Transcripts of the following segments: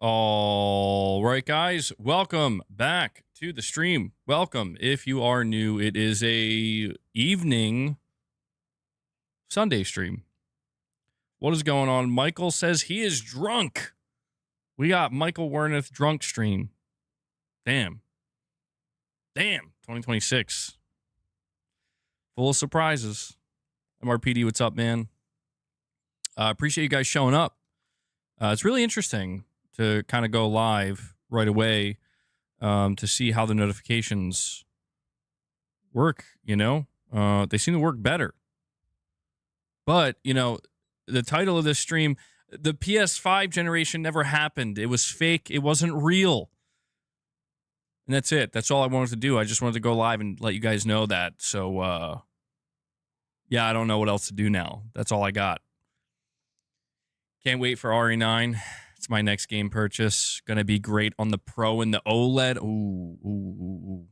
All right, guys, welcome back to the stream. Welcome. If you are new, it is a evening Sunday stream. What is going on? Michael says he is drunk. We got Michael Werniff drunk stream. Damn. 2026. Full of surprises. MRPD, what's up, man? Appreciate you guys showing up. It's really interesting to kind of go live right away to see how the notifications work, you know? They seem to work better. But, you know, the title of this stream, the PS5 generation never happened. It was fake. It wasn't real. And that's it. That's all I wanted to do. I just wanted to go live and let you guys know that. So, yeah, I don't know what else to do now. That's all I got. Can't wait for RE9. It's my next game purchase. Gonna be great on the Pro and the OLED. Ooh.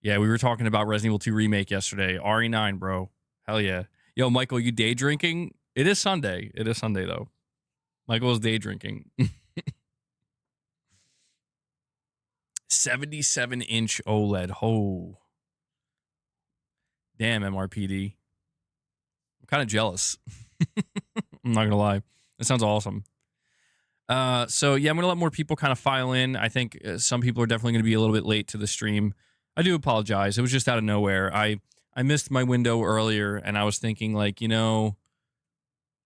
Yeah, we were talking about Resident Evil 2 Remake yesterday. RE9, bro. Hell yeah. Yo, Michael, you day drinking? It is Sunday. It is Sunday, though. Michael is day drinking. 77-inch OLED. Oh. Damn, MRPD. I'm kind of jealous. I'm not going to lie. That sounds awesome. So, yeah, I'm going to let more people kind of file in. I think some people are definitely going to be a little bit late to the stream. I do apologize. It was just out of nowhere. I missed my window earlier, and I was thinking, like, you know,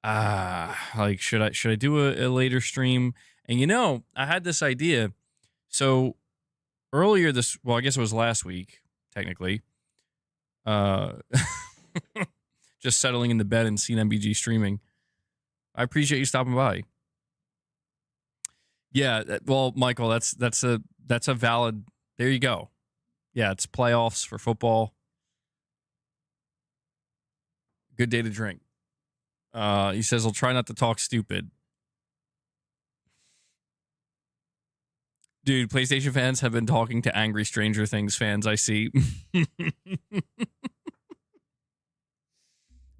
like, should I do a later stream? And, you know, I had this idea. So, earlier I guess it was last week, technically. Just settling in the bed and seeing MBG streaming. I appreciate you stopping by. Yeah, well, Michael, that's a valid. There you go. Yeah, it's playoffs for football. Good day to drink. He says he'll try not to talk stupid. Dude, PlayStation fans have been talking to angry Stranger Things fans, I see.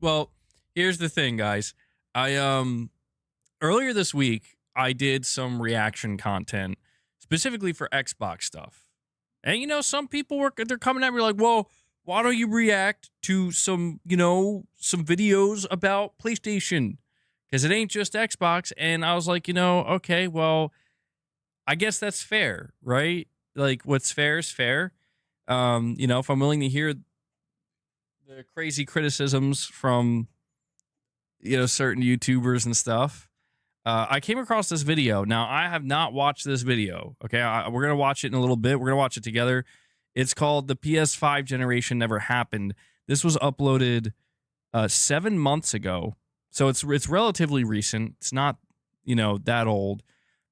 Well, here's the thing, guys. I earlier this week I did some reaction content specifically for Xbox stuff. And you know, some people they're coming at me like, "Well, why don't you react to some videos about PlayStation? Because it ain't just Xbox." And I was like, you know, okay, well, I guess that's fair, right? Like, what's fair is fair. You know, if I'm willing to hear the crazy criticisms from, you know, certain YouTubers and stuff. I came across this video. Now, I have not watched this video. Okay, we're going to watch it in a little bit. We're going to watch it together. It's called The PS5 Generation Never Happened. This was uploaded 7 months ago. So it's relatively recent. It's not, you know, that old.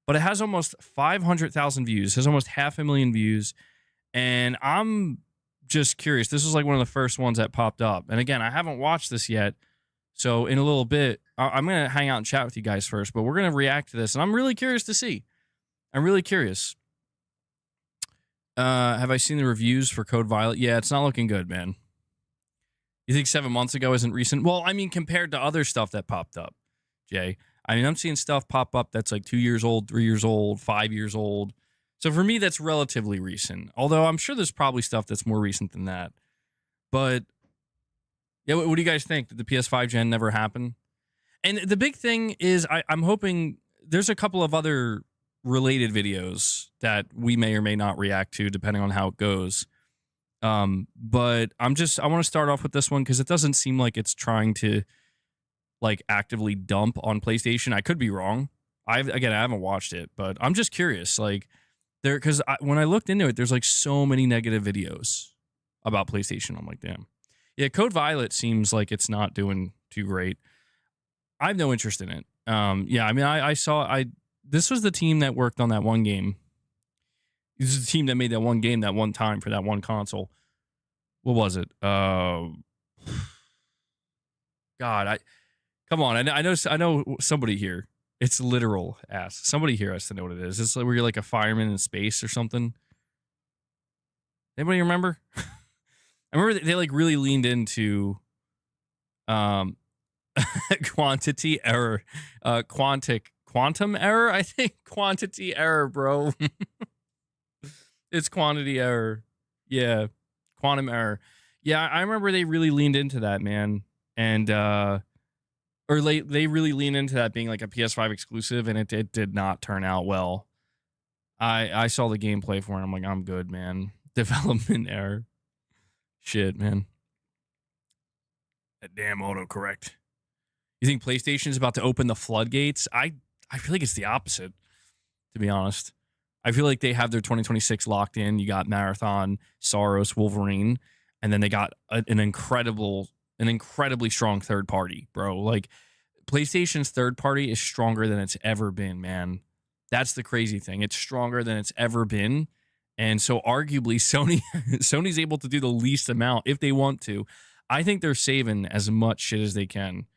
But it has almost 500,000 views. It has almost 500,000 views. And I'm just curious. This was like one of the first ones that popped up. And again, I haven't watched this yet. So in a little bit, I'm going to hang out and chat with you guys first. But we're going to react to this. And I'm really curious to see. I'm really curious. Have I seen the reviews for Code Violet? Yeah, it's not looking good, man. You think 7 months ago isn't recent? Well, I mean, compared to other stuff that popped up, Jay. I mean, I'm seeing stuff pop up that's like 2 years old, 3 years old, 5 years old. So for me, that's relatively recent. Although I'm sure there's probably stuff that's more recent than that. But yeah, what do you guys think? Did the PS5 gen never happen? And the big thing is I'm hoping there's a couple of other related videos that we may or may not react to depending on how it goes. But I want to start off with this one because it doesn't seem like it's trying to like actively dump on PlayStation. I could be wrong. I haven't watched it, but I'm just curious. Like because when I looked into it, there's like so many negative videos about PlayStation. I'm like, damn. Yeah, Code Violet seems like it's not doing too great. I have no interest in it. Yeah, I mean, this was the team that worked on that one game. This is the team that made that one game that one time for that one console. What was it? God, come on. I know somebody here. It's literal ass. Somebody here has to know what it is. It's like where you're like a fireman in space or something. Anybody remember? I remember they like really leaned into quantity or quantic quantum error? I think quantity error, bro. It's quantity error. Yeah, quantum error. Yeah, I remember they really leaned into that, man. And or they really leaned into that being like a PS5 exclusive, and it did not turn out well. I saw the gameplay for it. I'm like, I'm good, man. Development error. Shit, man. That damn autocorrect. You think PlayStation's about to open the floodgates? I feel like it's the opposite, to be honest. I feel like they have their 2026 locked in. You got Marathon, Saros, Wolverine, and then they got an incredibly strong third party, bro. Like, PlayStation's third party is stronger than it's ever been, man. That's the crazy thing. It's stronger than it's ever been. And so arguably Sony's able to do the least amount if they want to. I think they're saving as much shit as they can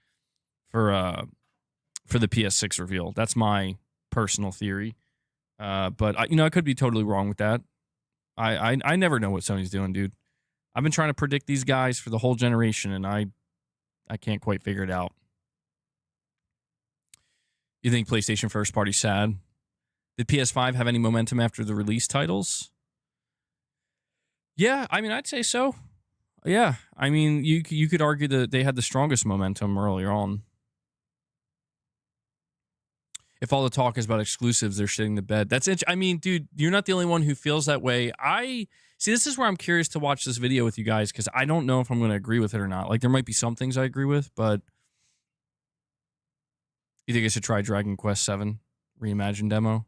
for the PS6 reveal. That's my personal theory. But I could be totally wrong with that. I never know what Sony's doing, dude. I've been trying to predict these guys for the whole generation, and I can't quite figure it out. You think PlayStation first party sad? Did PS5 have any momentum after the release titles? Yeah, I mean, I'd say so. Yeah, I mean, you could argue that they had the strongest momentum earlier on. If all the talk is about exclusives, they're shitting the bed. That's it. I mean, dude, you're not the only one who feels that way. See, this is where I'm curious to watch this video with you guys, because I don't know if I'm going to agree with it or not. Like, there might be some things I agree with, but you think I should try Dragon Quest VII Reimagined demo?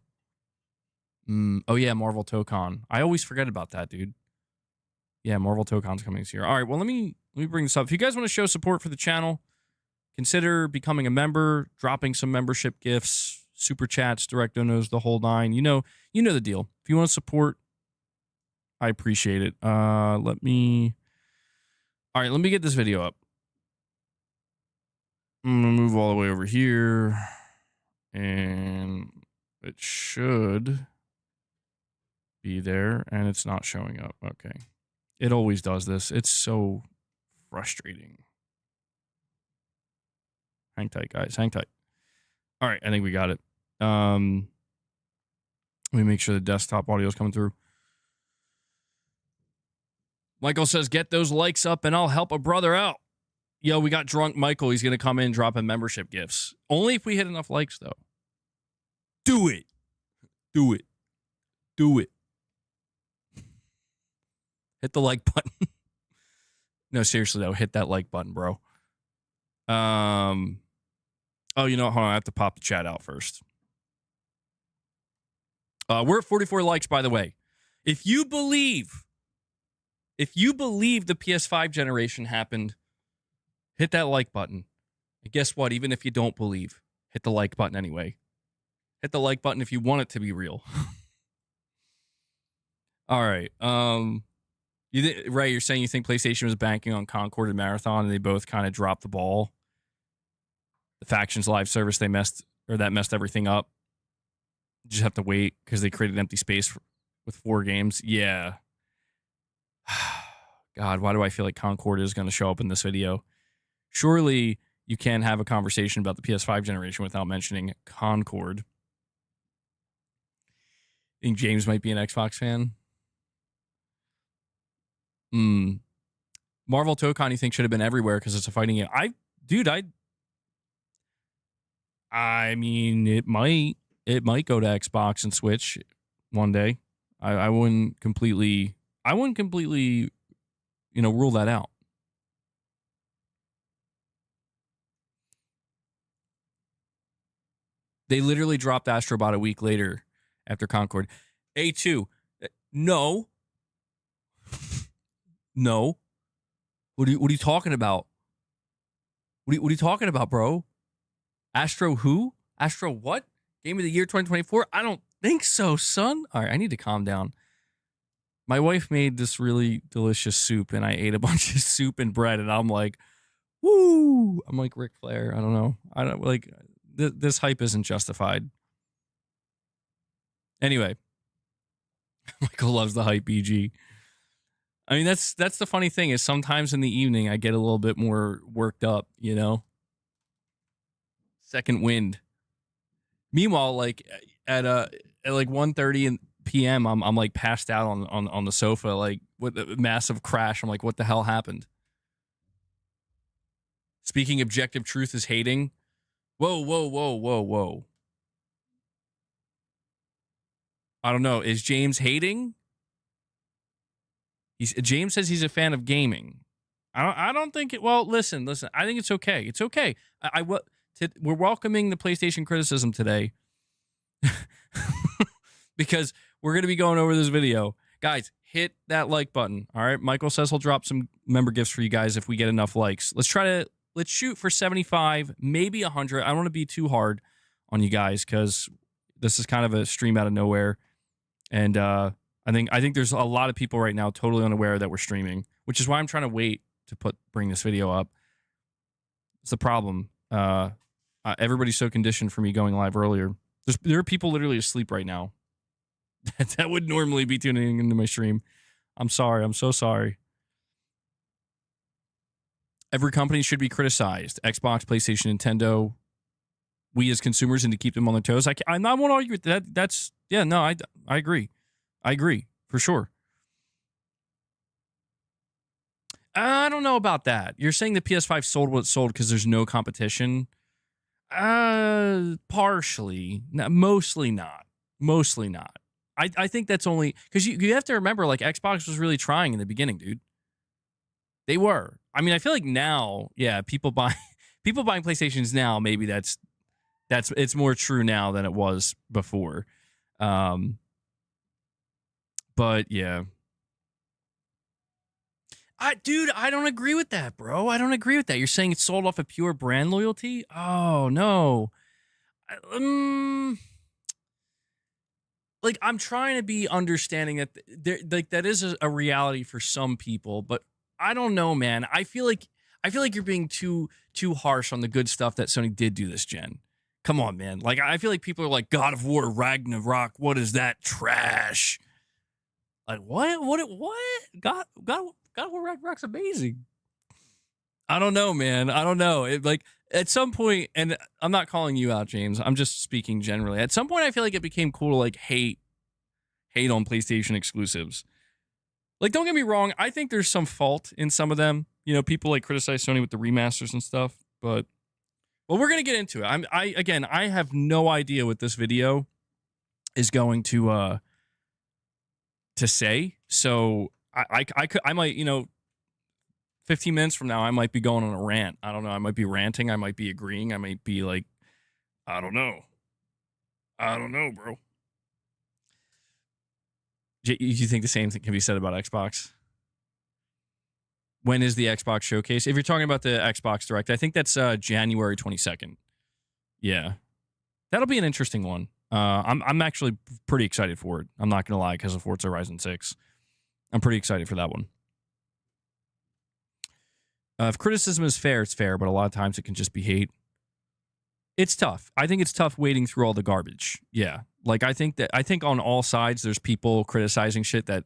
Oh, yeah, Marvel Tokon. I always forget about that, dude. Yeah, Marvel Tokon's coming this year. All right, well, let me bring this up. If you guys want to show support for the channel, consider becoming a member, dropping some membership gifts, super chats, direct donos, the whole nine. You know the deal. If you want to support, I appreciate it. Let me get this video up. I'm gonna move all the way over here, and it should be there, and it's not showing up. Okay. It always does this. It's so frustrating. Hang tight, guys. Hang tight. All right, I think we got it. Let me make sure the desktop audio is coming through. Michael says, get those likes up and I'll help a brother out. Yo, we got Drunk Michael. He's going to come in dropping membership gifts. Only if we hit enough likes, though. Do it. Do it. Do it. Hit the like button. No, seriously, though. Hit that like button, bro. Oh, you know what? Hold on. I have to pop the chat out first. We're at 44 likes, by the way. If you believe the PS5 generation happened, hit that like button. And guess what? Even if you don't believe, hit the like button anyway. Hit the like button if you want it to be real. All right. You're saying you think PlayStation was banking on Concord and Marathon, and they both kind of dropped the ball. The Factions live service that messed everything up. You just have to wait because they created empty space with 4 games. Yeah. God, why do I feel like Concord is going to show up in this video? Surely you can have a conversation about the PS5 generation without mentioning Concord. I think James might be an Xbox fan. Marvel Tokon, you think should have been everywhere because it's a fighting game. I mean, it might go to Xbox and Switch one day. I wouldn't completely, rule that out. They literally dropped Astrobot a week later after Concord. A2, no. No. What are you talking about? What are you talking about, bro? Astro who? Astro what? Game of the year 2024? I don't think so, son. All right, I need to calm down. My wife made this really delicious soup, and I ate a bunch of soup and bread, and I'm like, woo! I'm like Ric Flair. I don't know. I don't like this hype isn't justified. Anyway, Michael loves the hype, BG. I mean, that's the funny thing is sometimes in the evening I get a little bit more worked up, you know? Second wind. Meanwhile, like at like 1:30 p.m., I'm like passed out on the sofa, like with a massive crash. I'm like, what the hell happened? Speaking objective truth is hating. Whoa, whoa, whoa, whoa, whoa. I don't know. Is James hating? James says he's a fan of gaming. I don't think it. Well, listen. I think it's okay. It's okay. We're welcoming the PlayStation criticism today because we're going to be going over this video. Guys, hit that like button. All right. Michael says he'll drop some member gifts for you guys if we get enough likes. Let's shoot for 75, maybe 100. I don't want to be too hard on you guys because this is kind of a stream out of nowhere. And I think there's a lot of people right now totally unaware that we're streaming, which is why I'm trying to wait to bring this video up. It's the problem. Everybody's so conditioned for me going live earlier. There are people literally asleep right now that would normally be tuning into my stream. I'm sorry. I'm so sorry. Every company should be criticized. Xbox, PlayStation, Nintendo. We as consumers need to keep them on their toes. I won't argue with that. I agree. I agree for sure. I don't know about that. You're saying the PS5 sold what it sold because there's no competition. Partially, mostly not. Mostly not. I think that's only because you have to remember, like, Xbox was really trying in the beginning, dude. They were. I mean, I feel like now, yeah, people buying PlayStations now, maybe that's it's more true now than it was before. But yeah. I don't agree with that, bro. I don't agree with that. You're saying it's sold off of pure brand loyalty? Oh, no. Like, I'm trying to be understanding that that is a reality for some people, but I don't know, man. I feel like you're being too harsh on the good stuff that Sony did do this gen. Come on, man. Like, I feel like people are like, God of War, Ragnarok, what is that trash? Like, what? God of War Ragnarok's amazing. I don't know, man. I don't know. Like, at some point, and I'm not calling you out, James. I'm just speaking generally. At some point, I feel like it became cool to, like, hate on PlayStation exclusives. Like, don't get me wrong. I think there's some fault in some of them. You know, people, like, criticize Sony with the remasters and stuff. But, well, we're going to get into it. I have no idea what this video is going to say. So, I might, 15 minutes from now, I might be going on a rant. I don't know. I might be ranting. I might be agreeing. I might be like, I don't know. Bro. You think the same thing can be said about Xbox? When is the Xbox showcase? If you're talking about the Xbox Direct, I think that's January 22nd. Yeah. That'll be an interesting one. I'm actually pretty excited for it. I'm not going to lie, because of Forza Horizon 6. I'm pretty excited for that one. If criticism is fair, it's fair, but a lot of times it can just be hate. It's tough. I think it's tough wading through all the garbage. Yeah. Like, I think on all sides there's people criticizing shit but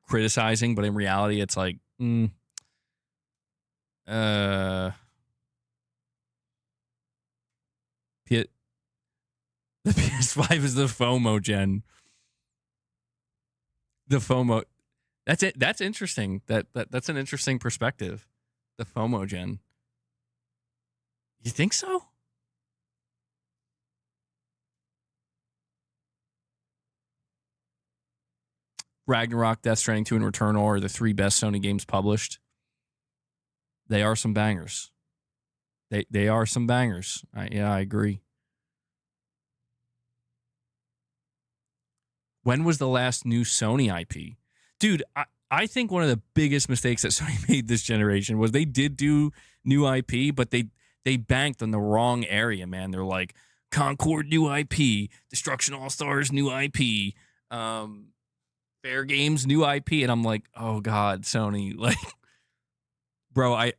in reality it's like, the PS5 is the FOMO gen. The FOMO. That's it. That's interesting. That's an interesting perspective. The FOMO gen. You think so? Ragnarok, Death Stranding 2, and Returnal are the 3 best Sony games published. They are some bangers. They are some bangers. I agree. When was the last new Sony IP? Dude, I think one of the biggest mistakes that Sony made this generation was they did do new IP, but they banked on the wrong area, man. They're like, Concord, new IP. Destruction All-Stars, new IP. Fair Games, new IP. And I'm like, oh, God, Sony. Like, bro, I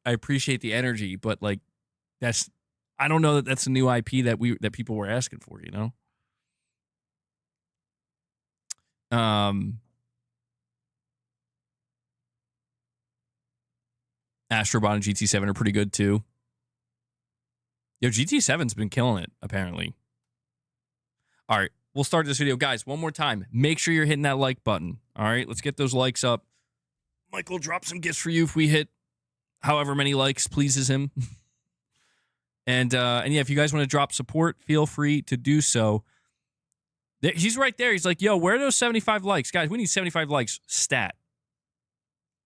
appreciate the energy, but, like, I don't know that that's a new IP that people were asking for, you know? Astrobot and GT7 are pretty good too. Yo, GT7's been killing it, apparently. All right, we'll start this video. Guys, one more time. Make sure you're hitting that like button. All right, let's get those likes up. Michael, drop some gifts for you if we hit however many likes pleases him. And yeah, if you guys want to drop support, feel free to do so. He's right there. He's like, yo, where are those 75 likes? Guys, we need 75 likes stat.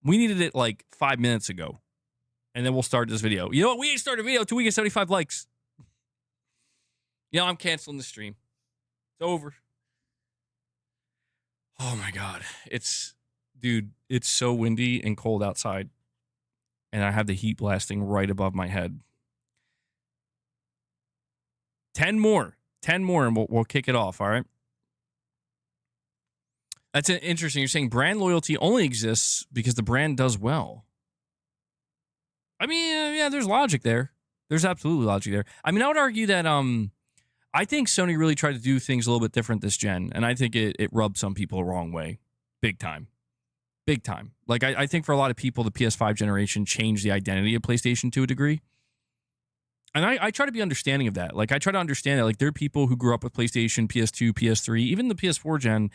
We needed it like 5 minutes ago. And then we'll start this video. You know what? We ain't started a video until we get 75 likes. You know, I'm canceling the stream. It's over. Oh my God. Dude, it's so windy and cold outside. And I have the heat blasting right above my head. 10 more. 10 more and we'll kick it off, all right? That's interesting. You're saying brand loyalty only exists because the brand does well. I mean, yeah, there's logic there. There's absolutely logic there. I mean, I would argue that I think Sony really tried to do things a little bit different this gen, and I think it rubbed some people the wrong way. Big time. Big time. Like, I think for a lot of people, the PS5 generation changed the identity of PlayStation to a degree. And I try to be understanding of that. Like, I try to understand that, like, there are people who grew up with PlayStation, PS2, PS3, even the PS4 gen,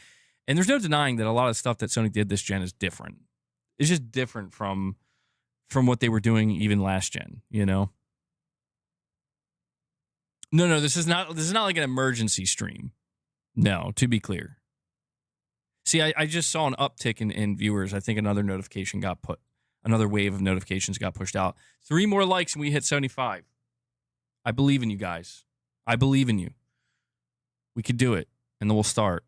and there's no denying that a lot of stuff that Sony did this gen is different. It's just different from what they were doing even last gen, you know? No, this is not like an emergency stream. No, to be clear. See, I just saw an uptick in viewers. I think another wave of notifications got pushed out. 3 more likes and we hit 75. I believe in you guys. I believe in you. We could do it, and then we'll start.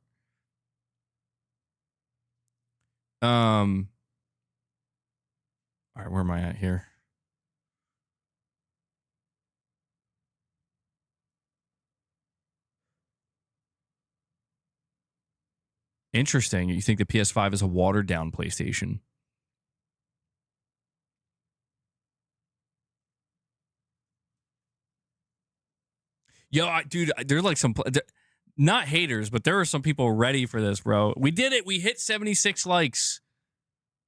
All right, where am I at here? Interesting. You think the PS5 is a watered-down PlayStation? Yo, dude, there's like some... Not haters, but there are some people ready for this, bro. We did it. We hit 76 likes.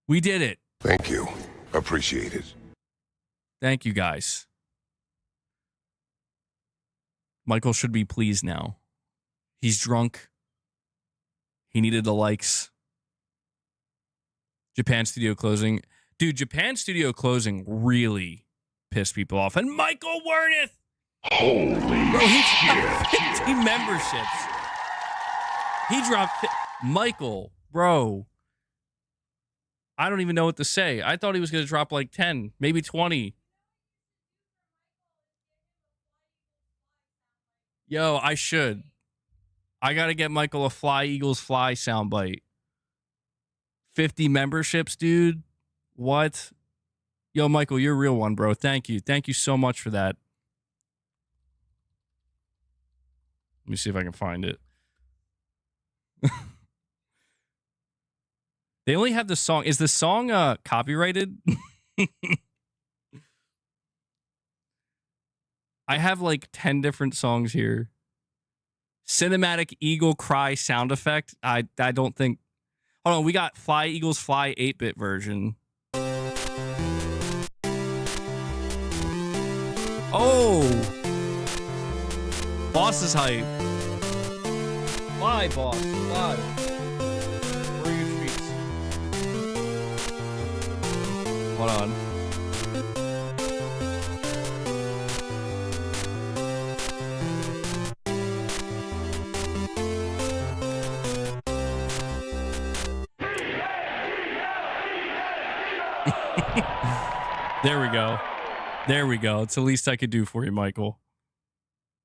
We did it. Thank you. Appreciate it. Thank you, guys. Michael should be pleased now. He's drunk. He needed the likes. Japan studio closing. Dude, Japan studio closing really pissed people off. And Michael Werneth! Holy bro, he dropped 50 memberships. He dropped... Michael, bro. I don't even know what to say. I thought he was going to drop like 10, maybe 20. Yo, I should. I got to get Michael a Fly Eagles Fly soundbite. 50 memberships, dude. What? Yo, Michael, you're a real one, bro. Thank you. Thank you so much for that. Let me see if I can find it. They only have the song. Is the song copyrighted? I have like 10 different songs here. Cinematic Eagle Cry sound effect. I don't think... Hold on, we got Fly Eagles Fly 8-bit version. Oh! Boss is hype. Fly, boss. Fly. Where are your treats? Hold on. There we go. There we go. It's the least I could do for you, Michael.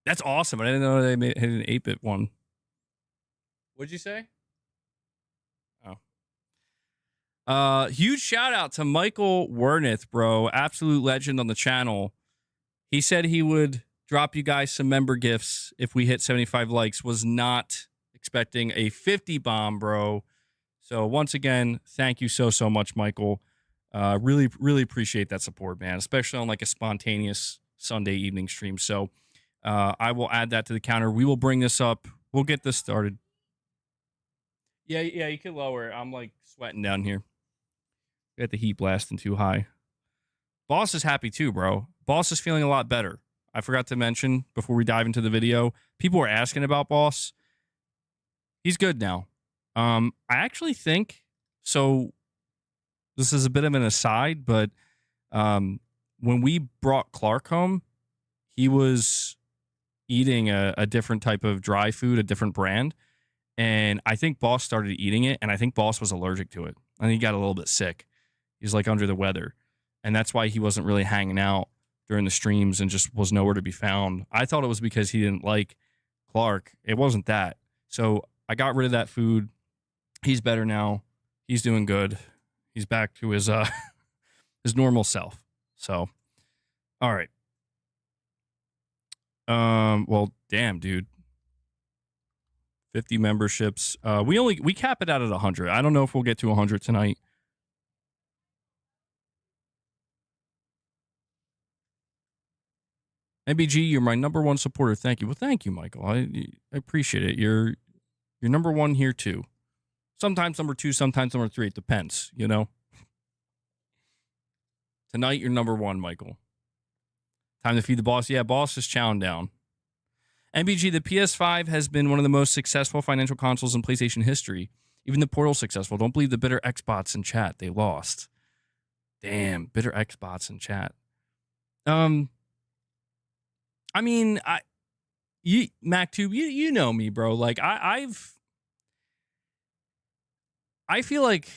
That's awesome. I didn't know they had an 8-bit one. What'd you say? Oh. Huge shout out to Michael Werneth, bro. Absolute legend on the channel. He said he would drop you guys some member gifts if we hit 75 likes. Was not expecting a 50 bomb, bro. So once again, thank you so much, Michael. Really appreciate that support, man, especially on like a spontaneous Sunday evening stream. So I will add that to the counter. We will bring this up. We'll get this started. Yeah, you can lower it. I'm like sweating down here. Got the heat blasting too high. Boss is happy too, bro. Boss is feeling a lot better. I forgot to mention before we dive into the video, people were asking about Boss. He's good now. I actually think so. This is a bit of an aside, but when we brought Clark home, he was eating a different type of dry food, a different brand. And I think Boss started eating it, and I think Boss was allergic to it. And he got a little bit sick. He's like under the weather. And that's why he wasn't really hanging out during the streams and just was nowhere to be found. I thought it was because he didn't like Clark. It wasn't that. So I got rid of that food. He's better now. He's doing good. He's back to his his normal self. So, all right. Well, damn, dude. 50 memberships. We cap it out at 100. I don't know if we'll get to 100 tonight. MBG, you're my number one supporter. Thank you. Well, thank you, Michael. I appreciate it. You're number one here too. Sometimes number two, sometimes number three. It depends, you know. Tonight, you're number one, Michael. Time to feed the boss. Yeah, boss is chowing down. MBG, the PS5 has been one of the most successful financial consoles in PlayStation history. Even the Portal successful. Don't believe the bitter Xbots in chat. They lost. Damn, bitter Xbots in chat. I mean, MacTube, you know me, bro. Like I feel like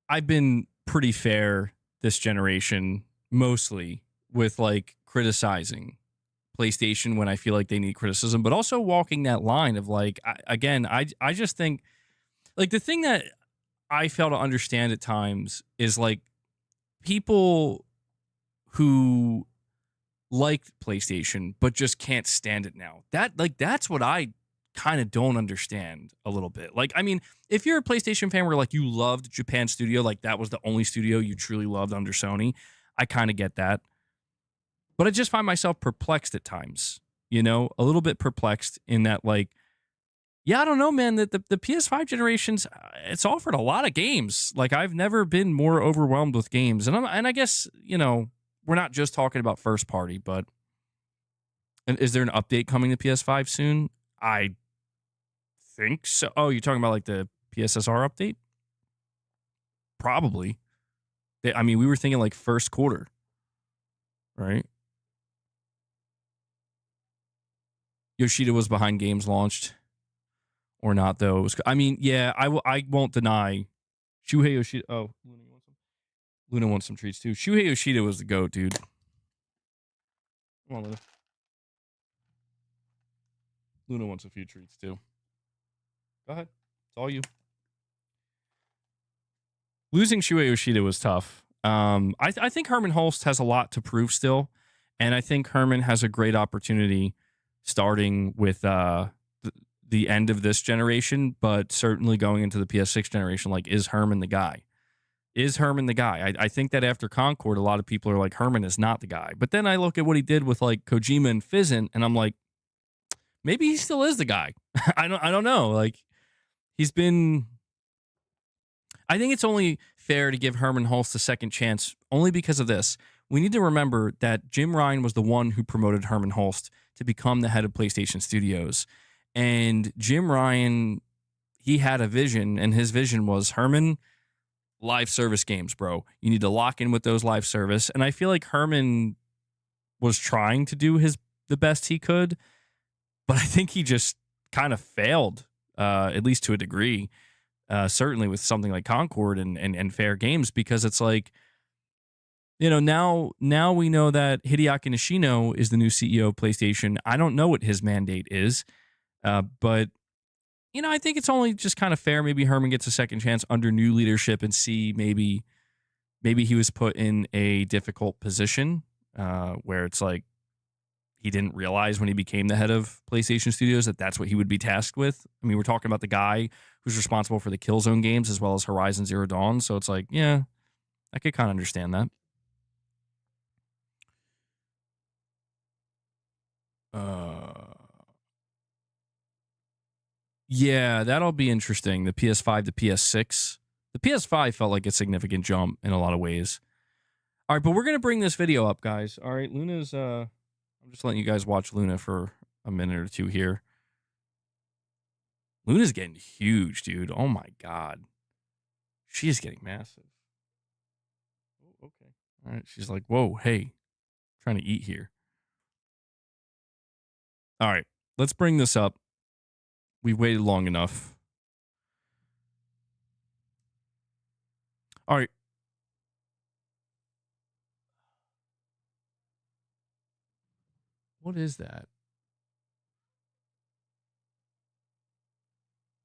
I've been pretty fair this generation, mostly with like criticizing PlayStation when I feel like they need criticism, but also walking that line of like, I just think like the thing that I fail to understand at times is like people who like PlayStation but just can't stand it now. That's what I kind of don't understand a little bit. Like, I mean, if you're a PlayStation fan where like you loved Japan Studio, like that was the only studio you truly loved under Sony, I kind of get that. But I just find myself perplexed at times, you know, a little bit perplexed in that, like, yeah, I don't know, man, that the PS5 generations, it's offered a lot of games. Like, I've never been more overwhelmed with games. And I guess, you know, we're not just talking about first party, but is there an update coming to PS5 soon? I think so. Oh, you're talking about like the PSSR update? Probably. I mean, we were thinking like first quarter, right? Yoshida was behind games launched or not, though. It was, I mean, yeah, I won't deny Shuhei Yoshida. Oh, Luna wants some treats too. Shuhei Yoshida was the GOAT, dude. Come on, Luna. Luna wants a few treats too. Go ahead. It's all you. Losing Shuhei Yoshida was tough. I think Herman Holst has a lot to prove still. And I think Herman has a great opportunity starting with the end of this generation, but certainly going into the PS6 generation. Like, is Herman the guy? Is Herman the guy? I think that after Concord, a lot of people are like, Herman is not the guy. But then I look at what he did with like Kojima and Fizzant, and I'm like, maybe he still is the guy. I don't know. Like, he's been. I think it's only fair to give Herman Holst a second chance, only because of this. We need to remember that Jim Ryan was the one who promoted Herman Holst to become the head of PlayStation Studios. And Jim Ryan, he had a vision, and his vision was, Herman, live service games, bro. You need to lock in with those live service. And I feel like Herman was trying to do the best he could, but I think he just kind of failed, at least to a degree. Certainly with something like Concord and Fair Games, because it's like, you know, now we know that Hideaki Nishino is the new CEO of PlayStation. I don't know what his mandate is, but, you know, I think it's only just kind of fair. Maybe Herman gets a second chance under new leadership and see maybe he was put in a difficult position where it's like he didn't realize when he became the head of PlayStation Studios that that's what he would be tasked with. I mean, we're talking about the guy who's responsible for the Killzone games as well as Horizon Zero Dawn. So it's like, yeah, I could kind of understand that. Yeah, that'll be interesting. The PS5 to PS6. The PS5 felt like a significant jump in a lot of ways. All right, but we're going to bring this video up, guys. All right, Luna's... I'm just letting you guys watch Luna for a minute or two here. Luna's getting huge, dude. Oh my God. She is getting massive. Oh, okay. All right. She's like, whoa, hey, trying to eat here. All right. Let's bring this up. We've waited long enough. All right. What is that?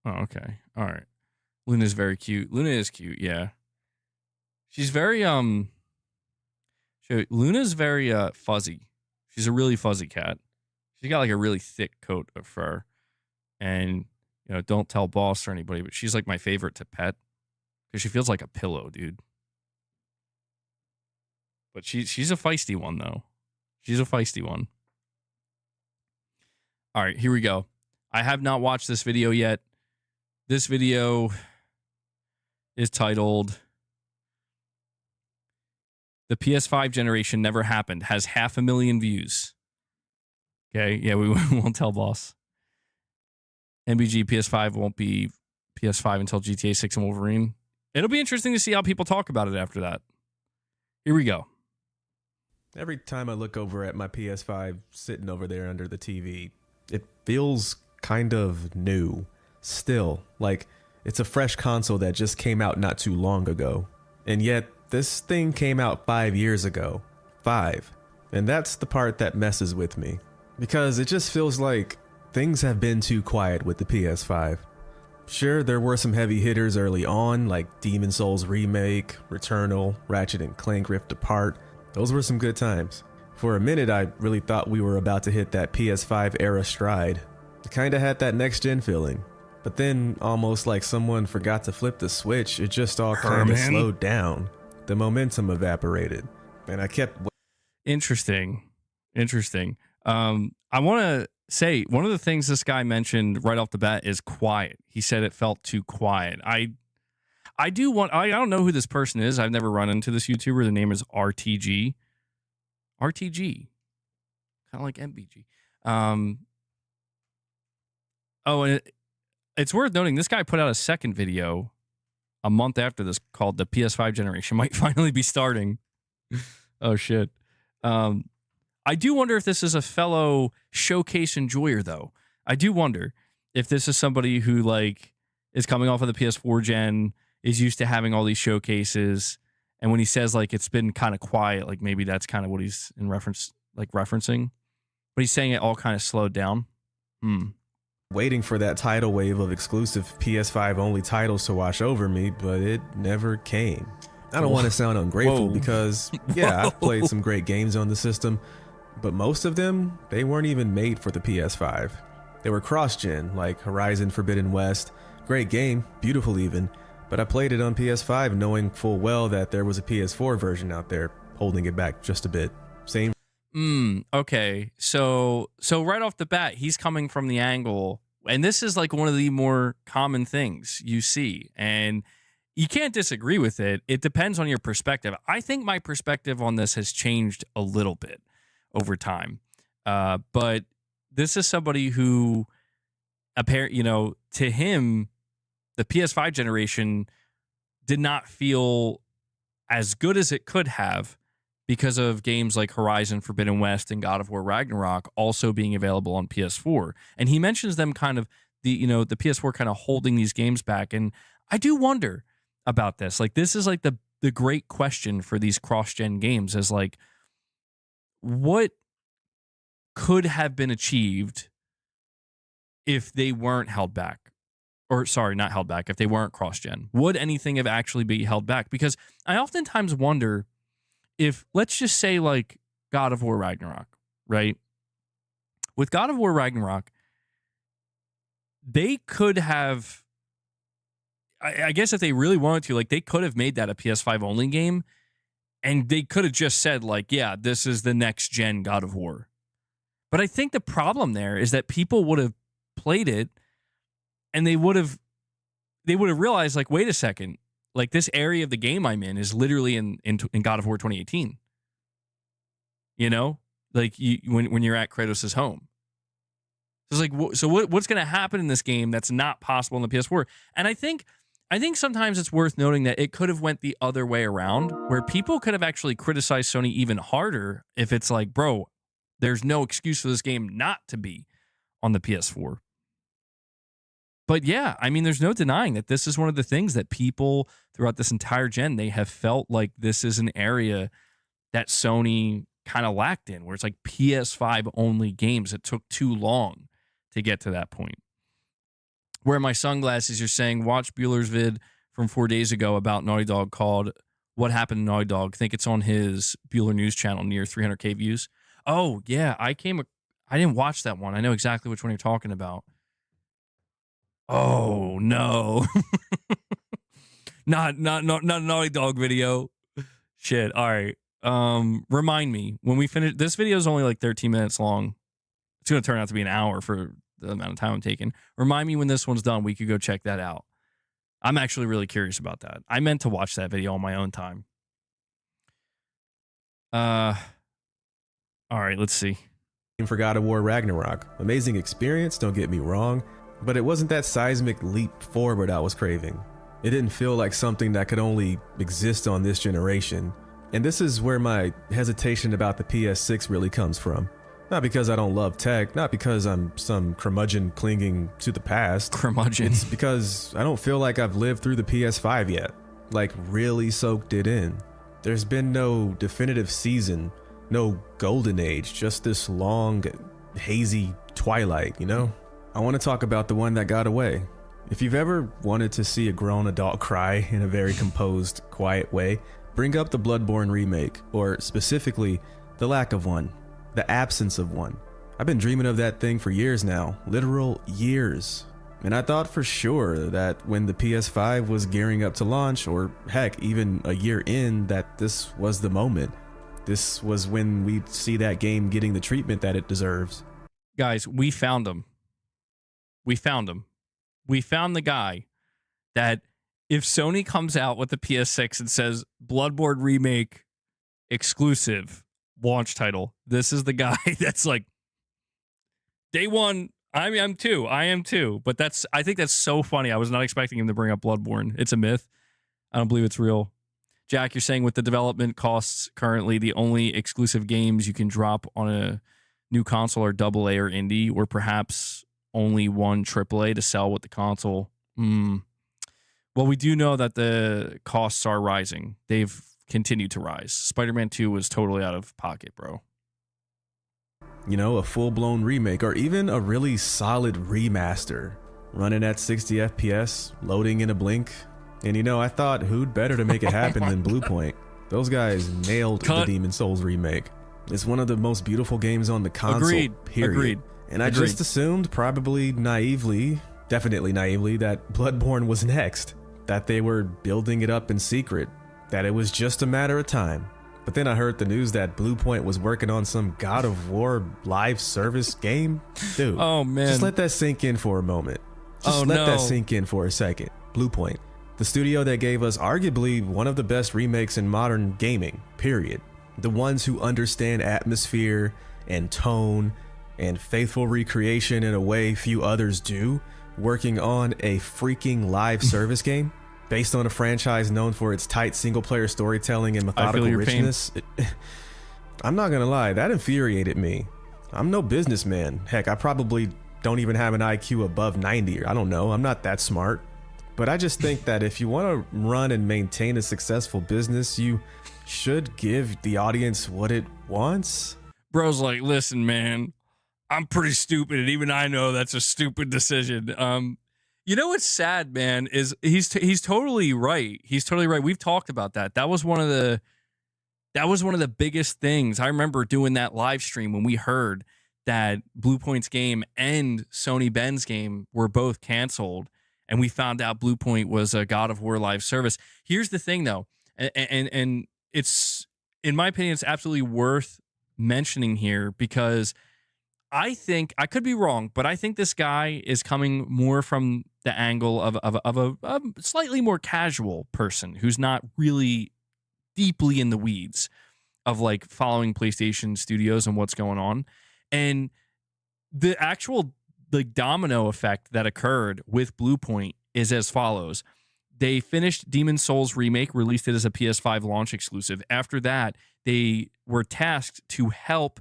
Oh, okay. All right. Luna's very cute. Luna is cute, yeah. She's very Luna's very fuzzy. She's a really fuzzy cat. She's got like a really thick coat of fur. And don't tell boss or anybody, but she's like my favorite to pet because she feels like a pillow, dude. But she's a feisty one though. She's a feisty one. All right, here we go. I have not watched this video yet. This video is titled "The PS5 generation never happened." Has 500,000 views. Okay, yeah, we won't tell boss. MBG PS5 won't be PS5 until GTA 6 and Wolverine. It'll be interesting to see how people talk about it after that. Here we go. Every time I look over at my PS5 sitting over there under the TV, it feels kind of new. Still, like it's a fresh console that just came out not too long ago. And yet, this thing came out 5 years ago. 5. And that's the part that messes with me. Because it just feels like things have been too quiet with the PS5. Sure, there were some heavy hitters early on, like Demon's Souls Remake, Returnal, Ratchet and Clank Rift Apart. Those were some good times. For a minute, I really thought we were about to hit that PS5 era stride. It kinda had that next-gen feeling. But then, almost like someone forgot to flip the switch, it just all kinda slowed down. The momentum evaporated. And I kept... Interesting. I want to say one of the things this guy mentioned right off the bat is quiet. He said it felt too quiet. I don't know who this person is. I've never run into this YouTuber. The name is RTG. RTG. Kind of like MBG. And it's worth noting this guy put out a second video a month after this called "The PS5 Generation Might Finally Be Starting." Oh shit. I do wonder if this is a fellow showcase enjoyer, though. I do wonder if this is somebody who like is coming off of the PS4 gen, is used to having all these showcases, and when he says like it's been kind of quiet, like maybe that's kind of what he's referencing. But he's saying it all kind of slowed down. Waiting for that tidal wave of exclusive PS5 only titles to wash over me, but it never came. I don't want to sound ungrateful because, yeah, I've played some great games on the system, but most of them, they weren't even made for the PS5. They were cross-gen, like Horizon Forbidden West. Great game, beautiful even, but I played it on PS5 knowing full well that there was a PS4 version out there, holding it back just a bit. Same. Okay. So right off the bat, he's coming from the angle, and this is like one of the more common things you see, and you can't disagree with it. It depends on your perspective. I think my perspective on this has changed a little bit over time. But this is somebody who, to him, the PS5 generation did not feel as good as it could have because of games like Horizon Forbidden West and God of War Ragnarok also being available on PS4. And he mentions them kind of the PS4 kind of holding these games back. And I do wonder about this. Like, this is like the great question for these cross-gen games is like, what could have been achieved if they weren't held back? Or sorry, not held back, if they weren't cross-gen. Would anything have actually be held back? Because I oftentimes wonder if, let's just say like God of War Ragnarok, right? With God of War Ragnarok, they could have, I guess if they really wanted to, like they could have made that a PS5 only game, and they could have just said like, yeah, this is the next gen God of War. But I think the problem there is that people would have played it and they would have realized like, wait a second, like this area of the game I'm in is literally in God of War 2018. You know, like when you're at Kratos' home. So it's like, what's going to happen in this game that's not possible in the PS4? And I think sometimes it's worth noting that it could have went the other way around, where people could have actually criticized Sony even harder if it's like, bro, there's no excuse for this game not to be on the PS4. But yeah, I mean, there's no denying that this is one of the things that people throughout this entire gen, they have felt like this is an area that Sony kind of lacked in, where it's like PS5 only games. It took too long to get to that point. Where my sunglasses, you're saying, watch Bueller's vid from 4 days ago about Naughty Dog called What Happened to Naughty Dog. I think it's on his Bueller News channel, near 300K views. Oh, yeah, I didn't watch that one. I know exactly which one you're talking about. Oh, no. not a Naughty Dog video. Shit, all right. Remind me, when we finish, this video is only like 13 minutes long. It's going to turn out to be an hour for the amount of time I'm taking. Remind me when this one's done. We could go check that out. I'm actually really curious about that. I meant to watch that video on my own time. All right, let's see. For God of War Ragnarok. Amazing experience, don't get me wrong, but it wasn't that seismic leap forward I was craving. It didn't feel like something that could only exist on this generation. And this is where my hesitation about the PS6 really comes from. Not because I don't love tech, not because I'm some curmudgeon clinging to the past. Curmudgeon. It's because I don't feel like I've lived through the PS5 yet. Like, really soaked it in. There's been no definitive season, no golden age, just this long, hazy twilight, you know? I want to talk about the one that got away. If you've ever wanted to see a grown adult cry in a very composed, quiet way, bring up the Bloodborne remake, or specifically, the lack of one. The absence of one. I've been dreaming of that thing for years now, literal years. And I thought for sure that when the PS5 was gearing up to launch, or heck, even a year in, that this was the moment. This was when we'd see that game getting the treatment that it deserves. Guys, we found him. We found him. We found the guy that if Sony comes out with the PS6 and says Bloodborne remake exclusive launch title, this is the guy that's like, day one, I am too. But I think that's so funny. I was not expecting him to bring up Bloodborne. It's a myth. I don't believe it's real. Jack, you're saying with the development costs currently, the only exclusive games you can drop on a new console are AA or indie, or perhaps only one AAA to sell with the console. Well, we do know that the costs are rising. They've continued to rise. Spider-Man 2 was totally out of pocket, bro. You know, a full-blown remake, or even a really solid remaster, running at 60 FPS, loading in a blink. And you know, I thought, who'd better to make it happen than Bluepoint? Those guys nailed the Demon's Souls remake. It's one of the most beautiful games on the console, period. And I just assumed, probably naively, definitely naively, that Bloodborne was next. That they were building it up in secret. That it was just a matter of time. But then I heard the news that Bluepoint was working on some God of War live service game. Dude, oh man, just let that sink in for a moment. Just let that sink in for a second. Bluepoint, the studio that gave us arguably one of the best remakes in modern gaming, period. The ones who understand atmosphere and tone and faithful recreation in a way few others do, working on a freaking live service game based on a franchise known for its tight single-player storytelling and methodical richness. I'm not gonna lie, that infuriated me. I'm no businessman. Heck, I probably don't even have an IQ above 90, or I don't know, I'm not that smart. But I just think that if you want to run and maintain a successful business, you should give the audience what it wants. Bro's like, listen, man, I'm pretty stupid, and even I know that's a stupid decision. You know what's sad, man, is he's totally right. He's totally right. We've talked about that. That was one of the biggest things. I remember doing that live stream when we heard that Bluepoint's game and Sony Ben's game were both canceled, and we found out Bluepoint was a God of War live service. Here's the thing, though, and it's, in my opinion, it's absolutely worth mentioning here, because I think, I could be wrong, but I think this guy is coming more from the angle of a slightly more casual person who's not really deeply in the weeds of like following PlayStation Studios and what's going on. And the actual the domino effect that occurred with Bluepoint is as follows. They finished Demon's Souls Remake, released it as a PS5 launch exclusive. After that, they were tasked to help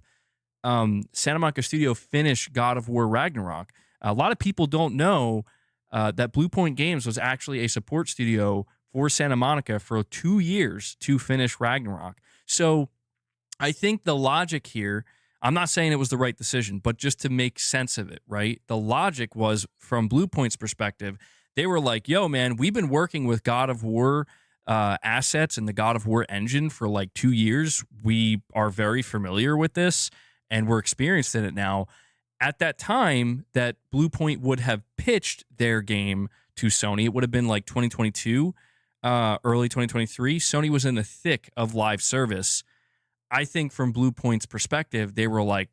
Santa Monica Studio finish God of War Ragnarok. A lot of people don't know that Bluepoint Games was actually a support studio for Santa Monica for 2 years to finish Ragnarok. So I think the logic here, I'm not saying it was the right decision, but just to make sense of it, right? The logic was, from Bluepoint's perspective, they were like, yo, man, we've been working with God of War assets and the God of War engine for like 2 years. We are very familiar with this and we're experienced in it now. At that time that Bluepoint would have pitched their game to Sony, it would have been like 2022, early 2023. Sony was in the thick of live service. I think from Bluepoint's perspective, they were like,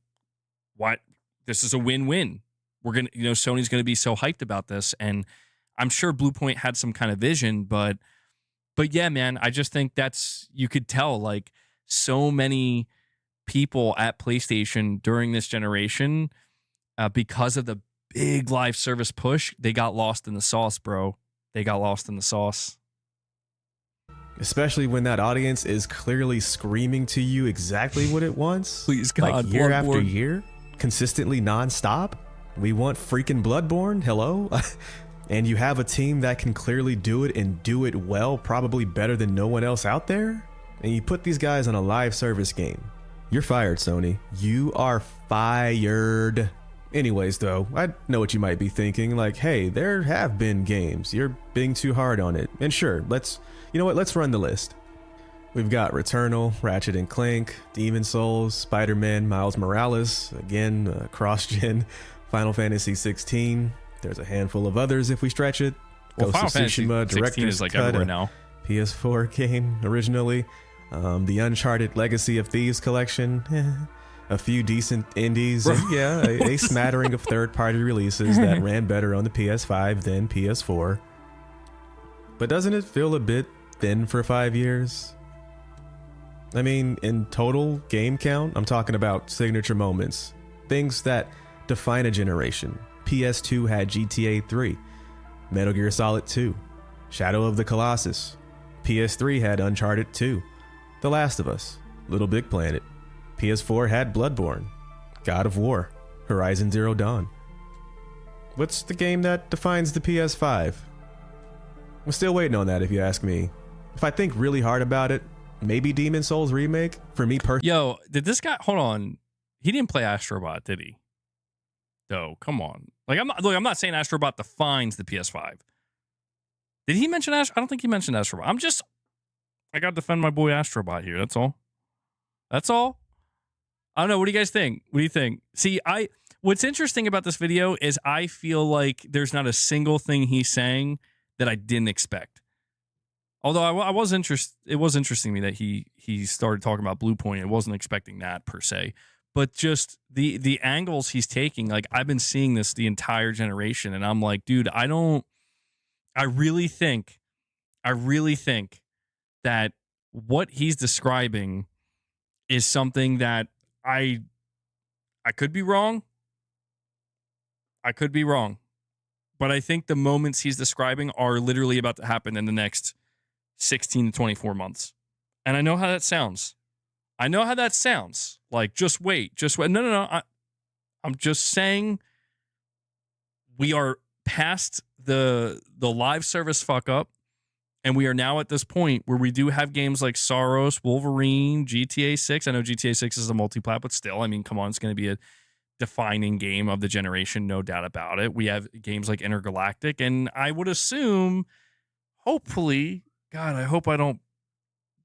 what? This is a win-win. We're going to, Sony's going to be so hyped about this. And I'm sure Bluepoint had some kind of vision, but yeah, man, I just think you could tell, like, so many people at PlayStation during this generation, because of the big live service push, they got lost in the sauce, bro. They got lost in the sauce. Especially when that audience is clearly screaming to you exactly what it wants. Please, God, like year after Bloodborne. year, consistently nonstop. We want freaking Bloodborne. Hello? And you have a team that can clearly do it and do it well, probably better than no one else out there. And you put these guys on a live service game. You're fired, Sony. You are fired. Anyways, though, I know what you might be thinking. Like, hey, there have been games. You're being too hard on it. And sure, let's run the list. We've got Returnal, Ratchet & Clank, Demon's Souls, Spider-Man, Miles Morales, again, cross-gen, Final Fantasy 16. There's a handful of others if we stretch it. Well, Ghost Final of Tsushima, Fantasy 16 Director's is like Cut, everywhere now. PS4 game originally. The Uncharted Legacy of Thieves collection. A few decent indies. And yeah, a smattering of third-party releases that ran better on the PS5 than PS4. But doesn't it feel a bit thin for 5 years? I mean, in total game count, I'm talking about signature moments. Things that define a generation. PS2 had GTA 3, Metal Gear Solid 2, Shadow of the Colossus. PS3 had Uncharted 2, The Last of Us, Little Big Planet. PS4 had Bloodborne, God of War, Horizon Zero Dawn. What's the game that defines the PS5? I'm still waiting on that, if you ask me. If I think really hard about it, maybe Demon's Souls Remake. For me personally. Yo, did this guy, hold on. He didn't play Astrobot, did he? No, come on. Like, I'm not saying Astrobot defines the PS5. Did he mention Astrobot? I don't think he mentioned Astrobot. I got to defend my boy Astrobot here. That's all. That's all. I don't know. What do you guys think? What do you think? See, what's interesting about this video is I feel like there's not a single thing he's saying that I didn't expect. Although I was interested, it was interesting to me that he started talking about Bluepoint. I wasn't expecting that per se, but just the angles he's taking. Like, I've been seeing this the entire generation, and I'm like, dude, I really think that what he's describing is something that I could be wrong. I could be wrong. But I think the moments he's describing are literally about to happen in the next 16 to 24 months. And I know how that sounds. Like, just wait. No. I'm just saying we are past the live service fuck up. And we are now at this point where we do have games like Soros, Wolverine, GTA 6. I know GTA 6 is a multi-plat, but still, I mean, come on, it's going to be a defining game of the generation, no doubt about it. We have games like Intergalactic, and I would assume, hopefully, God, I hope I'm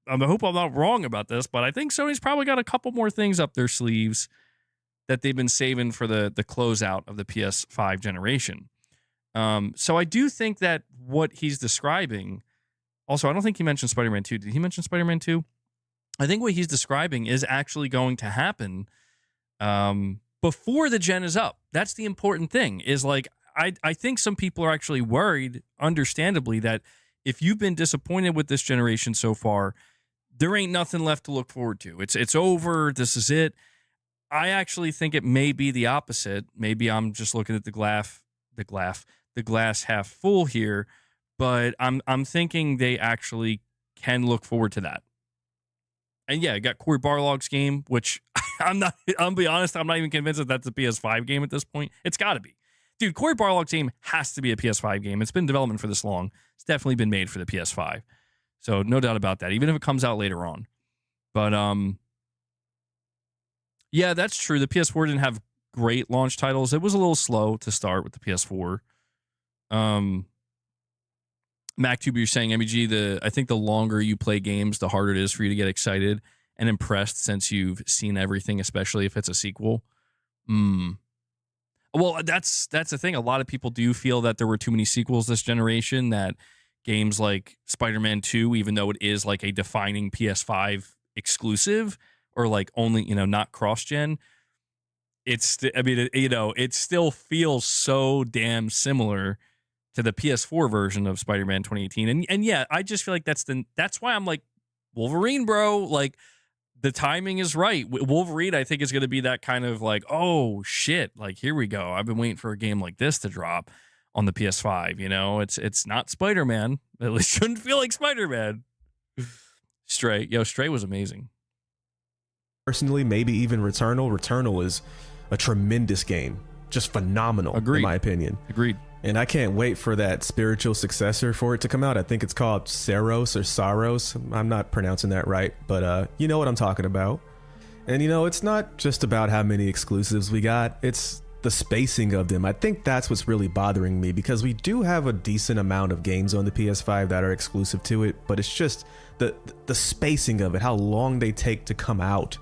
not wrong about this, but I think Sony's probably got a couple more things up their sleeves that they've been saving for the closeout of the PS5 generation. So I do think that what he's describing. Also, I don't think he mentioned Spider-Man 2. Did he mention Spider-Man 2? I think what he's describing is actually going to happen before the gen is up. That's the important thing, is like, I think some people are actually worried, understandably, that if you've been disappointed with this generation so far, there ain't nothing left to look forward to. It's over. This is it. I actually think it may be the opposite. Maybe I'm just looking at the glass half full here, but I'm thinking they actually can look forward to that. And yeah, I got Corey Barlog's game, which I'll be honest, I'm not even convinced that that's a PS5 game at this point. It's got to be. Dude, Corey Barlog's game has to be a PS5 game. It's been in development for this long. It's definitely been made for the PS5. So no doubt about that, even if it comes out later on. But yeah, that's true. The PS4 didn't have great launch titles. It was a little slow to start with the PS4. MacTube, you're saying, MEG, I think the longer you play games, the harder it is for you to get excited and impressed since you've seen everything, especially if it's a sequel. Well, that's the thing. A lot of people do feel that there were too many sequels this generation, that games like Spider-Man 2, even though it is like a defining PS5 exclusive or like only, not cross-gen, it still feels so damn similar to the PS4 version of Spider-Man 2018. And yeah, I just feel like that's why I'm like, Wolverine, bro. Like, the timing is right. Wolverine, I think, is going to be that kind of like, oh shit, like, here we go. I've been waiting for a game like this to drop on the PS5. It's not Spider-Man. At least shouldn't feel like Spider-Man. Stray was amazing. Personally, maybe even Returnal. Returnal is a tremendous game. Just phenomenal, Agreed. In my opinion. Agreed. And I can't wait for that spiritual successor for it to come out. I think it's called Saros or Saros. I'm not pronouncing that right, but you know what I'm talking about. And it's not just about how many exclusives we got. It's the spacing of them. I think that's what's really bothering me, because we do have a decent amount of games on the PS5 that are exclusive to it, but it's just the spacing of it, how long they take to come out.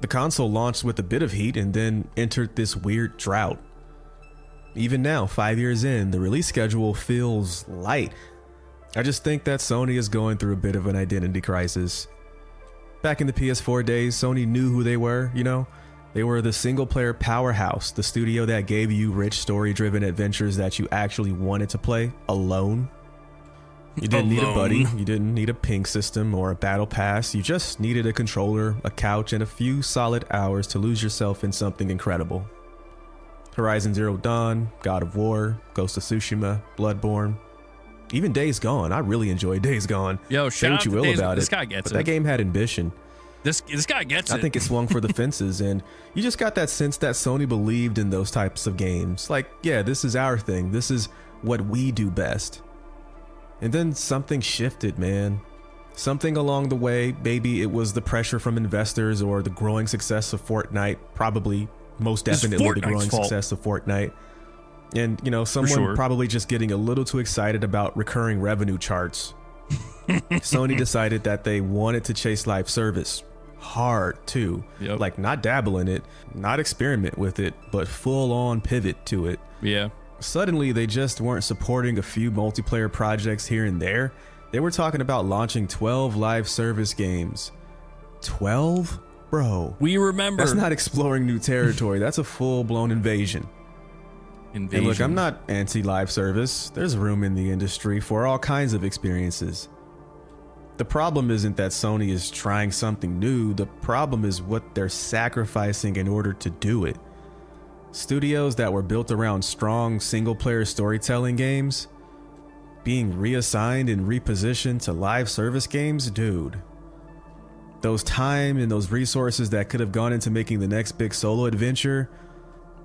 The console launched with a bit of heat and then entered this weird drought. Even now, 5 years in, the release schedule feels light. I just think that Sony is going through a bit of an identity crisis. Back in the PS4 days, Sony knew who they were, They were the single-player powerhouse, the studio that gave you rich story-driven adventures that you actually wanted to play alone. You didn't need a buddy, you didn't need a ping system or a battle pass, you just needed a controller, a couch, and a few solid hours to lose yourself in something incredible. Horizon Zero Dawn, God of War, Ghost of Tsushima, Bloodborne, even Days Gone. I really enjoyed Days Gone. Yo, say what you will about it. This guy gets it. That game had ambition. This guy gets it. I think it swung for the fences, and you just got that sense that Sony believed in those types of games. Like, yeah, this is our thing. This is what we do best. And then something shifted, man. Something along the way, maybe it was the pressure from investors or the growing success of Fortnite, probably most definitely the growing success of Fortnite. And, someone probably just getting a little too excited about recurring revenue charts. Sony decided that they wanted to chase live service hard too. Yep. Like, not dabble in it, not experiment with it, but full on pivot to it. Yeah. Suddenly, they just weren't supporting a few multiplayer projects here and there. They were talking about launching 12 live service games. 12? Bro. We remember. That's not exploring new territory. That's a full-blown invasion. And look, I'm not anti-live service. There's room in the industry for all kinds of experiences. The problem isn't that Sony is trying something new. The problem is what they're sacrificing in order to do it. Studios that were built around strong single-player storytelling games being reassigned and repositioned to live service games, dude. Those time and those resources that could have gone into making the next big solo adventure,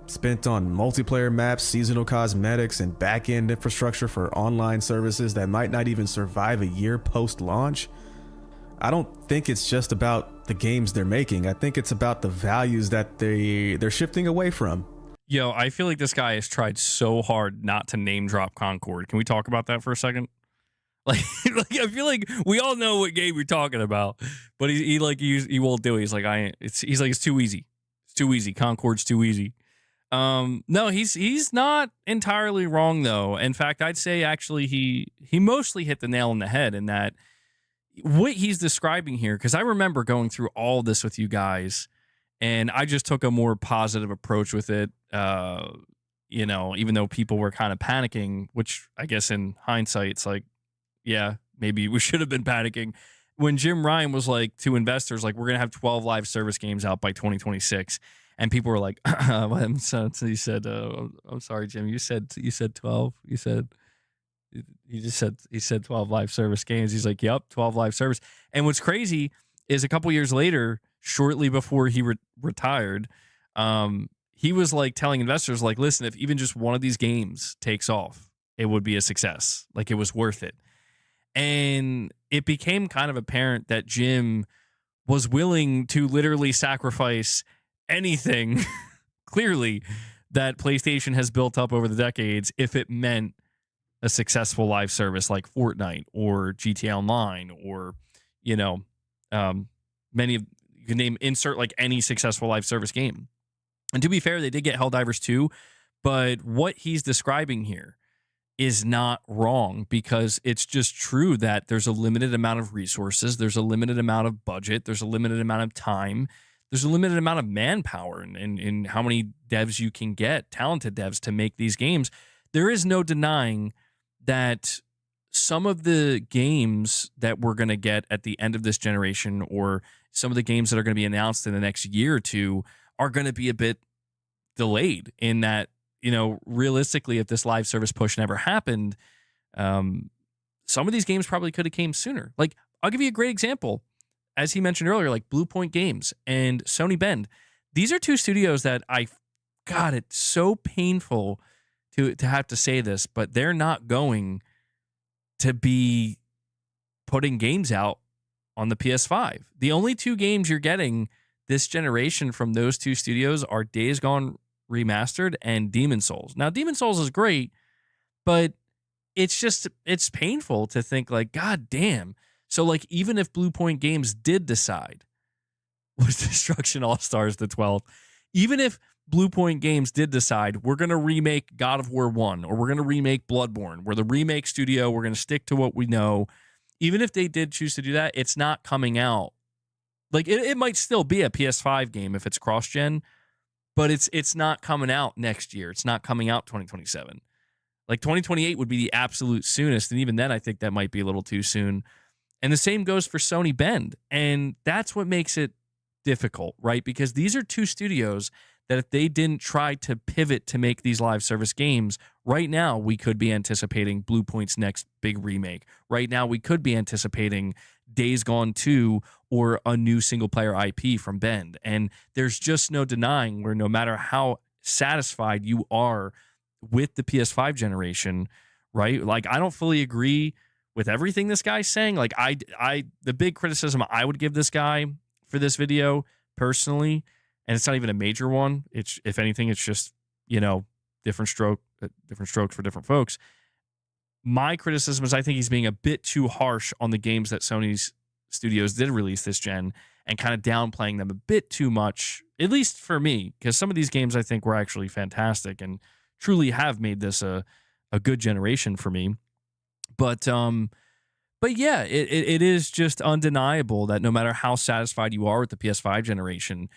spent on multiplayer maps, seasonal cosmetics, and back-end infrastructure for online services that might not even survive a year post-launch. I don't think it's just about the games they're making. I think it's about the values that they're shifting away from. Yo, I feel like this guy has tried so hard not to name drop Concord. Can we talk about that for a second? Like I feel like we all know what game you're talking about, but he won't do it. He's like, it's too easy. It's too easy. Concord's too easy. No, he's not entirely wrong though. In fact, I'd say actually he mostly hit the nail on the head in that what he's describing here, because I remember going through all this with you guys, and I just took a more positive approach with it. Even though people were kind of panicking, which I guess in hindsight, it's like, yeah, maybe we should have been panicking. when Jim Ryan was like to investors, like, we're gonna have 12 live service games out by 2026, and people were like, so he said, I'm sorry, Jim, you said 12. He said 12 live service games. He's like, yep, 12 live service. And what's crazy is a couple years later, shortly before he retired, he was like telling investors, like, listen, if even just one of these games takes off, it would be a success. Like, it was worth it. And it became kind of apparent that Jim was willing to literally sacrifice anything, clearly, that PlayStation has built up over the decades if it meant a successful live service like Fortnite or GTA Online or, you know, many of, you can name, insert like any successful live service game. And to be fair, they did get Helldivers 2, but what he's describing here is not wrong, because it's just true that there's a limited amount of resources, there's a limited amount of budget, there's a limited amount of time, there's a limited amount of manpower and how many devs you can get, talented devs, to make these games. There is no denying that some of the games that we're going to get at the end of this generation, or some of the games that are going to be announced in the next year or two, are going to be a bit delayed, in that, you know, realistically, if this live service push never happened, some of these games probably could have came sooner. Like, I'll give you a great example. As he mentioned earlier, like Blue Point Games and Sony Bend. These are two studios that God, it's so painful to have to say this, but they're not going to be putting games out on the PS5. The only two games you're getting this generation from those two studios are Days Gone Remastered and Demon's Souls. Now, Demon's Souls is great, but it's painful to think, like, God damn. So, like, even if Blue Point Games did decide, was Destruction All-Stars the 12th, even if Blue Point Games did decide, we're going to remake God of War 1, or we're going to remake Bloodborne, we're the remake studio, we're going to stick to what we know, even if they did choose to do that, it's not coming out. Like, it might still be a PS5 game if it's cross-gen, but it's not coming out next year. It's not coming out 2027. Like, 2028 would be the absolute soonest, and even then I think that might be a little too soon. And the same goes for Sony Bend. And that's what makes it difficult, right? Because these are two studios that if they didn't try to pivot to make these live service games, right now we could be anticipating Blue Point's next big remake. Right now we could be anticipating Days Gone 2 or a new single-player IP from Bend. And there's just no denying where, no matter how satisfied you are with the PS5 generation, right? Like, I don't fully agree with everything this guy's saying. Like, the big criticism I would give this guy for this video personally, and it's not even a major one, it's, if anything, it's just, you know, different strokes for different folks. My criticism is I think he's being a bit too harsh on the games that Sony's studios did release this gen, and kind of downplaying them a bit too much, at least for me, because some of these games I think were actually fantastic and truly have made this a good generation for me. But yeah, it is just undeniable that no matter how satisfied you are with the PS5 generation,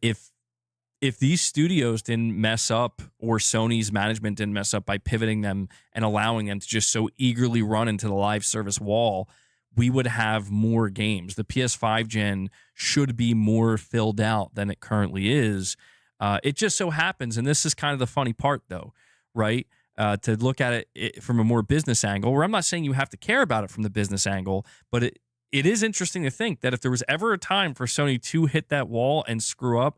if these studios didn't mess up, or Sony's management didn't mess up by pivoting them and allowing them to just so eagerly run into the live service wall, we would have more games. The PS5 gen should be more filled out than it currently is. It just so happens, and this is kind of the funny part though, right? To look at it from a more business angle, where I'm not saying you have to care about it from the business angle, but it is interesting to think that if there was ever a time for Sony to hit that wall and screw up,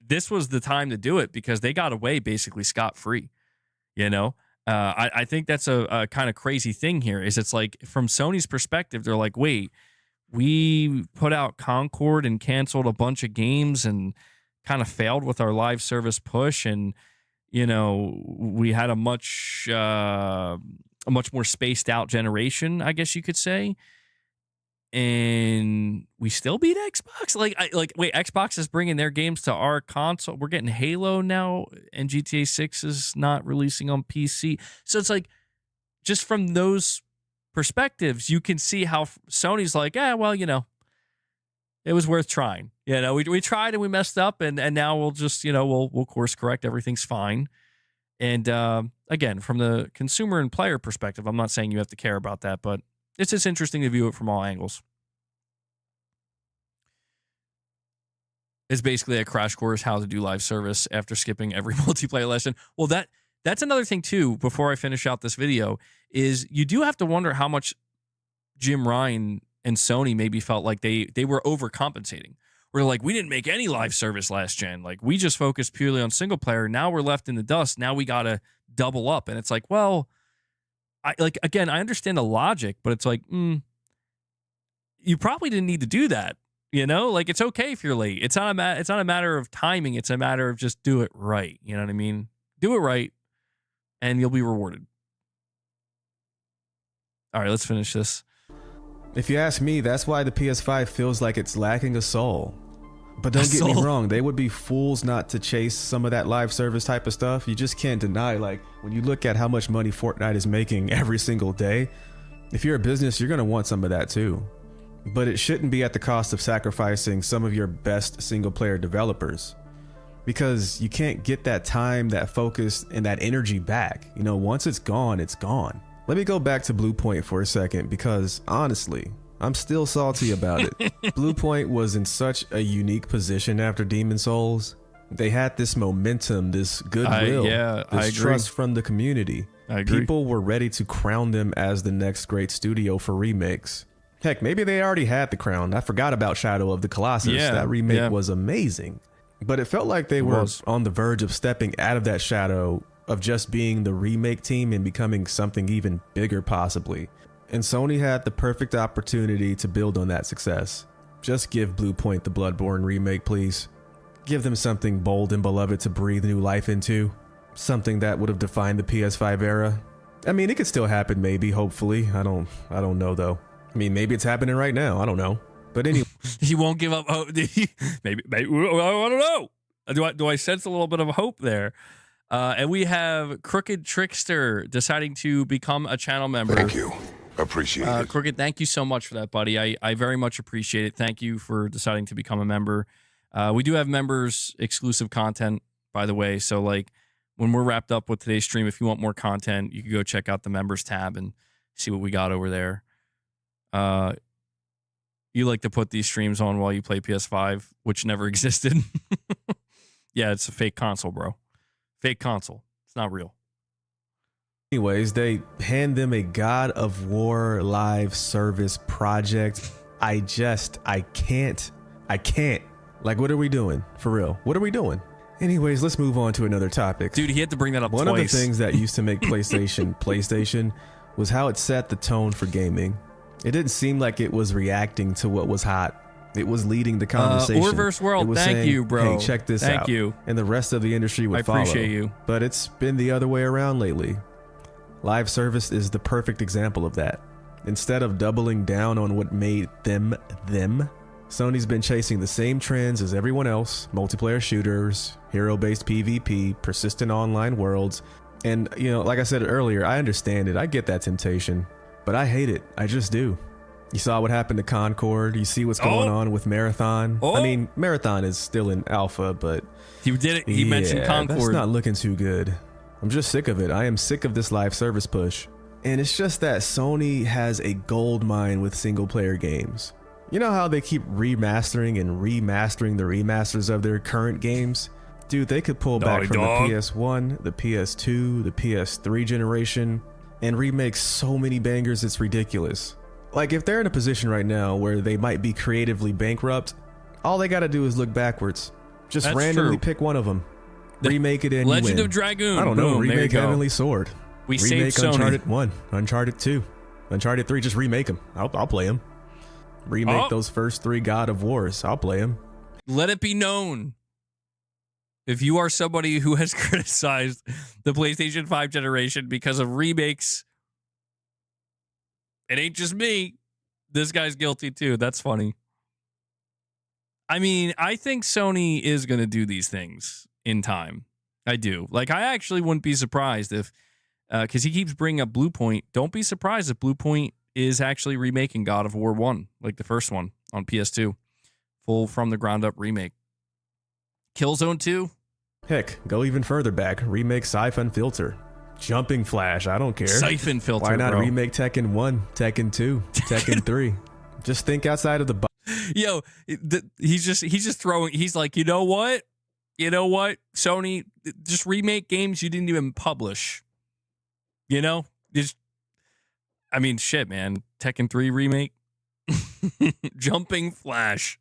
this was the time to do it, because they got away basically scot-free. You know, I think that's a kind of crazy thing here. Is it's like, from Sony's perspective, they're like, wait, we put out Concord and canceled a bunch of games and kind of failed with our live service push, and you know, we had a much more spaced out generation, I guess you could say. And we still beat Xbox. Wait, Xbox is bringing their games to our console. We're getting Halo now, and GTA 6 is not releasing on PC. So it's like, just from those perspectives, you can see how Sony's like, well, you know, it was worth trying. You know, we tried and we messed up, and now we'll just, you know, we'll course correct. Everything's fine. And again, from the consumer and player perspective, I'm not saying you have to care about that, but it's just interesting to view it from all angles. is basically a crash course how to do live service after skipping every multiplayer lesson. Well, that's another thing too, before I finish out this video, is you do have to wonder how much Jim Ryan and Sony maybe felt like they were overcompensating. We're like, we didn't make any live service last gen. Like, we just focused purely on single player. Now we're left in the dust. Now we got to double up. And it's like, well, I understand the logic, but it's like, you probably didn't need to do that. You know, like, it's okay if you're late. It's not a matter of timing. It's a matter of just do it right. You know what I mean? Do it right, and you'll be rewarded. All right, let's finish this. If you ask me, that's why the PS5 feels like it's lacking a soul. But don't get me wrong, they would be fools not to chase some of that live service type of stuff. You just can't deny, like, when you look at how much money Fortnite is making every single day, if you're a business, you're going to want some of that too. But it shouldn't be at the cost of sacrificing some of your best single player developers. Because you can't get that time, that focus, and that energy back. You know, once it's gone, it's gone. Let me go back to Bluepoint for a second, because honestly, I'm still salty about it. Bluepoint was in such a unique position after Demon Souls. They had this momentum, this goodwill, this trust from the community. I agree. People were ready to crown them as the next great studio for remakes. Heck, maybe they already had the crown. I forgot about Shadow of the Colossus. Yeah, that remake was amazing. But it felt like they were on the verge of stepping out of that shadow of just being the remake team and becoming something even bigger possibly. And Sony had the perfect opportunity to build on that success. Just give Bluepoint the Bloodborne remake, please. Give them something bold and beloved to breathe new life into. Something that would have defined the PS5 era. I mean, it could still happen, maybe, hopefully. I don't know though. I mean, maybe it's happening right now. I don't know. But anyway, he won't give up hope. maybe I don't know. Do I sense a little bit of hope there? And we have Crooked Trickster deciding to become a channel member. Thank you. Appreciate it. Crooked, thank you so much for that, buddy. I very much appreciate it. Thank you for deciding to become a member. We do have members exclusive content, by the way. So like when we're wrapped up with today's stream, if you want more content, you can go check out the members tab and see what we got over there. You like to put these streams on while you play PS5, which never existed. Yeah, it's a fake console, bro. Fake console. It's not real. Anyways, they hand them a God of War live service project. I can't. Like, what are we doing? For real. What are we doing? Anyways, let's move on to another topic. Dude, he had to bring that up One twice. of the things that used to make PlayStation was how it set the tone for gaming. It didn't seem like it was reacting to what was hot. It was leading the conversation. Reverse World, thank saying, you, bro. Hey, check this out. Thank you. And the rest of the industry would follow. I appreciate you. But it's been the other way around lately. Live service is the perfect example of that. Instead of doubling down on what made them, Sony's been chasing the same trends as everyone else: multiplayer shooters, hero-based PvP, persistent online worlds. And, you know, like I said earlier, I understand it. I get that temptation. But I hate it. I just do. You saw what happened to Concord. You see what's going on with Marathon. I mean, Marathon is still in alpha, but he did it. He mentioned Concord. That's not looking too good. I'm just sick of it. I am sick of this live service push. And it's just that Sony has a gold mine with single player games. You know how they keep remastering and remastering the remasters of their current games? Dude, they could pull back from the PS1, the PS2, the PS3 generation and remake so many bangers it's ridiculous. Like, if they're in a position right now where they might be creatively bankrupt, all they gotta do is look backwards. Just randomly pick one of them. Remake it and Legend win. of Dragoon. I don't know. Boom, Remake Heavenly Sword. We remake saved Sony. Uncharted 1, Uncharted 2, Uncharted 3. Just remake them. I'll play them. Remake those first 3 God of Wars. I'll play them. Let it be known, if you are somebody who has criticized the PlayStation 5 generation because of remakes, it ain't just me. This guy's guilty too. That's funny. I mean, I think Sony is going to do these things in time. I do. Like, I actually wouldn't be surprised if, because he keeps bringing up Bluepoint. Don't be surprised if Bluepoint is actually remaking God of War 1, like the first one on PS2. Full from the ground up remake. Killzone 2. Heck, go even further back. Remake Siphon Filter. Jumping Flash. I don't care. Siphon Filter, Why not bro? remake Tekken 1, Tekken 2, Tekken 3? Just think outside of the box. Yo, he's just throwing. He's like, you know what? Sony, just remake games you didn't even publish. You know, just. I mean, shit, man. Tekken 3 remake, Jumping Flash.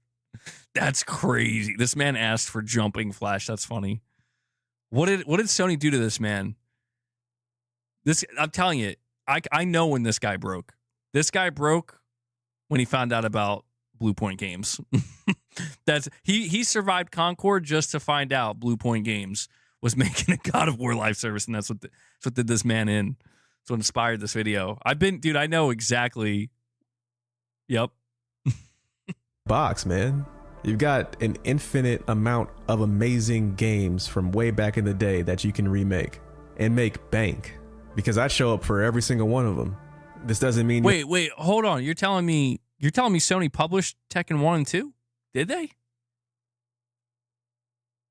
That's crazy. This man asked for Jumping Flash. That's funny. What did Sony do to this man? I'm telling you, I know when this guy broke. This guy broke when he found out about Blue Point Games. He survived Concord just to find out Blue Point Games was making a God of War live service, and that's what did this man in. That's what inspired this video. I know exactly. Yep. Box, man. You've got an infinite amount of amazing games from way back in the day that you can remake and make bank, because I show up for every single one of them. This doesn't mean wait, hold on. You're telling me Sony published Tekken 1 and 2? Did they?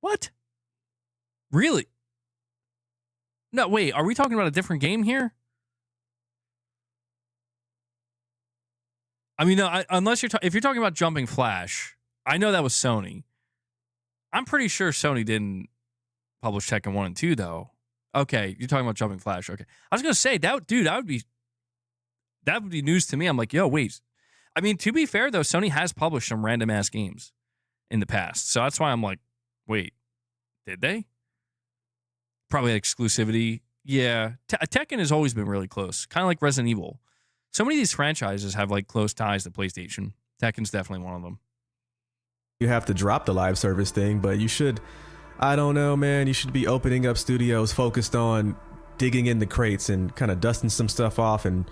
What? Really? No, wait, are we talking about a different game here? I mean, no, unless if you're talking about Jumping Flash, I know that was Sony. I'm pretty sure Sony didn't publish Tekken 1 and 2, though. Okay, you're talking about Jumping Flash. Okay. I was going to say, that would be news to me. I'm like, yo, wait. I mean, to be fair, though, Sony has published some random-ass games in the past. So that's why I'm like, wait, did they? Probably exclusivity. Yeah. Tekken has always been really close, kind of like Resident Evil. So many of these franchises have like close ties to PlayStation. Tekken's definitely one of them. You have to drop the live service thing, but you should, I don't know, man, you should be opening up studios focused on digging in the crates and kind of dusting some stuff off and,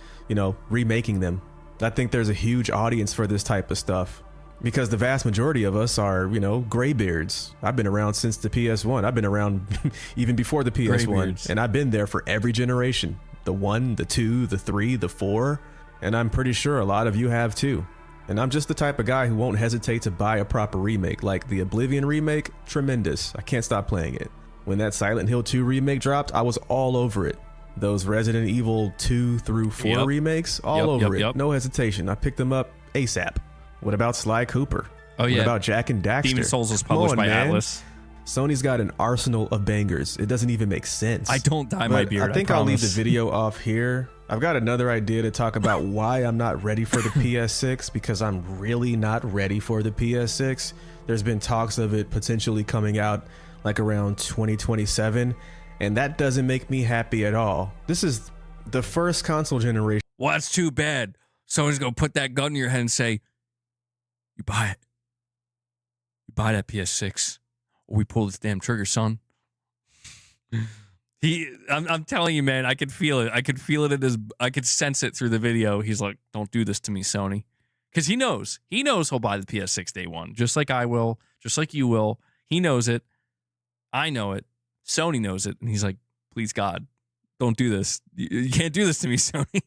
remaking them. I think there's a huge audience for this type of stuff because the vast majority of us are, graybeards. I've been around since the PS1. I've been around even before the PS1, and I've been there for every generation. The 1, the 2, the 3, the 4, and I'm pretty sure a lot of you have too. And I'm just the type of guy who won't hesitate to buy a proper remake. Like the Oblivion remake, tremendous. I can't stop playing it. When that Silent Hill 2 remake dropped, I was all over it. Those Resident Evil 2 through 4 remakes, all over it. No hesitation. I picked them up ASAP. What about Sly Cooper? Oh yeah. What about Jack and Daxter? Demon Souls was published by Atlas. Sony's got an arsenal of bangers. It doesn't even make sense. I don't dye my beard. I think I'll leave the video off here. I've got another idea to talk about why I'm not ready for the PS6, because I'm really not ready for the PS6. There's been talks of it potentially coming out like around 2027, and that doesn't make me happy at all. This is the first console generation. Well, that's too bad. Someone's going to put that gun in your head and say, you buy it. You buy that PS6. Or we pull this damn trigger, son. I'm telling you, man, I could feel it. I could feel it I could sense it through the video. He's like, don't do this to me, Sony. Because he knows he'll buy the PS6 day one, just like I will, just like you will. He knows it. I know it. Sony knows it. And he's like, please, God, don't do this. You can't do this to me, Sony.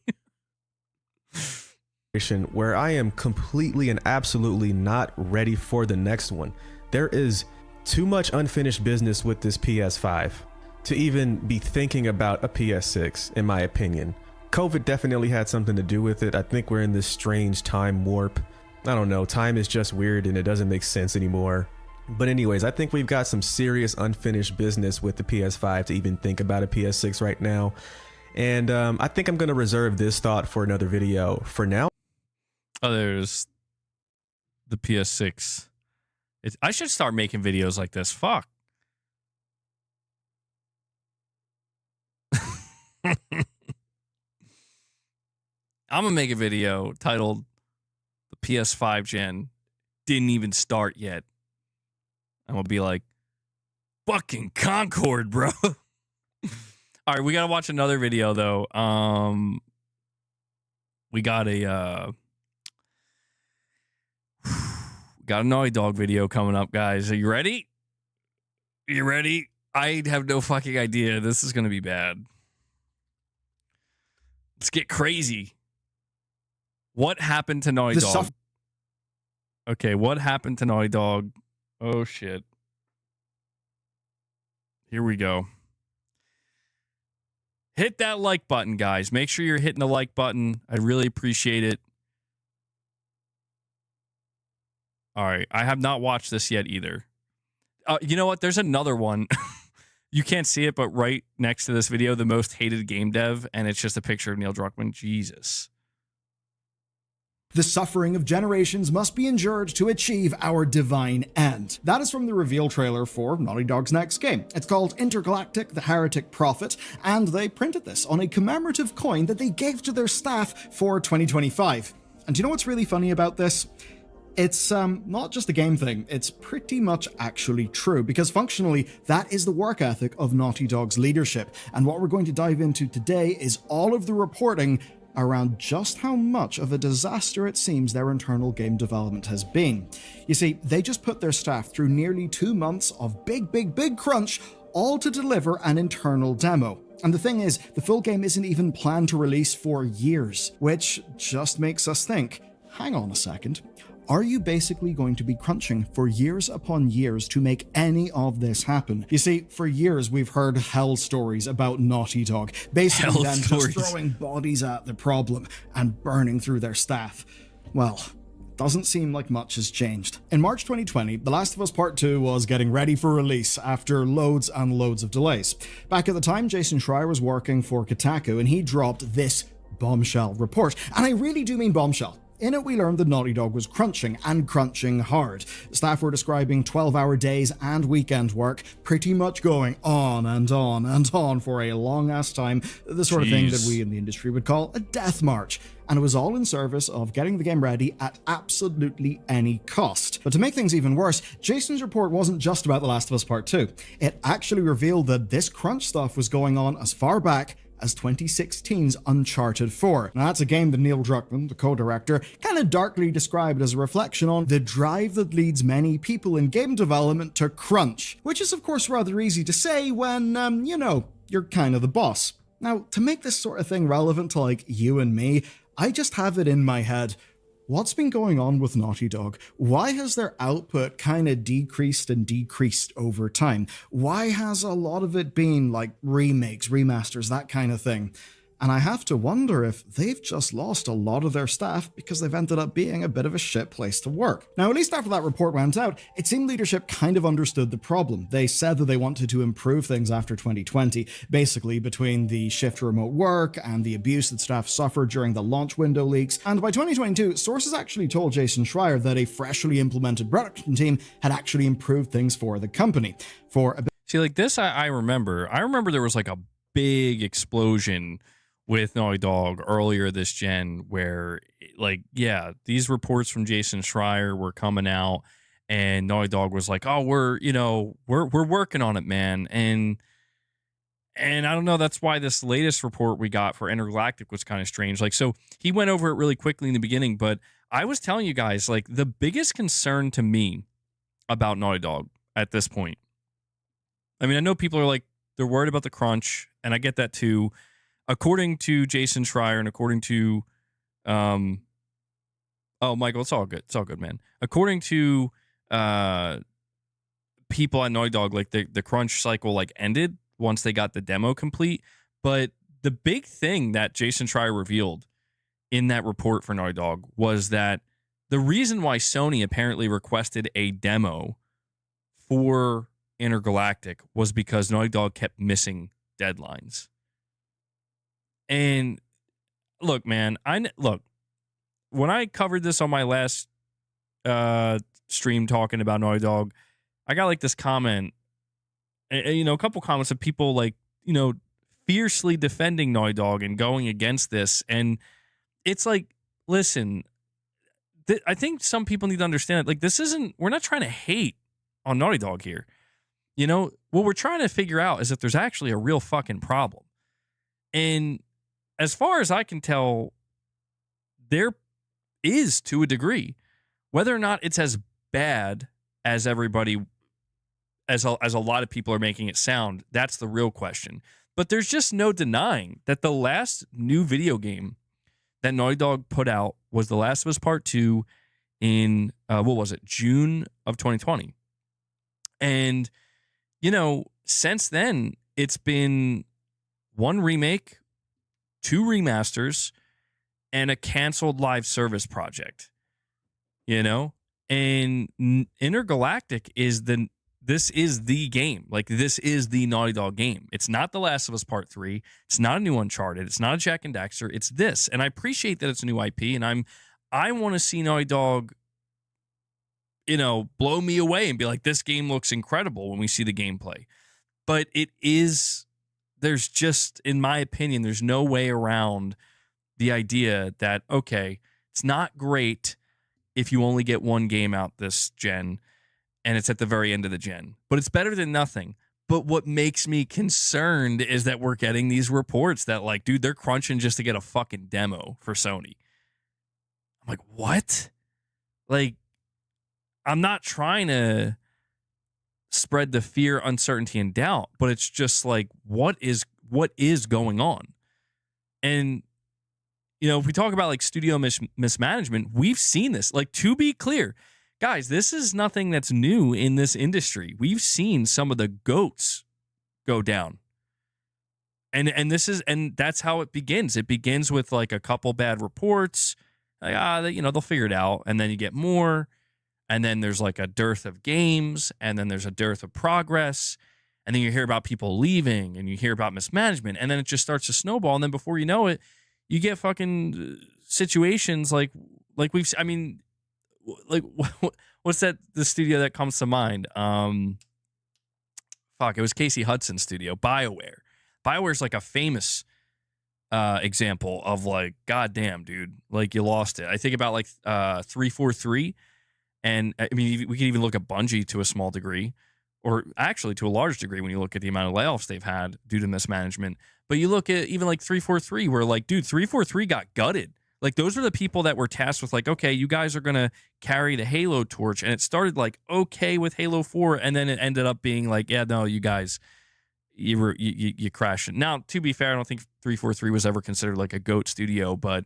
Where I am completely and absolutely not ready for the next one. There is too much unfinished business with this PS5 to even be thinking about a PS6, in my opinion. COVID definitely had something to do with it. I think we're in this strange time warp. I don't know, time is just weird and it doesn't make sense anymore. But anyways, I think we've got some serious unfinished business with the PS5 to even think about a PS6 right now. And I think I'm going to reserve this thought for another video for now. Oh, there's the PS6. I should start making videos like this. Fuck. I'm going to make a video titled The PS5 Gen Didn't Even Start Yet. I'm going to be like, fucking Concord, bro. All right, we got to watch another video, though. We got a Naughty Dog video coming up, guys. Are you ready? Are you ready? I have no fucking idea. This is going to be bad. Let's get crazy. What happened to Naughty Dog? Okay, what happened to Naughty Dog? Oh, shit. Here we go. Hit that like button, guys. Make sure you're hitting the like button. I'd really appreciate it. All right. I have not watched this yet either. You know what? There's another one. You can't see it, but right next to this video, the most hated game dev, and it's just a picture of Neil Druckmann. Jesus. The suffering of generations must be endured to achieve our divine end. That is from the reveal trailer for Naughty Dog's next game. It's called Intergalactic: The Heretic Prophet, and they printed this on a commemorative coin that they gave to their staff for 2025. And do you know what's really funny about this? It's not just a game thing, it's pretty much actually true, because functionally, that is the work ethic of Naughty Dog's leadership. And what we're going to dive into today is all of the reporting around just how much of a disaster it seems their internal game development has been. You see, they just put their staff through nearly 2 months of big crunch, all to deliver an internal demo. And the thing is, the full game isn't even planned to release for years, which just makes us think, hang on a second. Are you basically going to be crunching for years upon years to make any of this happen? You see, for years we've heard hell stories about Naughty Dog, basically them just throwing bodies at the problem and burning through their staff. Well, doesn't seem like much has changed. In March 2020, The Last of Us Part 2 was getting ready for release after loads and loads of delays. Back at the time, Jason Schreier was working for Kotaku, and he dropped this bombshell report. And I really do mean bombshell. In it, we learned that Naughty Dog was crunching, and crunching hard. Staff were describing 12-hour days and weekend work, pretty much going on and on and on for a long-ass time, the sort of thing that we in the industry would call a death march. And it was all in service of getting the game ready at absolutely any cost. But to make things even worse, Jason's report wasn't just about The Last of Us Part 2. It actually revealed that this crunch stuff was going on as far back as 2016's Uncharted 4. Now that's a game that Neil Druckmann, the co-director, kind of darkly described as a reflection on the drive that leads many people in game development to crunch, which is of course rather easy to say when, you're kind of the boss. Now, to make this sort of thing relevant to like you and me, I just have it in my head. What's been going on with Naughty Dog? Why has their output kind of decreased and decreased over time? Why has a lot of it been like remakes, remasters, that kind of thing? And I have to wonder if they've just lost a lot of their staff because they've ended up being a bit of a shit place to work. Now, at least after that report went out, it seemed leadership kind of understood the problem. They said that they wanted to improve things after 2020, basically between the shift to remote work and the abuse that staff suffered during the launch window leaks. And by 2022, sources actually told Jason Schreier that a freshly implemented production team had actually improved things for the company. See, like this, I remember. I remember there was like a big explosion with Naughty Dog earlier this gen where, like, yeah, these reports from Jason Schreier were coming out and Naughty Dog was like, oh, we're working on it, man. And I don't know, that's why this latest report we got for Intergalactic was kind of strange. Like, so he went over it really quickly in the beginning, but I was telling you guys, like, the biggest concern to me about Naughty Dog at this point, I mean, I know people are like, they're worried about the crunch, and I get that too. According to Jason Schreier and according to, Michael, it's all good. It's all good, man. According to people at Naughty Dog, like the crunch cycle like ended once they got the demo complete. But the big thing that Jason Schreier revealed in that report for Naughty Dog was that the reason why Sony apparently requested a demo for Intergalactic was because Naughty Dog kept missing deadlines. And look, man, when I covered this on my last stream talking about Naughty Dog, I got like this comment, a couple comments of people like, fiercely defending Naughty Dog and going against this. And it's like, listen, I think some people need to understand, like, we're not trying to hate on Naughty Dog here. What we're trying to figure out is if there's actually a real fucking problem. And as far as I can tell, there is to a degree. Whether or not it's as bad as everybody, as a lot of people are making it sound, that's the real question. But there's just no denying that the last new video game that Naughty Dog put out was The Last of Us Part 2 in, June of 2020. And, since then, it's been one remake, 2 remasters, and a canceled live service project. And Intergalactic is this is the game. Like, this is the Naughty Dog game. It's not The Last of Us Part 3. It's not a new Uncharted. It's not a Jak and Daxter. It's this. And I appreciate that it's a new IP, and I want to see Naughty Dog, you know, blow me away and be like, this game looks incredible when we see the gameplay. But there's just, in my opinion, there's no way around the idea that, okay, it's not great if you only get one game out this gen and it's at the very end of the gen, but it's better than nothing. But what makes me concerned is that we're getting these reports that, like, dude, they're crunching just to get a fucking demo for Sony. I'm like, what? Like, I'm not trying to spread the fear, uncertainty, and doubt, but it's just like, what is going on? And, you know, if we talk about like studio mismanagement, we've seen this. Like, to be clear, guys, this is nothing that's new in this industry. We've seen some of the goats go down. And that's how it begins. It begins with like a couple bad reports. Like, you know, they'll figure it out. And then you get more. And then there's like a dearth of games. And then there's a dearth of progress. And then you hear about people leaving and you hear about mismanagement. And then it just starts to snowball. And then before you know it, you get fucking situations like we've, I mean, like, what's that, the studio that comes to mind? It was Casey Hudson's studio, BioWare. BioWare's like a famous example of like, goddamn, dude, like, you lost it. I think about like 343, and I mean, we can even look at Bungie to a small degree, or actually to a large degree when you look at the amount of layoffs they've had due to mismanagement. But you look at even like 343, where like, dude, 343 got gutted. Like, those were the people that were tasked with like, okay, you guys are going to carry the Halo torch. And it started like, okay, with Halo 4. And then it ended up being like, yeah, no, you guys, you crashed it. Now, to be fair, I don't think 343 was ever considered like a GOAT studio, but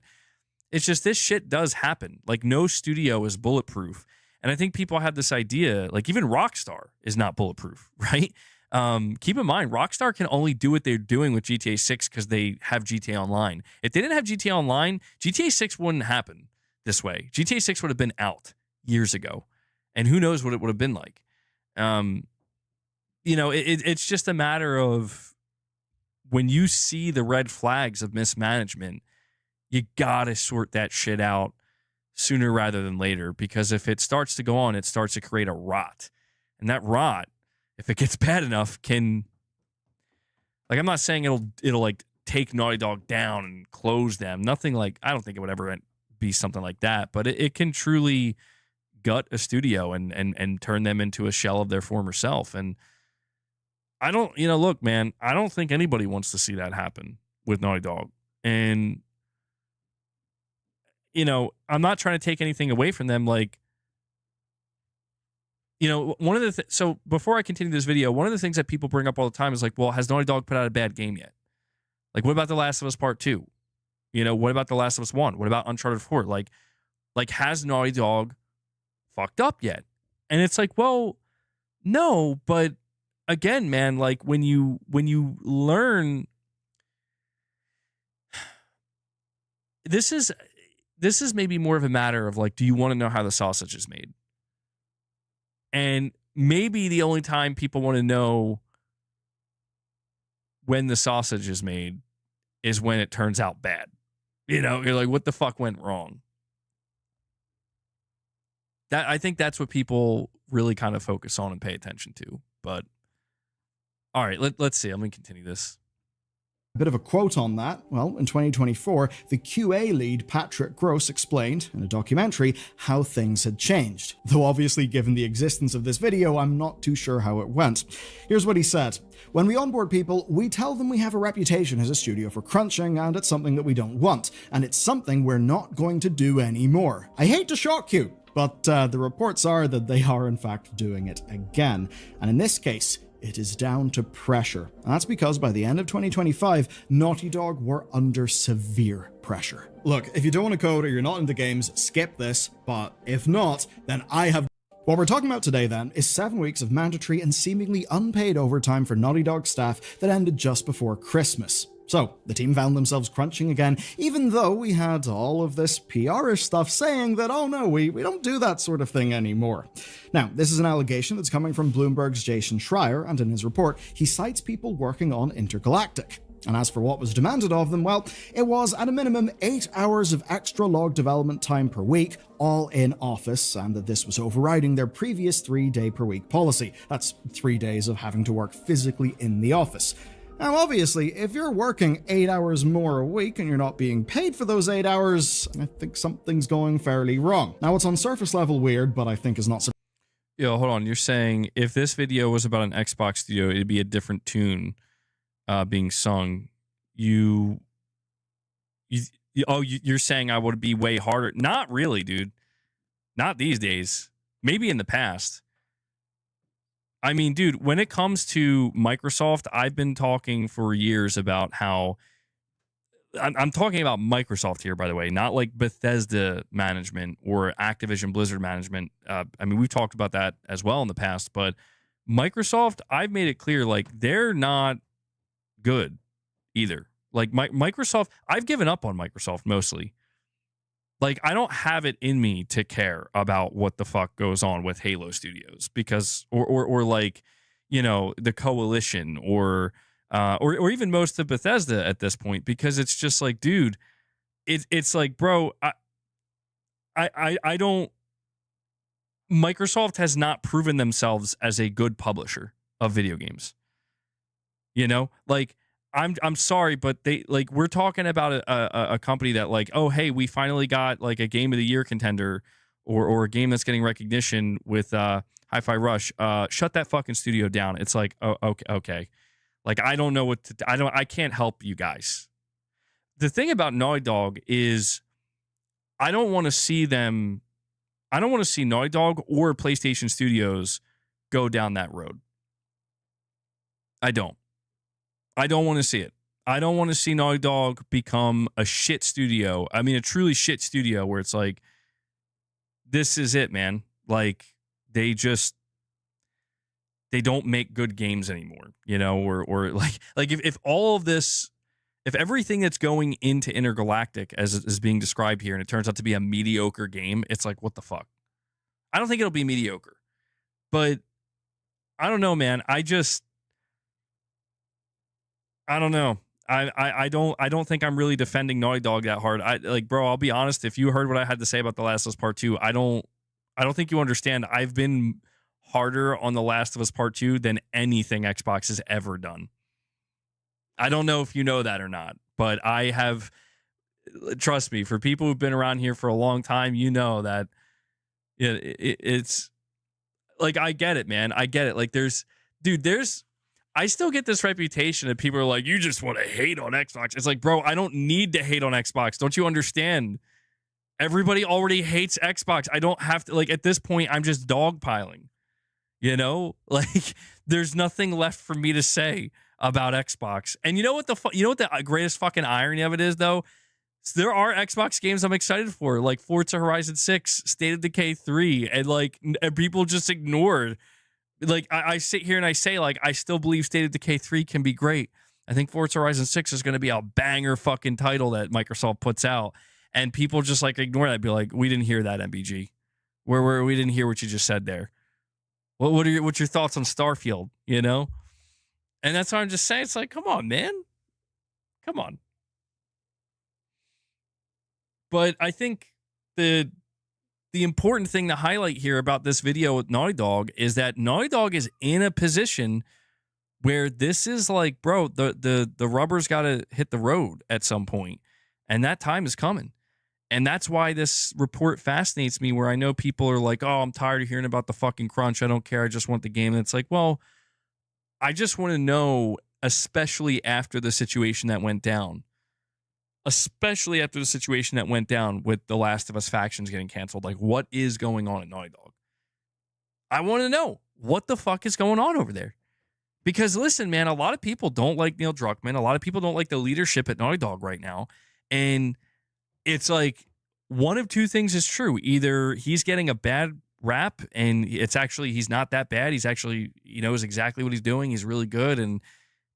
it's just, this shit does happen. Like, no studio is bulletproof. And I think people have this idea, like, even Rockstar is not bulletproof, right? Keep in mind, Rockstar can only do what they're doing with GTA 6 because they have GTA Online. If they didn't have GTA Online, GTA 6 wouldn't happen this way. GTA 6 would have been out years ago, and who knows what it would have been like. You know, it's just a matter of, when you see the red flags of mismanagement, you gotta sort that shit out sooner rather than later, because if it starts to go on, it starts to create a rot. And that rot, if it gets bad enough, can, like, I'm not saying it'll like take Naughty Dog down and close them. Nothing like, I don't think it would ever be something like that, but it can truly gut a studio and turn them into a shell of their former self. And I don't, you know, look, man, I don't think anybody wants to see that happen with Naughty Dog. And, you know, I'm not trying to take anything away from them. Like, you know, one of the so before I continue this video, one of the things that people bring up all the time is like, well, has Naughty Dog put out a bad game yet? Like, what about The Last of Us Part 2? You know, what about The Last of Us 1? What about Uncharted 4? Like has Naughty Dog fucked up yet? And it's like, well, no, but again, man, like, when you learn, this is maybe more of a matter of like, do you want to know how the sausage is made? And maybe the only time people want to know when the sausage is made is when it turns out bad. You know, you're like, what the fuck went wrong? I think that's what people really kind of focus on and pay attention to. But all right, let's see. Let me continue this. A bit of a quote on that. Well, in 2024, the QA lead Patrick Gross explained in a documentary how things had changed. Though obviously, given the existence of this video, I'm not too sure how it went. Here's what he said. When we onboard people, we tell them we have a reputation as a studio for crunching, and it's something that we don't want, and it's something we're not going to do anymore. I hate to shock you, but the reports are that they are in fact doing it again. And in this case, it is down to pressure. And that's because by the end of 2025, Naughty Dog were under severe pressure. Look, if you don't want to code or you're not into games, skip this, but if not, then I have... What we're talking about today then is 7 weeks of mandatory and seemingly unpaid overtime for Naughty Dog staff that ended just before Christmas. So, the team found themselves crunching again, even though we had all of this PR-ish stuff saying that, oh no, we don't do that sort of thing anymore. Now, this is an allegation that's coming from Bloomberg's Jason Schreier, and in his report, he cites people working on Intergalactic. And as for what was demanded of them, well, it was at a minimum 8 hours of extra log development time per week, all in office, and that this was overriding their previous 3-day-per-week policy. That's 3 days of having to work physically in the office. Now, obviously, if you're working 8 hours more a week and you're not being paid for those 8 hours, I think something's going fairly wrong. Now, it's on surface level weird, but I think is not so. Yo, hold on. You're saying if this video was about an Xbox studio, it'd be a different tune being sung. You're saying I would be way harder? Not really, dude. Not these days. Maybe in the past. I mean, dude, when it comes to Microsoft, I've been talking for years about how I'm talking about Microsoft here, by the way, not like Bethesda management or Activision Blizzard management. I mean, we've talked about that as well in the past, but Microsoft, I've made it clear, like, they're not good either. Like, Microsoft, I've given up on Microsoft mostly. Like, I don't have it in me to care about what the fuck goes on with Halo Studios because, or like, you know, the Coalition or even most of Bethesda at this point, because it's just like, dude, it's like, bro, I don't. Microsoft has not proven themselves as a good publisher of video games. You know, like. I'm sorry, but we're talking about a company that like, oh, hey, we finally got like a Game of the Year contender or a game that's getting recognition with Hi-Fi Rush. Shut that fucking studio down. It's like, oh, okay. Like, I don't know what to, I can't help you guys. The thing about Naughty Dog is I don't want to see Naughty Dog or PlayStation Studios go down that road. I don't want to see it. I don't want to see Naughty Dog become a shit studio. I mean, a truly shit studio where it's like, this is it, man. Like, they don't make good games anymore, you know, or like if all of this, if everything that's going into Intergalactic as is being described here and it turns out to be a mediocre game, it's like, what the fuck? I don't think it'll be mediocre, but I don't know, man. I don't know. I don't think I'm really defending Naughty Dog that hard. Bro, I'll be honest. If you heard what I had to say about The Last of Us Part 2, I don't think you understand. I've been harder on The Last of Us Part 2 than anything Xbox has ever done. I don't know if you know that or not, but I have, trust me, for people who've been around here for a long time, you know that it's like, I get it, man. I get it. Like, I still get this reputation that people are like, you just want to hate on Xbox. It's like, bro, I don't need to hate on Xbox. Don't you understand? Everybody already hates Xbox. I don't have to, like, at this point, I'm just dogpiling. You know? Like, there's nothing left for me to say about Xbox. And you know what the greatest fucking irony of it is, though? There are Xbox games I'm excited for, like Forza Horizon 6, State of Decay 3, and people just ignored. Like, I sit here and I say, like, I still believe State of Decay 3 can be great. I think Forza Horizon 6 is going to be a banger fucking title that Microsoft puts out. And people just, like, ignore that. Be like, we didn't hear that, MBG. We didn't hear what you just said there. What's your thoughts on Starfield, you know? And that's why I'm just saying, it's like, come on, man. Come on. But I think the important thing to highlight here about this video with Naughty Dog is that Naughty Dog is in a position where this is like, bro, the rubber's got to hit the road at some point, and that time is coming. And that's why this report fascinates me, where I know people are like, oh, I'm tired of hearing about the fucking crunch. I don't care. I just want the game. And it's like, well, I just want to know, especially after the situation that went down, with The Last of Us factions getting canceled. Like, what is going on at Naughty Dog? I want to know what the fuck is going on over there. Because listen, man, a lot of people don't like Neil Druckmann. A lot of people don't like the leadership at Naughty Dog right now. And it's like, one of two things is true. Either he's getting a bad rap and he's not that bad. He's actually, he knows exactly what he's doing. He's really good, and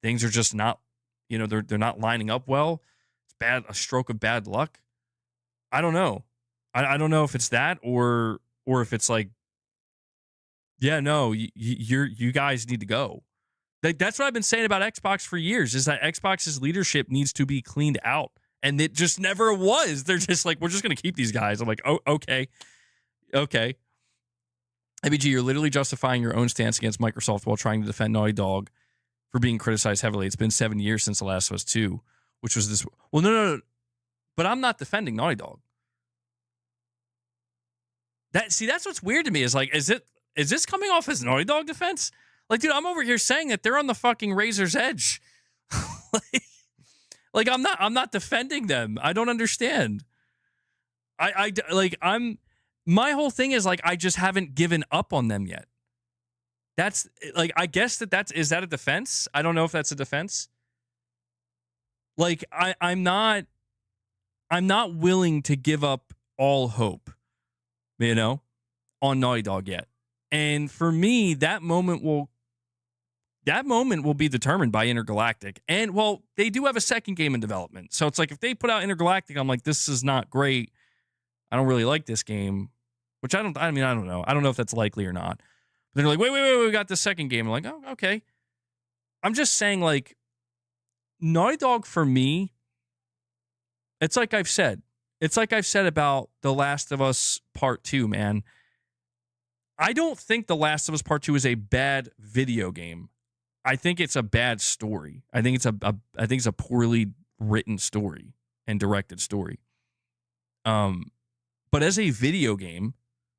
things are just not, you know, they're not lining up well. It's a stroke of bad luck. I don't know. I don't know if it's that or if it's like, yeah, no, you guys need to go. Like, that's what I've been saying about Xbox for years, is that Xbox's leadership needs to be cleaned out. And it just never was. They're just like, we're just going to keep these guys. I'm like, oh, okay. Okay. ABG, you're literally justifying your own stance against Microsoft while trying to defend Naughty Dog for being criticized heavily. It's been 7 years since The Last of Us 2, which was this. Well, no. But I'm not defending Naughty Dog. That's what's weird to me, is like, is this coming off as Naughty Dog defense? Like, dude, I'm over here saying that they're on the fucking razor's edge. like I'm not defending them. I don't understand. My whole thing is like, I just haven't given up on them yet. That's like, I guess is that a defense? I don't know if that's a defense. Like, I'm not willing to give up all hope, you know, on Naughty Dog yet. And for me, that moment will be determined by Intergalactic. And, well, they do have a second game in development. So it's like, if they put out Intergalactic, I'm like, this is not great. I don't really like this game, which I don't know. I don't know if that's likely or not. But they're like, wait, we got this second game. I'm like, oh, okay. I'm just saying, like, Naughty Dog for me, it's like I've said. It's like I've said about The Last of Us Part 2, man. I don't think The Last of Us Part 2 is a bad video game. I think it's a bad story. I think it's a poorly written story and directed story. But as a video game,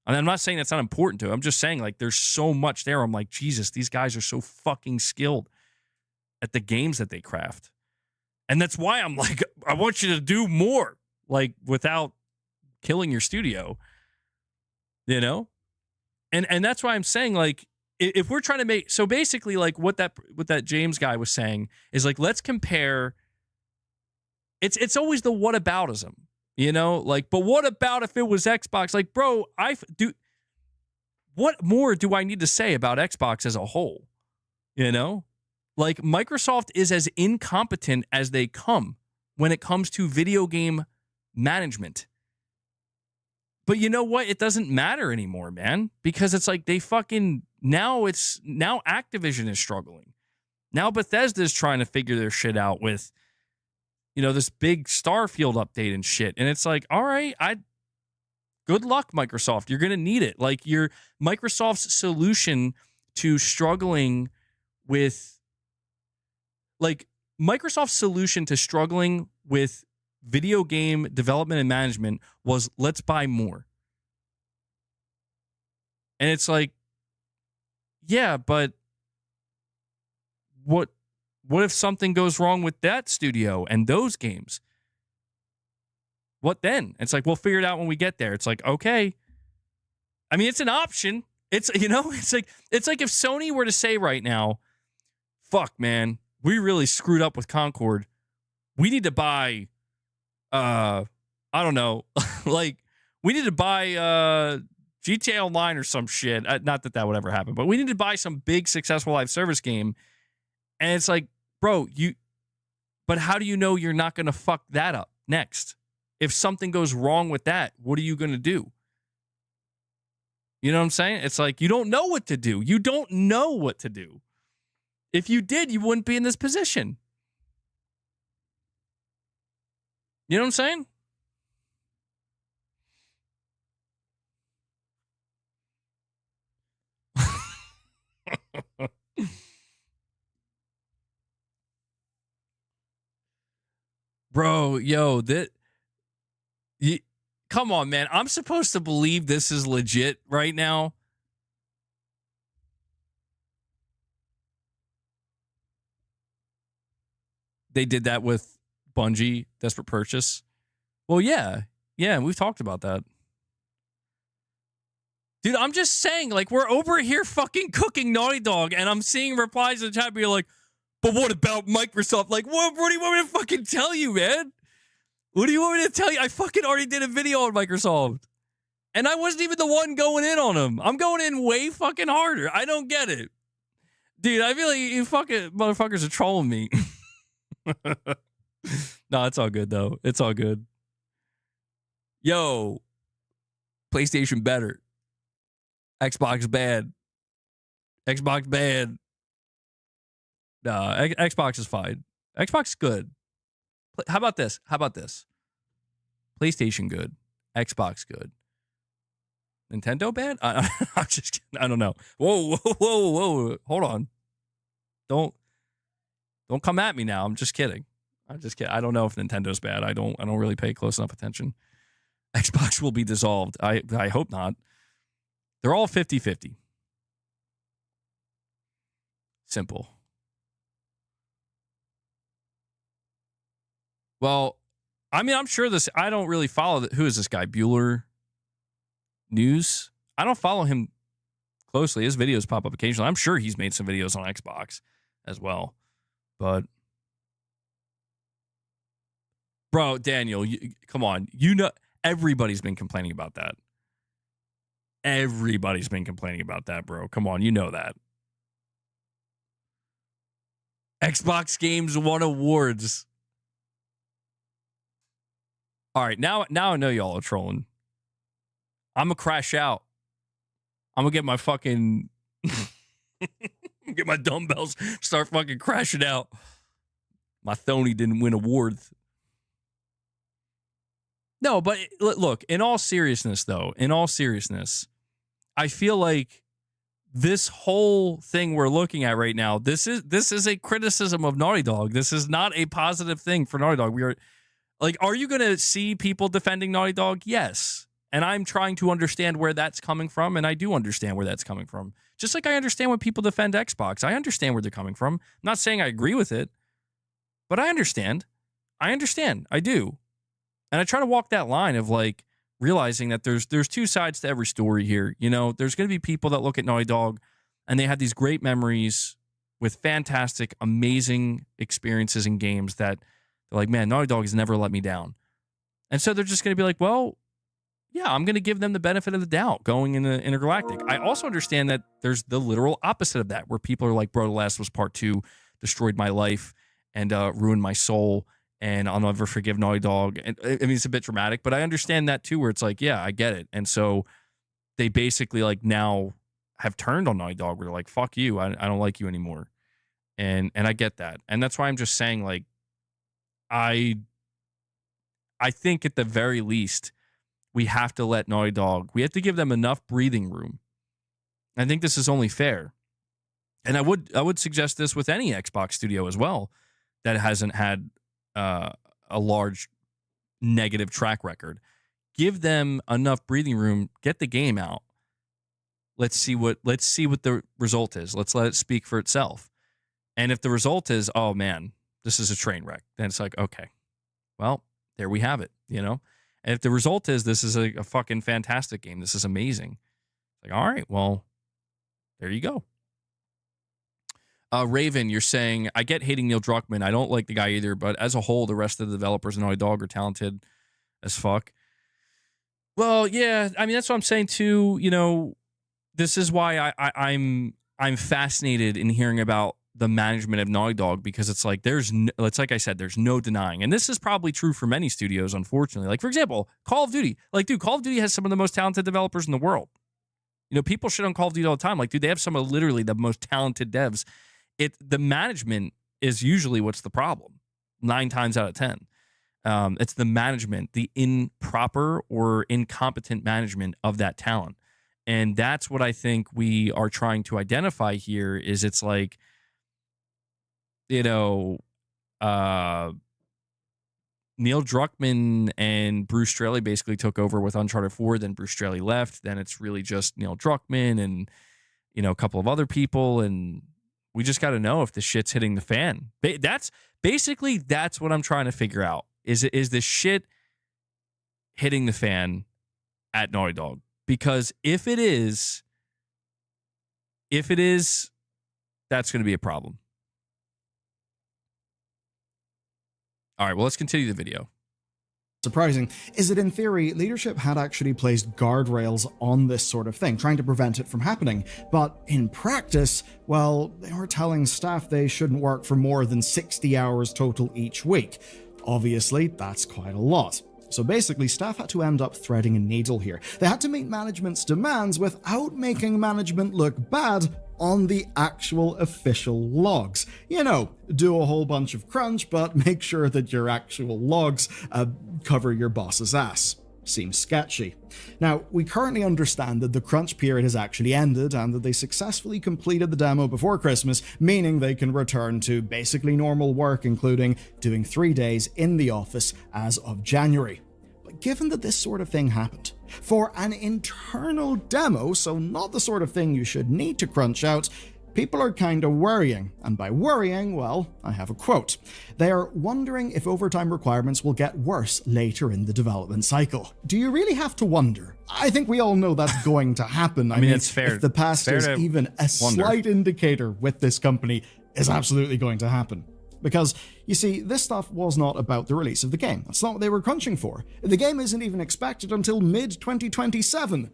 and I'm not saying that's not important to it. I'm just saying, like, there's so much there. I'm like, Jesus, these guys are so fucking skilled at the games that they craft. And that's why I'm like, I want you to do more, like, without killing your studio, you know? And that's why I'm saying, like, if we're trying to make, so basically, like, what that James guy was saying is, like, let's compare. It's always the whataboutism, you know? Like, but what about if it was Xbox? Like, bro, what more do I need to say about Xbox as a whole? You know? Like, Microsoft is as incompetent as they come when it comes to video game management. But you know what? It doesn't matter anymore, man, because it's like now Activision is struggling. Now Bethesda's trying to figure their shit out with, you know, this big Starfield update and shit. And it's like, all right, good luck, Microsoft. You're going to need it. Like, Microsoft's solution to struggling with, like, Microsoft's solution to struggling with video game development and management was, let's buy more. And it's like, yeah, but what if something goes wrong with that studio and those games? What then? It's like, we'll figure it out when we get there. It's like, okay. I mean, it's an option. It's, you know, it's like if Sony were to say right now, fuck, man, we really screwed up with Concord. We need to buy, I don't know, like, we need to buy GTA Online or some shit. Not that would ever happen, but we need to buy some big successful live service game. And it's like, bro, but how do you know you're not going to fuck that up next? If something goes wrong with that, what are you going to do? You know what I'm saying? It's like, you don't know what to do. You don't know what to do. If you did, you wouldn't be in this position. You know what I'm saying? Bro, yo, come on, man. I'm supposed to believe this is legit right now. They did that with Bungie, Desperate Purchase. Well, yeah, we've talked about that. Dude, I'm just saying, like, we're over here fucking cooking Naughty Dog, and I'm seeing replies in the chat being like, but what about Microsoft? Like, what do you want me to fucking tell you, man? What do you want me to tell you? I fucking already did a video on Microsoft. And I wasn't even the one going in on them. I'm going in way fucking harder. I don't get it. Dude, I feel like you fucking motherfuckers are trolling me. No, it's all good though. It's all good. Yo, PlayStation better. Xbox bad. Xbox bad. Nah, Xbox is fine. Xbox is good. How about this? PlayStation good. Xbox good. Nintendo bad? I'm just kidding. I don't know. Whoa. Hold on. Don't come at me now. I'm just kidding. I don't know if Nintendo's bad. I don't really pay close enough attention. Xbox will be dissolved. I hope not. They're all 50-50. Simple. Well, I mean, I'm sure this. I don't really follow. Who is this guy? Bueller News? I don't follow him closely. His videos pop up occasionally. I'm sure he's made some videos on Xbox as well. But, bro, Daniel, come on. You know, everybody's been complaining about that. Everybody's been complaining about that, bro. Come on, you know that. Xbox games won awards. All right, now I know y'all are trolling. I'm going to crash out. I'm going to get my fucking... get my dumbbells, start fucking crashing out. My Thony didn't win awards. No, but look, in all seriousness, I feel like this whole thing we're looking at right now, this is a criticism of Naughty Dog. This is not a positive thing for Naughty Dog. Are you going to see people defending Naughty Dog? Yes. And I'm trying to understand where that's coming from, and I do understand where that's coming from. Just like I understand when people defend Xbox. I understand where they're coming from. I'm not saying I agree with it, but I understand. I do. And I try to walk that line of like realizing that there's two sides to every story here. You know, there's going to be people that look at Naughty Dog and they have these great memories with fantastic, amazing experiences in games that they're like, man, Naughty Dog has never let me down. And so they're just going to be like, well, yeah, I'm going to give them the benefit of the doubt going into Intergalactic. I also understand that there's the literal opposite of that, where people are like, bro, The Last of Us Part 2 destroyed my life and ruined my soul, and I'll never forgive Naughty Dog. And I mean, it's a bit dramatic, but I understand that too, where it's like, yeah, I get it. And so they basically like now have turned on Naughty Dog, where they're like, fuck you, I don't like you anymore. And I get that. And that's why I'm just saying, like, I think at the very least, we have to let Naughty Dog, we have to give them enough breathing room. I think this is only fair. And I would suggest this with any Xbox studio as well that hasn't had a large negative track record. Give them enough breathing room, get the game out. Let's see what the result is. Let's let it speak for itself. And if the result is, oh man, this is a train wreck, then it's like, okay, well, there we have it, you know? And if the result is this is a fucking fantastic game, this is amazing, like, all right, well, there you go. Raven, you're saying, I get hating Neil Druckmann. I don't like the guy either, but as a whole, the rest of the developers in Naughty Dog are talented as fuck. Well, yeah, I mean, that's what I'm saying too. You know, this is why I'm fascinated in hearing about the management of Naughty Dog, because it's like it's like I said, there's no denying. And this is probably true for many studios, unfortunately. Like, for example, Call of Duty. Like, dude, Call of Duty has some of the most talented developers in the world. You know, people shit on Call of Duty all the time. Like, dude, they have some of literally the most talented devs. The management is usually what's the problem 9 times out of 10. It's the management, the improper or incompetent management of that talent. And that's what I think we are trying to identify here is it's like, you know, Neil Druckmann and Bruce Straley basically took over with Uncharted 4. Then Bruce Straley left. Then it's really just Neil Druckmann and, you know, a couple of other people. And we just got to know if the shit's hitting the fan. That's what I'm trying to figure out. Is the shit hitting the fan at Naughty Dog? Because if it is, that's going to be a problem. All right, well, let's continue the video. surprising is that in theory, leadership had actually placed guardrails on this sort of thing, trying to prevent it from happening. But in practice, well, they were telling staff they shouldn't work for more than 60 hours total each week. Obviously, that's quite a lot. So basically, staff had to end up threading a needle here. They had to meet management's demands without making management look bad on the actual official logs. You know, do a whole bunch of crunch, but make sure that your actual logs cover your boss's ass. Seems sketchy. Now, we currently understand that the crunch period has actually ended and that they successfully completed the demo before Christmas, meaning they can return to basically normal work, including doing 3 days in the office as of January. But given that this sort of thing happened, for an internal demo, so not the sort of thing you should need to crunch out, people are kind of worrying. And by worrying, well, I have a quote. They are wondering if overtime requirements will get worse later in the development cycle. Do you really have to wonder? I think we all know that's going to happen. I mean, it's fair. If the past is even a slight indicator with this company, is absolutely going to happen. Because, you see, this stuff was not about the release of the game. That's not what they were crunching for. The game isn't even expected until mid-2027.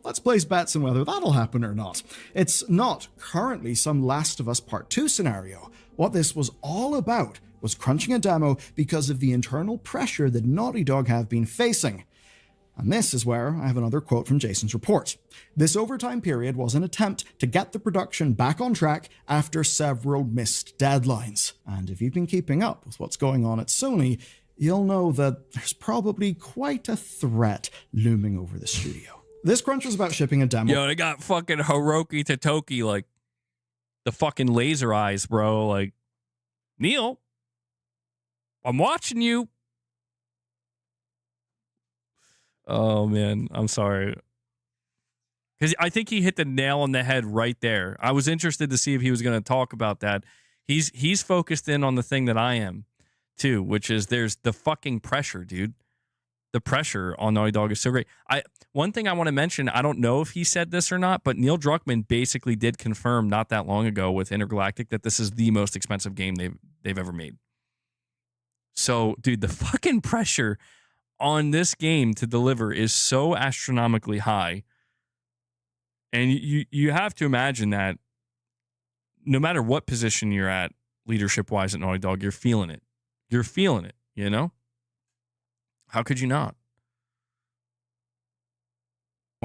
Let's place bets on whether that'll happen or not. It's not currently some Last of Us Part 2 scenario. What this was all about was crunching a demo because of the internal pressure that Naughty Dog have been facing. And this is where I have another quote from Jason's report. This overtime period was an attempt to get the production back on track after several missed deadlines. And if you've been keeping up with what's going on at Sony, you'll know that there's probably quite a threat looming over the studio. This crunch was about shipping a demo. Yo, they got fucking Hiroki Totoki, like, the fucking laser eyes, bro. Like, Neil, I'm watching you. Oh, man, I'm sorry. Because I think he hit the nail on the head right there. I was interested to see if he was going to talk about that. He's focused in on the thing that I am, too, which is there's the fucking pressure, dude. The pressure on Naughty Dog is so great. One thing I want to mention, I don't know if he said this or not, but Neil Druckmann basically did confirm not that long ago with Intergalactic that this is the most expensive game they've ever made. So, dude, the fucking pressure on this game to deliver is so astronomically high. And you have to imagine that no matter what position you're at, leadership-wise at Naughty Dog, you're feeling it. You're feeling it, you know? How could you not?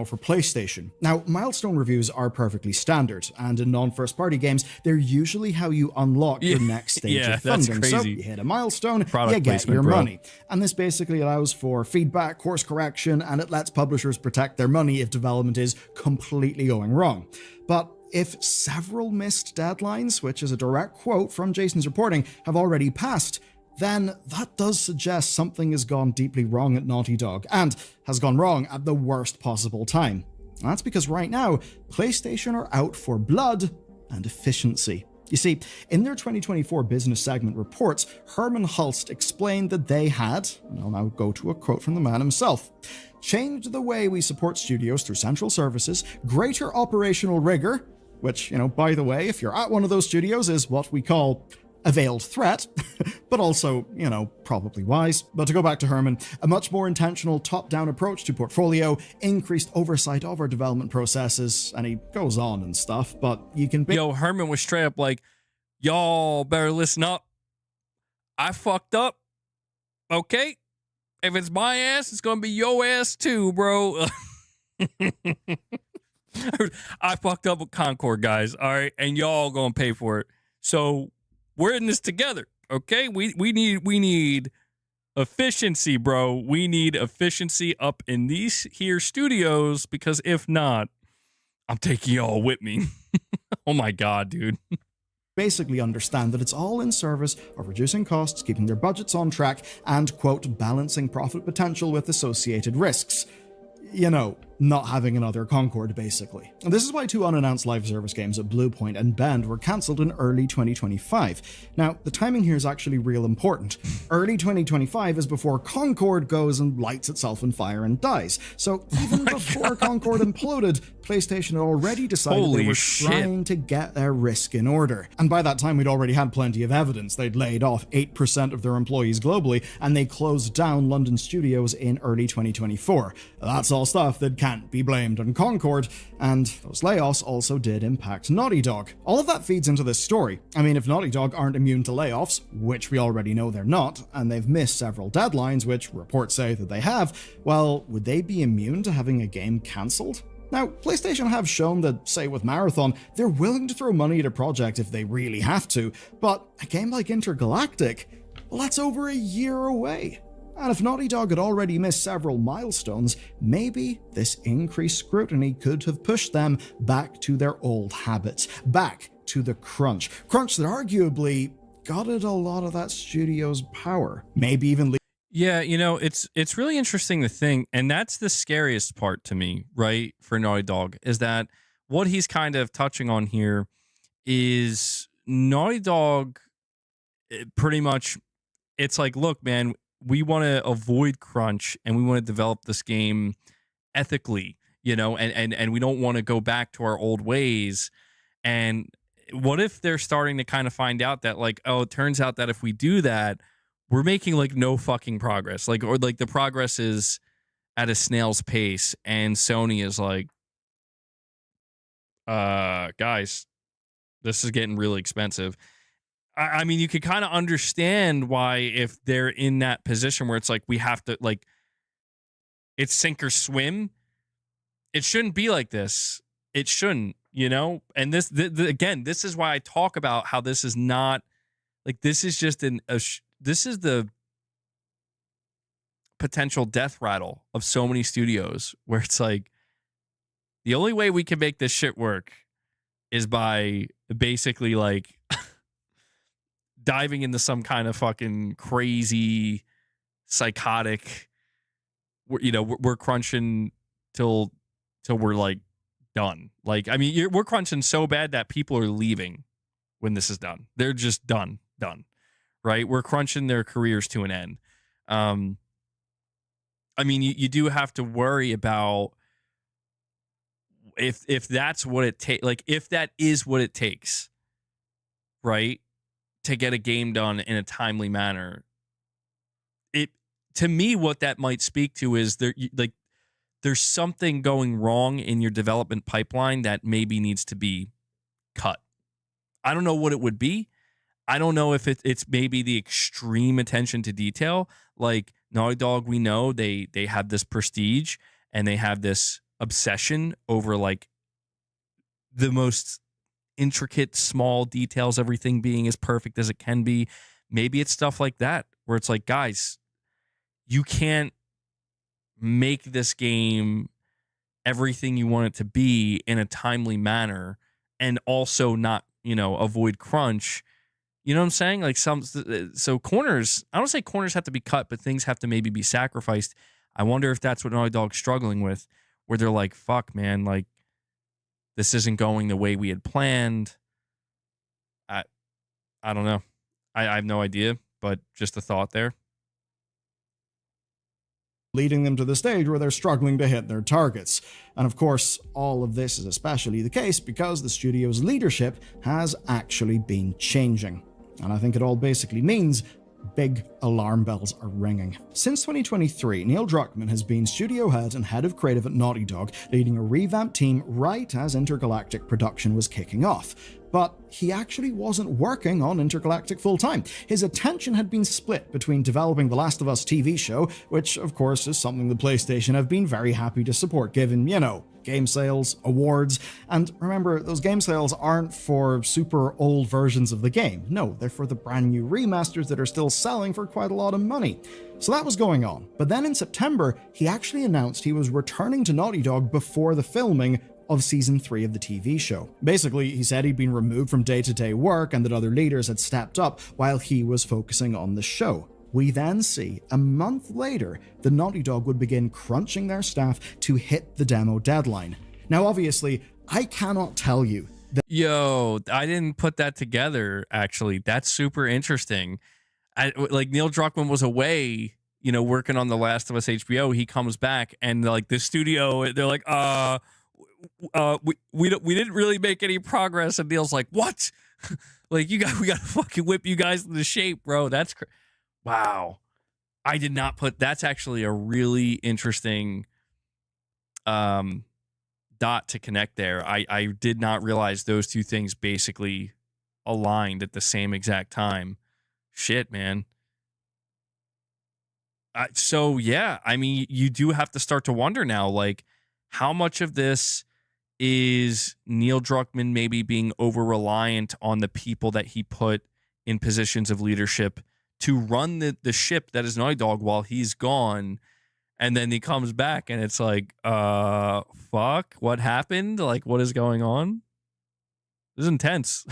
For PlayStation. Now, milestone reviews are perfectly standard, and in non-first-party games, they're usually how you unlock your next stage of funding. That's crazy. So, you hit a milestone, Product you get placement, your bro. money. And this basically allows for feedback, course correction, and it lets publishers protect their money if development is completely going wrong. But if several missed deadlines, which is a direct quote from Jason's reporting, have already passed, then that does suggest something has gone deeply wrong at Naughty Dog, and has gone wrong at the worst possible time. And that's because right now, PlayStation are out for blood and efficiency. You see, in their 2024 business segment reports, Herman Hulst explained that they had, and I'll now go to a quote from the man himself, changed the way we support studios through central services, greater operational rigor, which, by the way, if you're at one of those studios, is what we call a veiled threat, but also, probably wise. But to go back to Herman, a much more intentional top-down approach to portfolio, increased oversight of our development processes, and he goes on and stuff, but you can... Yo, Herman was straight up like, y'all better listen up. I fucked up, okay? If it's my ass, it's gonna be your ass too, bro. I fucked up with Concord, guys, all right? And y'all gonna pay for it. So... we're in this together, okay? We need efficiency, bro. We need efficiency up in these here studios, because if not, I'm taking y'all with me. Oh my God, dude. Basically understand that it's all in service of reducing costs, keeping their budgets on track, and, quote, balancing profit potential with associated risks. not having another Concord, basically. And this is why 2 unannounced live service games at Bluepoint and Bend were cancelled in early 2025. Now, the timing here is actually real important. Early 2025 is before Concord goes and lights itself on fire and dies. So even before Concord imploded, PlayStation had already decided they were trying to get their risk in order. And by that time, we'd already had plenty of evidence. They'd laid off 8% of their employees globally, and they closed down London studios in early 2024. That's all stuff that can't be blamed on Concord, and those layoffs also did impact Naughty Dog. All of that feeds into this story. I mean, if Naughty Dog aren't immune to layoffs, which we already know they're not, and they've missed several deadlines, which reports say that they have, well, would they be immune to having a game cancelled? Now, PlayStation have shown that, say with Marathon, they're willing to throw money at a project if they really have to, but a game like Intergalactic, well, that's over a year away. And if Naughty Dog had already missed several milestones, maybe this increased scrutiny could have pushed them back to their old habits, back to the crunch that arguably gutted a lot of that studio's power, maybe even Yeah, you know, it's really interesting to think, and that's the scariest part to me, right, for Naughty Dog, is that what he's kind of touching on here is Naughty Dog pretty much, it's like, look, man, we want to avoid crunch and we want to develop this game ethically, you know, and we don't want to go back to our old ways. And what if they're starting to kind of find out that, like, oh, it turns out that if we do that, we're making like no fucking progress, like, or like the progress is at a snail's pace, and Sony is like, guys, this is getting really expensive. I mean, you could kind of understand why, if they're in that position where it's like, we have to, like, it's sink or swim. It shouldn't be like this. It shouldn't, you know? And this, again, this is why I talk about how this is not, like, this is just this is the potential death rattle of so many studios, where it's like, the only way we can make this shit work is by basically, like, diving into some kind of fucking crazy, psychotic, you know, we're crunching till we're like done. Like, I mean, we're crunching so bad that people are leaving when this is done. They're just done, right? We're crunching their careers to an end. I mean, you do have to worry about if that's what it takes, like, if that is what it takes, right, to get a game done in a timely manner. It, to me, what that might speak to is there's something going wrong in your development pipeline that maybe needs to be cut. I don't know what it would be. I don't know if it's maybe the extreme attention to detail. Like Naughty Dog, we know they have this prestige and they have this obsession over, like, the most intricate, small details, everything being as perfect as it can be. Maybe it's stuff like that, where it's like, guys, you can't make this game everything you want it to be in a timely manner and also not, you know, avoid crunch. You know what I'm saying? Like, so corners, I don't say corners have to be cut, but things have to maybe be sacrificed. I wonder if that's what Naughty Dog's struggling with, where they're like, fuck, man, like, this isn't going the way we had planned. I don't know. I have no idea, but just a thought there. Leading them to the stage where they're struggling to hit their targets. And of course, all of this is especially the case because the studio's leadership has actually been changing. And I think it all basically means big alarm bells are ringing. Since 2023, Neil Druckmann has been studio head and head of creative at Naughty Dog, leading a revamped team right as Intergalactic production was kicking off. But he actually wasn't working on Intergalactic full-time. His attention had been split between developing the Last of Us TV show, which of course is something the PlayStation have been very happy to support given, you know, game sales, awards, and remember, those game sales aren't for super old versions of the game. No, they're for the brand new remasters that are still selling for quite a lot of money. So that was going on. But then in September, he actually announced he was returning to Naughty Dog before the filming of season 3 of the TV show. Basically, he said he'd been removed from day-to-day work and that other leaders had stepped up while he was focusing on the show. We then see, a month later, the Naughty Dog would begin crunching their staff to hit the demo deadline. Now, obviously, I cannot tell you that. Yo, I didn't put that together, actually. That's super interesting. Like, Neil Druckmann was away, you know, working on The Last of Us HBO. He comes back, and like the studio, they're like, we didn't really make any progress. And Neil's like, what? Like, we gotta fucking whip you guys into shape, bro. That's wow. I did not put. That's actually a really interesting dot to connect there. I did not realize those two things basically aligned at the same exact time. Shit, man. So yeah, I mean, you do have to start to wonder now, like, how much of this is Neil Druckmann maybe being over reliant on the people that he put in positions of leadership to run the ship that is Naughty Dog while he's gone, and then he comes back and it's like, fuck, what happened? Like, what is going on? This is intense.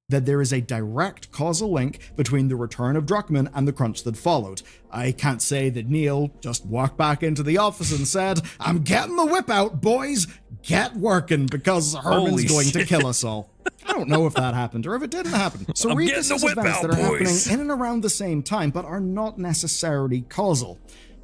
That there is a direct causal link between the return of Druckmann and the crunch that followed. I can't say that Neil just walked back into the office and said, I'm getting the whip out, boys, get working, because Herman's going to kill us all. I don't know if that happened or if it didn't happen. So read this as events that are happening in and around the same time, but are not necessarily causal.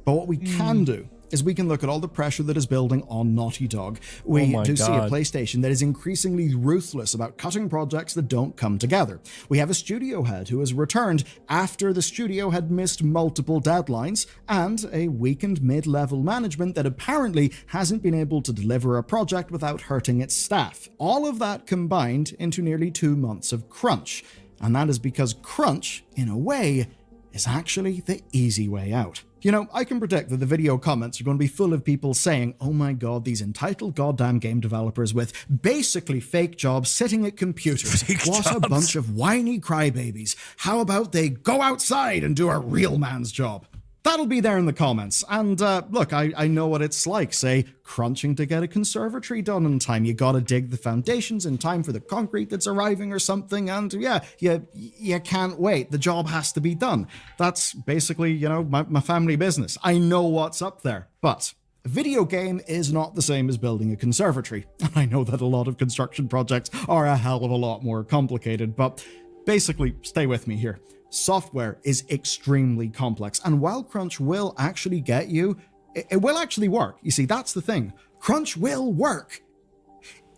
But what we can do is we can look at all the pressure that is building on Naughty Dog. We do see a PlayStation that is increasingly ruthless about cutting projects that don't come together. We have a studio head who has returned after the studio had missed multiple deadlines, and a weakened mid-level management that apparently hasn't been able to deliver a project without hurting its staff. All of that combined into nearly 2 months of crunch. And that is because crunch, in a way, is actually the easy way out. You know, I can predict that the video comments are going to be full of people saying, oh my god, these entitled goddamn game developers with basically fake jobs sitting at computers. What a bunch of whiny crybabies. How about they go outside and do a real man's job? That'll be there in the comments. And look, I know what it's like, say, crunching to get a conservatory done in time. You gotta dig the foundations in time for the concrete that's arriving or something, and yeah, you can't wait. The job has to be done. That's basically, you know, my family business. I know what's up there. But a video game is not the same as building a conservatory. I know that a lot of construction projects are a hell of a lot more complicated, but basically, stay with me here. Software is extremely complex, and while crunch will actually get you, it will actually work. You see, that's the thing. Crunch will work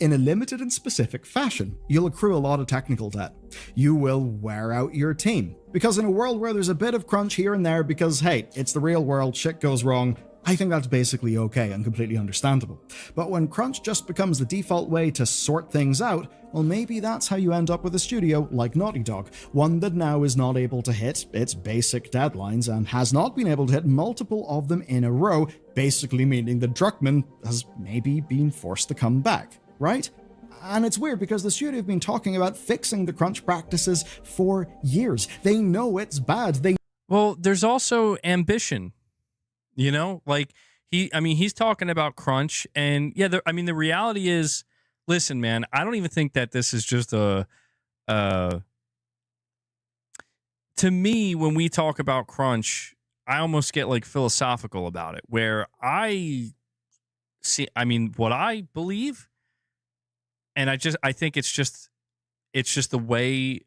in a limited and specific fashion. You'll accrue a lot of technical debt. You will wear out your team. Because in a world where there's a bit of crunch here and there because, hey, it's the real world, shit goes wrong, I think that's basically okay and completely understandable. But when crunch just becomes the default way to sort things out, well, maybe that's how you end up with a studio like Naughty Dog, one that now is not able to hit its basic deadlines and has not been able to hit multiple of them in a row, basically meaning that Druckmann has maybe been forced to come back, right? And it's weird because the studio have been talking about fixing the crunch practices for years. They know it's bad. Well, there's also ambition. You know, like he's talking about crunch, and yeah, the reality is, listen, man, I don't even think that this is just to me, when we talk about crunch, I almost get like philosophical about it, where I see, what I believe, and I think it's just the way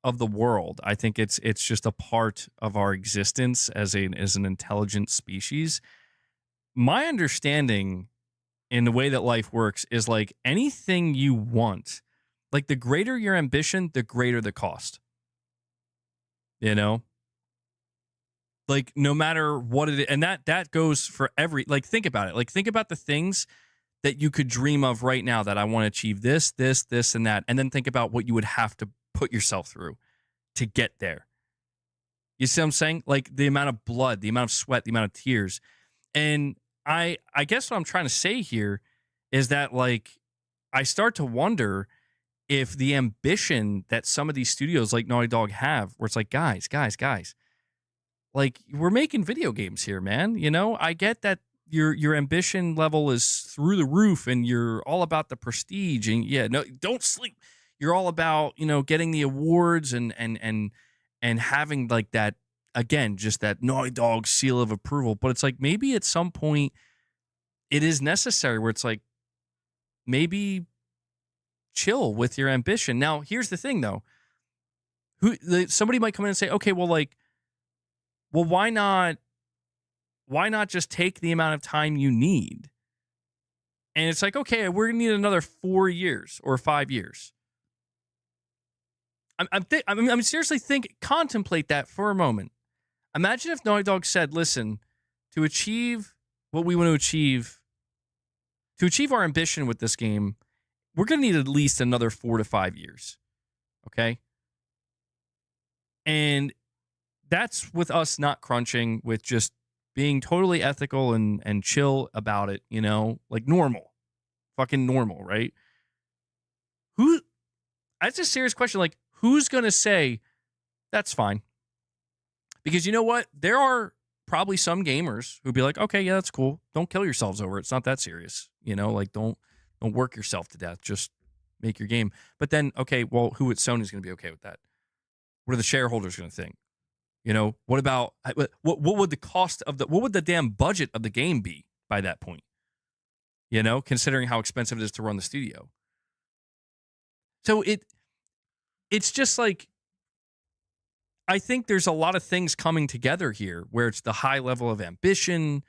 of the world. I think it's just a part of our existence as an intelligent species. My understanding in the way that life works is like anything you want, like the greater your ambition, the greater the cost. You know? Like no matter what it is, and that goes for every, like think about it. Like think about the things that you could dream of right now that I want to achieve this, and that. And then think about what you would have to put yourself through to get there. You see what I'm saying? Like the amount of blood, the amount of sweat, the amount of tears. And I guess what I'm trying to say here is that like I start to wonder if the ambition that some of these studios like Naughty Dog have, where it's like, guys, like we're making video games here, man. You know, I get that your ambition level is through the roof and you're all about the prestige and yeah, no, don't sleep. You're all about, you know, getting the awards and having like that again, just that Naughty Dog seal of approval. But it's like maybe at some point it is necessary where it's like maybe chill with your ambition. Now, here's the thing, though. Somebody might come in and say, okay, well, why not just take the amount of time you need? And it's like, okay, we're going to need another 4 years or 5 years. I'm seriously contemplate that for a moment. Imagine if Naughty Dog said, listen, to achieve what we want to achieve our ambition with this game, we're going to need at least another 4 to 5 years. Okay? And that's with us not crunching, with just being totally ethical and chill about it, like normal. Fucking normal, right? That's a serious question. Like, who's going to say, that's fine? Because you know what? There are probably some gamers who'd be like, okay, yeah, that's cool. Don't kill yourselves over it. It's not that serious. Like don't work yourself to death. Just make your game. But then, okay, well, who at Sony's going to be okay with that? What are the shareholders going to think? What about what would the cost of what would the damn budget of the game be by that point? Considering how expensive it is to run the studio. So it's just like, I think there's a lot of things coming together here where it's the high level of ambition,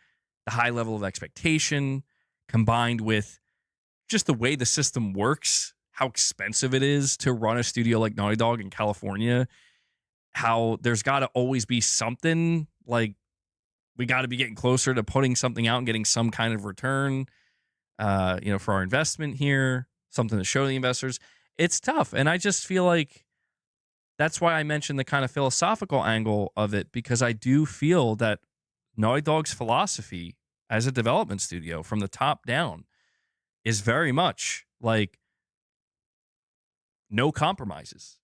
the high level of expectation, combined with just the way the system works, how expensive it is to run a studio like Naughty Dog in California, how there's got to always be something, like we got to be getting closer to putting something out and getting some kind of return, for our investment here, something to show the investors. It's tough. And I just feel like that's why I mentioned the kind of philosophical angle of it, because I do feel that Naughty Dog's philosophy as a development studio from the top down is very much like no compromises.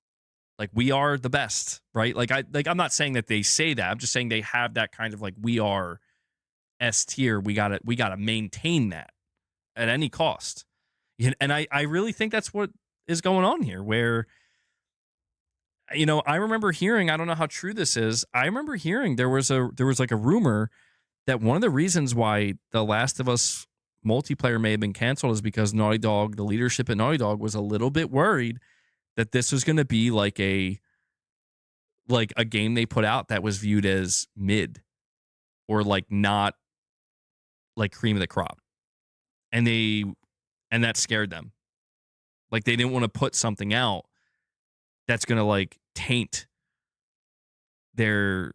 Like, we are the best, right? I'm not saying that they say that. I'm just saying they have that kind of like, we are S tier. We gotta maintain that at any cost. And I really think that's what is going on here, where, I remember hearing, I don't know how true this is. I remember hearing there was like a rumor that one of the reasons why The Last of Us multiplayer may have been canceled is because Naughty Dog, the leadership at Naughty Dog, was a little bit worried that this was going to be like a game they put out that was viewed as mid or like not like cream of the crop. And that scared them. Like, they didn't want to put something out that's going to like taint their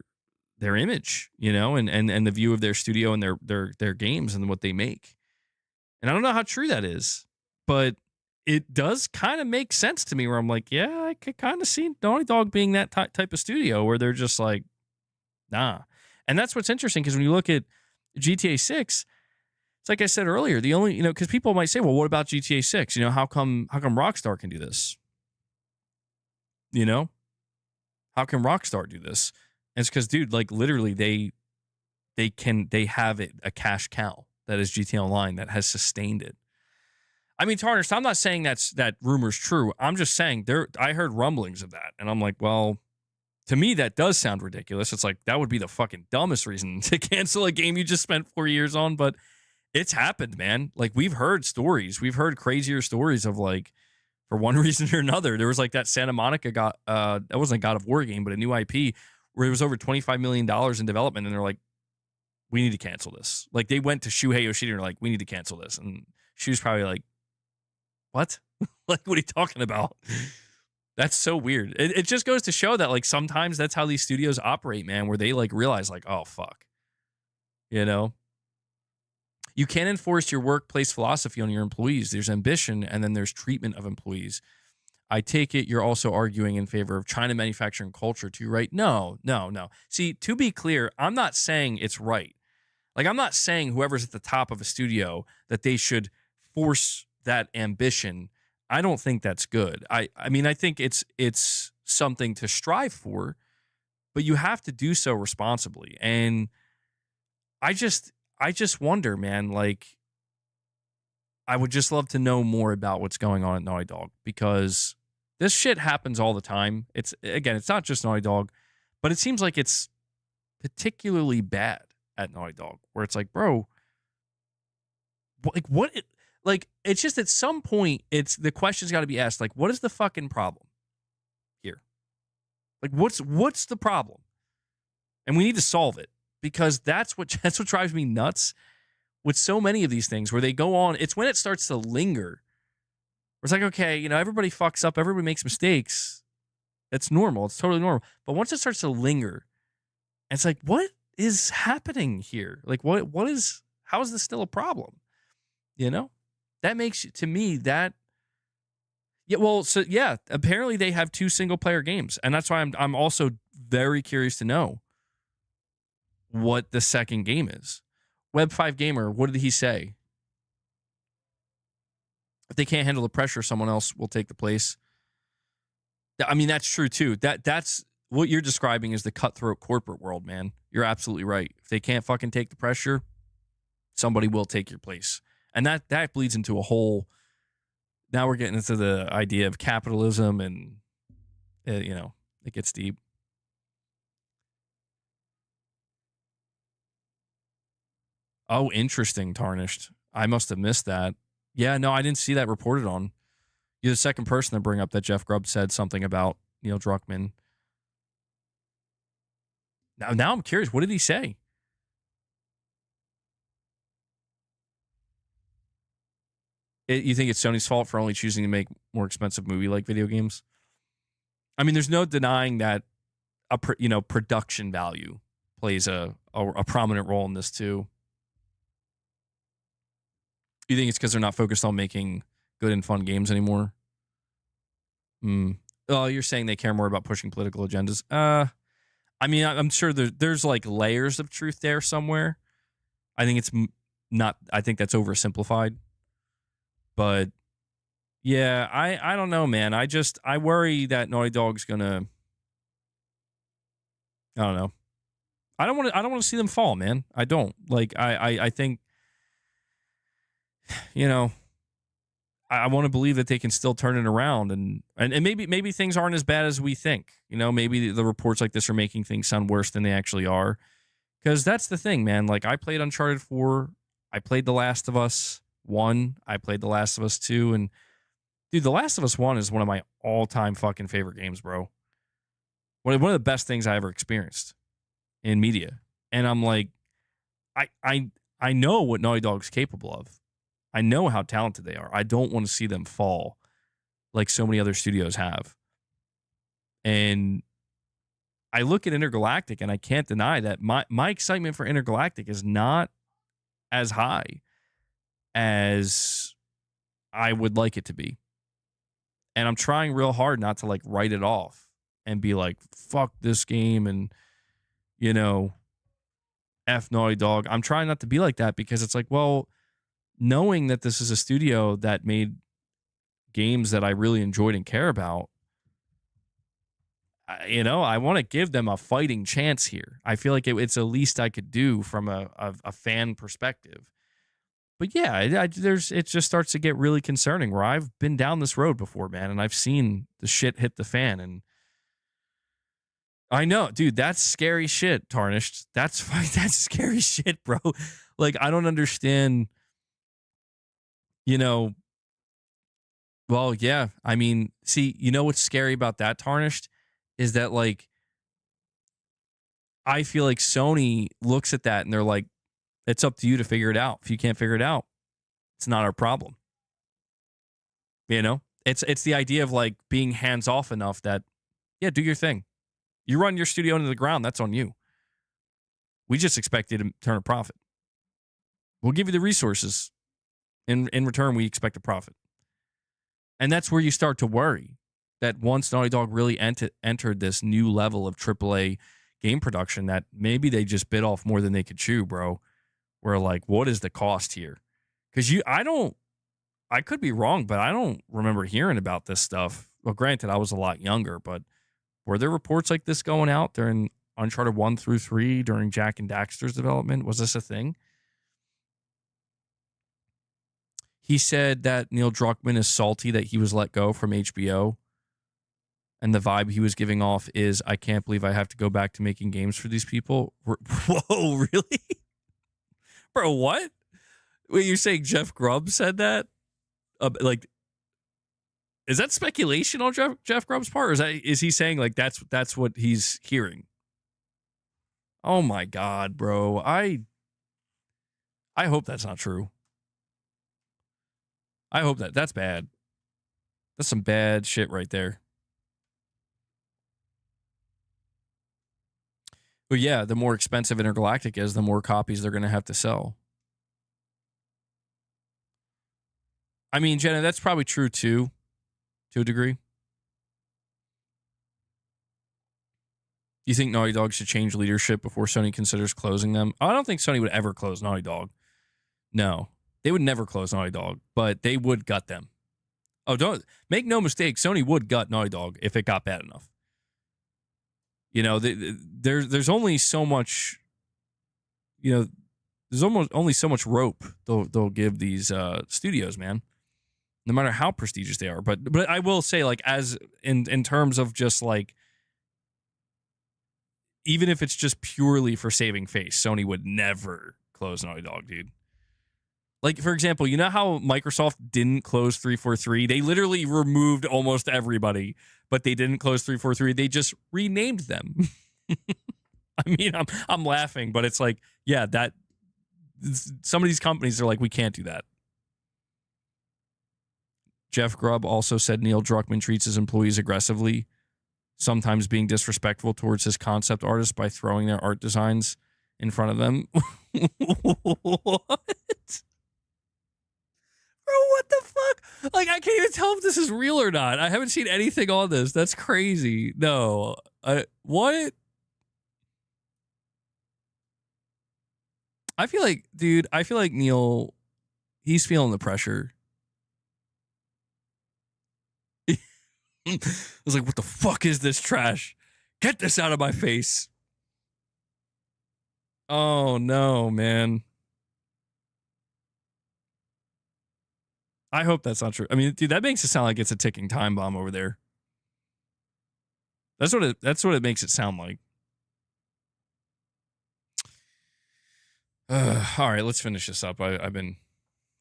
image, and the view of their studio and their games and what they make. And I don't know how true that is, but it does kind of make sense to me, where I'm like, yeah, I could kind of see Naughty Dog being that type of studio where they're just like, nah. And that's what's interesting, because when you look at GTA 6, it's like I said earlier, the only, because people might say, well, what about GTA 6? How come Rockstar can do this? How can Rockstar do this? And it's because, dude, like, literally they have a cash cow that is GTA Online that has sustained it. I mean, Tarnish, I'm not saying that rumor's true. I'm just saying I heard rumblings of that. And I'm like, well, to me, that does sound ridiculous. It's like, that would be the fucking dumbest reason to cancel a game you just spent 4 years on. But it's happened, man. Like, we've heard stories. We've heard crazier stories of, like, for one reason or another, there was like that Santa Monica that wasn't a God of War game, but a new IP where it was over $25 million in development. And they're like, we need to cancel this. Like, they went to Shuhei Yoshida and were like, we need to cancel this. And she was probably like, what? Like, what are you talking about? That's so weird. It just goes to show that, like, sometimes that's how these studios operate, man, where they like realize, like, oh, fuck. You can't enforce your workplace philosophy on your employees. There's ambition, and then there's treatment of employees. I take it you're also arguing in favor of China manufacturing culture too, right? No. See, to be clear, I'm not saying it's right. Like, I'm not saying whoever's at the top of a studio that they should force that ambition. I don't think that's good. I mean, I think it's something to strive for, but you have to do so responsibly. And I just wonder, man, like, I would just love to know more about what's going on at Naughty Dog, because this shit happens all the time. It's not just Naughty Dog, but it seems like it's particularly bad at Naughty Dog, where it's like, bro, it's just at some point, it's the question's got to be asked, like, what is the fucking problem here? Like, what's the problem? And we need to solve it, because that's what drives me nuts with so many of these things where they go on. It's when it starts to linger. Where it's like, okay, everybody fucks up, everybody makes mistakes. It's normal. It's totally normal. But once it starts to linger, it's like, what is happening here? Like, how is this still a problem? That makes, to me, that, yeah, well, so yeah, apparently they have 2 single player games. And that's why I'm also very curious to know what the second game is. Web5 Gamer, what did he say? If they can't handle the pressure, someone else will take the place. I mean, that's true too. That's what you're describing is the cutthroat corporate world, man. You're absolutely right. If they can't fucking take the pressure, somebody will take your place. And that bleeds into a whole, now we're getting into the idea of capitalism, and it gets deep. Oh, interesting, Tarnished. I must have missed that. Yeah, no, I didn't see that reported on. You're the second person to bring up that Jeff Grubb said something about Neil Druckmann. Now I'm curious. What did he say? You think it's Sony's fault for only choosing to make more expensive movie-like video games? I mean, there's no denying that production value plays a prominent role in this too. You think it's because they're not focused on making good and fun games anymore? Oh, you're saying they care more about pushing political agendas? I mean, I'm sure there's like layers of truth there somewhere. I think it's not. I think that's oversimplified. But yeah, I don't know, man. I worry that Naughty Dog's gonna. I don't know. I don't want to see them fall, man. I don't. Like I think. I want to believe that they can still turn it around, and maybe things aren't as bad as we think. Maybe the reports like this are making things sound worse than they actually are. Because that's the thing, man. Like, I played Uncharted 4, I played The Last of Us 1, I played The Last of Us 2, and dude, The Last of Us 1 is one of my all-time fucking favorite games, bro. One of the best things I ever experienced in media. And I'm like, I know what Naughty Dog's capable of. I know how talented they are. I don't want to see them fall like so many other studios have. And I look at Intergalactic, and I can't deny that my excitement for Intergalactic is not as high as I would like it to be. And I'm trying real hard not to like write it off and be like, fuck this game and, F Naughty Dog. I'm trying not to be like that, because it's like, well, knowing that this is a studio that made games that I really enjoyed and care about, I want to give them a fighting chance here. I feel like it's the least I could do from a fan perspective. But yeah, it just starts to get really concerning, where I've been down this road before, man, and I've seen the shit hit the fan. And I know, dude, that's scary shit, Tarnished. That's scary shit, bro. Like, I don't understand. Well, yeah. I mean, see, what's scary about that, Tarnished, is that, like, I feel like Sony looks at that and they're like, it's up to you to figure it out. If you can't figure it out, it's not our problem. It's the idea of like being hands off enough that, yeah, do your thing. You run your studio into the ground, that's on you. We just expect you to turn a profit. We'll give you the resources. In return, we expect a profit. And that's where you start to worry that once Naughty Dog really entered this new level of AAA game production, that maybe they just bit off more than they could chew, bro. We're like, what is the cost here? Because I could be wrong, but I don't remember hearing about this stuff. Well, granted, I was a lot younger, but were there reports like this going out during Uncharted 1 through 3, during Jack and Daxter's development? Was this a thing? He said that Neil Druckmann is salty that he was let go from HBO And the vibe he was giving off is, I can't believe I have to go back to making games for these people. Whoa, really? Bro, what? Wait, you're saying Jeff Grubb said that? Like, is that speculation on Jeff Grubb's part? Or is he saying like that's what he's hearing? Oh my God, bro. I hope that's not true. I hope that's bad. That's some bad shit right there. But yeah, the more expensive Intergalactic is, the more copies they're going to have to sell. I mean, Jenna, that's probably true too, to a degree. Do you think Naughty Dog should change leadership before Sony considers closing them? I don't think Sony would ever close Naughty Dog. No, they would never close Naughty Dog, but they would gut them. Oh, don't make no mistake, Sony would gut Naughty Dog if it got bad enough. You know, there's only so much, you know, there's almost only so much rope they'll give these studios, man. No matter how prestigious they are. But I will say, like, as in terms of just like, even if it's just purely for saving face, Sony would never close Naughty Dog, dude. Like, for example, you know how Microsoft didn't close 343? They literally removed almost everybody, but they didn't close 343. They just renamed them. I mean, I'm laughing, but it's like, yeah, that some of these companies are like, we can't do that. Jeff Grubb also said Neil Druckmann treats his employees aggressively, sometimes being disrespectful towards his concept artists by throwing their art designs in front of them. What? Bro, what the fuck? Like, I can't even tell if this is real or not. I haven't seen anything on this. That's crazy. No. What? I feel like, dude, Neil, he's feeling the pressure. I was like, what the fuck is this trash? Get this out of my face. Oh, no, man. I hope that's not true. I mean, dude, that makes it sound like it's a ticking time bomb over there. That's what it makes it sound like. All right, let's finish this up. I've been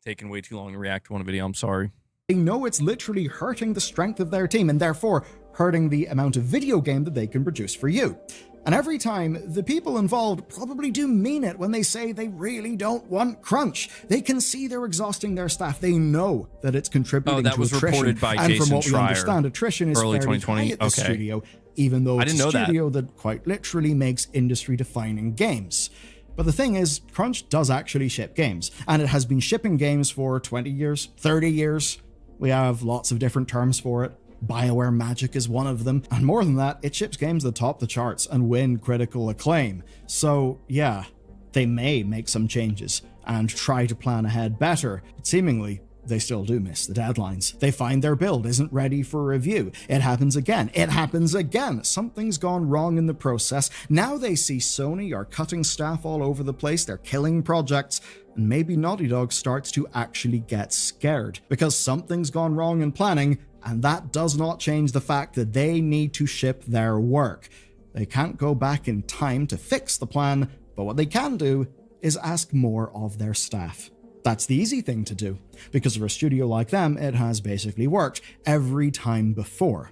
taking way too long to react to one video. I'm sorry. They know it's literally hurting the strength of their team and therefore hurting the amount of video game that they can produce for you. And every time, the people involved probably do mean it when they say they really don't want crunch. They can see they're exhausting their staff. They know that it's contributing to attrition. Reported by and Jason from what we Schreier, understand, attrition is early fairly 2020. high at the studio, even though it's a studio that quite literally makes industry-defining games. But the thing is, Crunch does actually ship games, and it has been shipping games for 20 years, 30 years. We have lots of different terms for it. BioWare Magic is one of them, and more than that, it ships games that top the charts and win critical acclaim. So yeah, they may make some changes and try to plan ahead better, but seemingly they still do miss the deadlines. They find their build isn't ready for review. It happens again. It happens again. Something's gone wrong in the process. Now they see Sony are cutting staff all over the place. They're killing projects. And maybe Naughty Dog starts to actually get scared because something's gone wrong in planning, and that does not change the fact that they need to ship their work. They can't go back in time to fix the plan, but what they can do is ask more of their staff. That's the easy thing to do, because for a studio like them, it has basically worked every time before.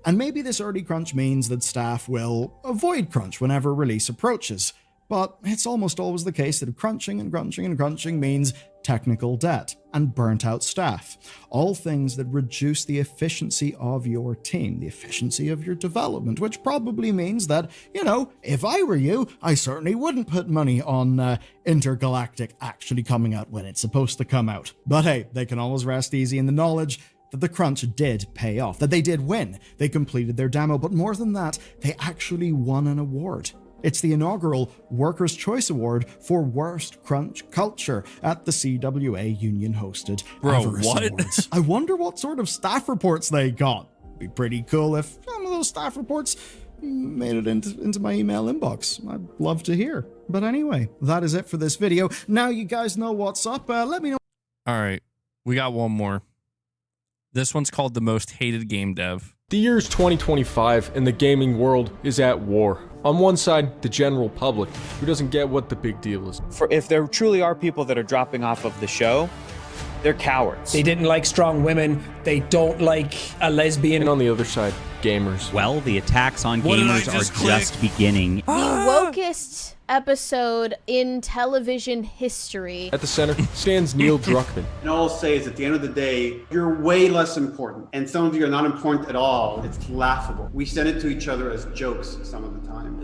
And maybe this early crunch means that staff will avoid crunch whenever release approaches. But it's almost always the case that crunching and crunching and crunching means technical debt and burnt out staff. All things that reduce the efficiency of your team, the efficiency of your development, which probably means that, you know, if I were you, I certainly wouldn't put money on Intergalactic actually coming out when it's supposed to come out. But hey, they can always rest easy in the knowledge that the crunch did pay off, that they did win. They completed their demo, but more than that, they actually won an award. It's the inaugural Workers' Choice Award for Worst Crunch Culture at the CWA union-hosted Avarice Awards. I wonder what sort of staff reports they got. It'd be pretty cool if some of those staff reports made it into my email inbox. I'd love to hear. But anyway, that is it for this video. Now you guys know what's up. Let me know. All right, we got one more. This one's called The Most Hated Game Dev. The year's 2025 and the gaming world is at war. On one side, the general public, who doesn't get what the big deal is. If there truly are people that are dropping off of the show, they're cowards. They didn't like strong women. They don't like a lesbian. And on the other side, gamers. Well, the attacks on gamers are just beginning. The wokest episode in television history. At the center stands Neil Druckmann. And all I'll say is at the end of the day, you're way less important. And some of you are not important at all. It's laughable. We send it to each other as jokes some of the time.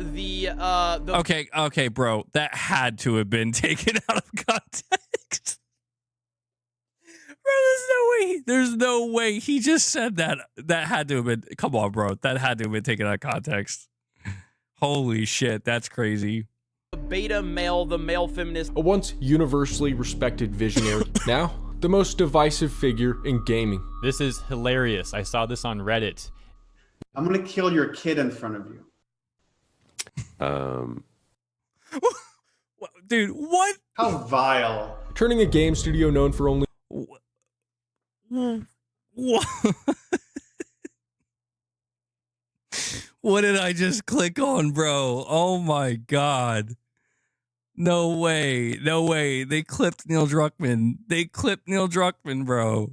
Okay, bro. That had to have been taken out of context. Bro, there's no way he just said that. That had to have been, come on, bro. That had to have been taken out of context. Holy shit, that's crazy. Beta male, the male feminist. A once universally respected visionary, now the most divisive figure in gaming. This is hilarious. I saw this on Reddit. I'm gonna kill your kid in front of you. Dude, what? How vile. Turning a game studio known for only... What? What did I just click on, bro? Oh my god. No way. No way. They clipped Neil Druckmann. They clipped Neil Druckmann, bro.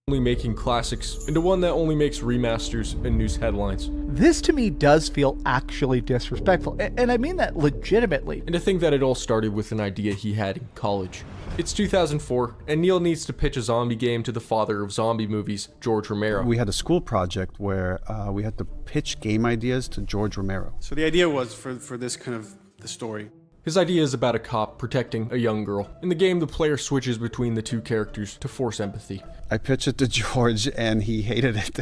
Only making classics into one that only makes remasters and news headlines. This to me does feel actually disrespectful, and I mean that legitimately. And to think that it all started with an idea he had in college. It's 2004, and Neil needs to pitch a zombie game to the father of zombie movies, George Romero. We had a school project where we had to pitch game ideas to George Romero. So the idea was for this kind of the story. His idea is about a cop protecting a young girl. In the game, the player switches between the two characters to force empathy. I pitched it to George, and he hated it.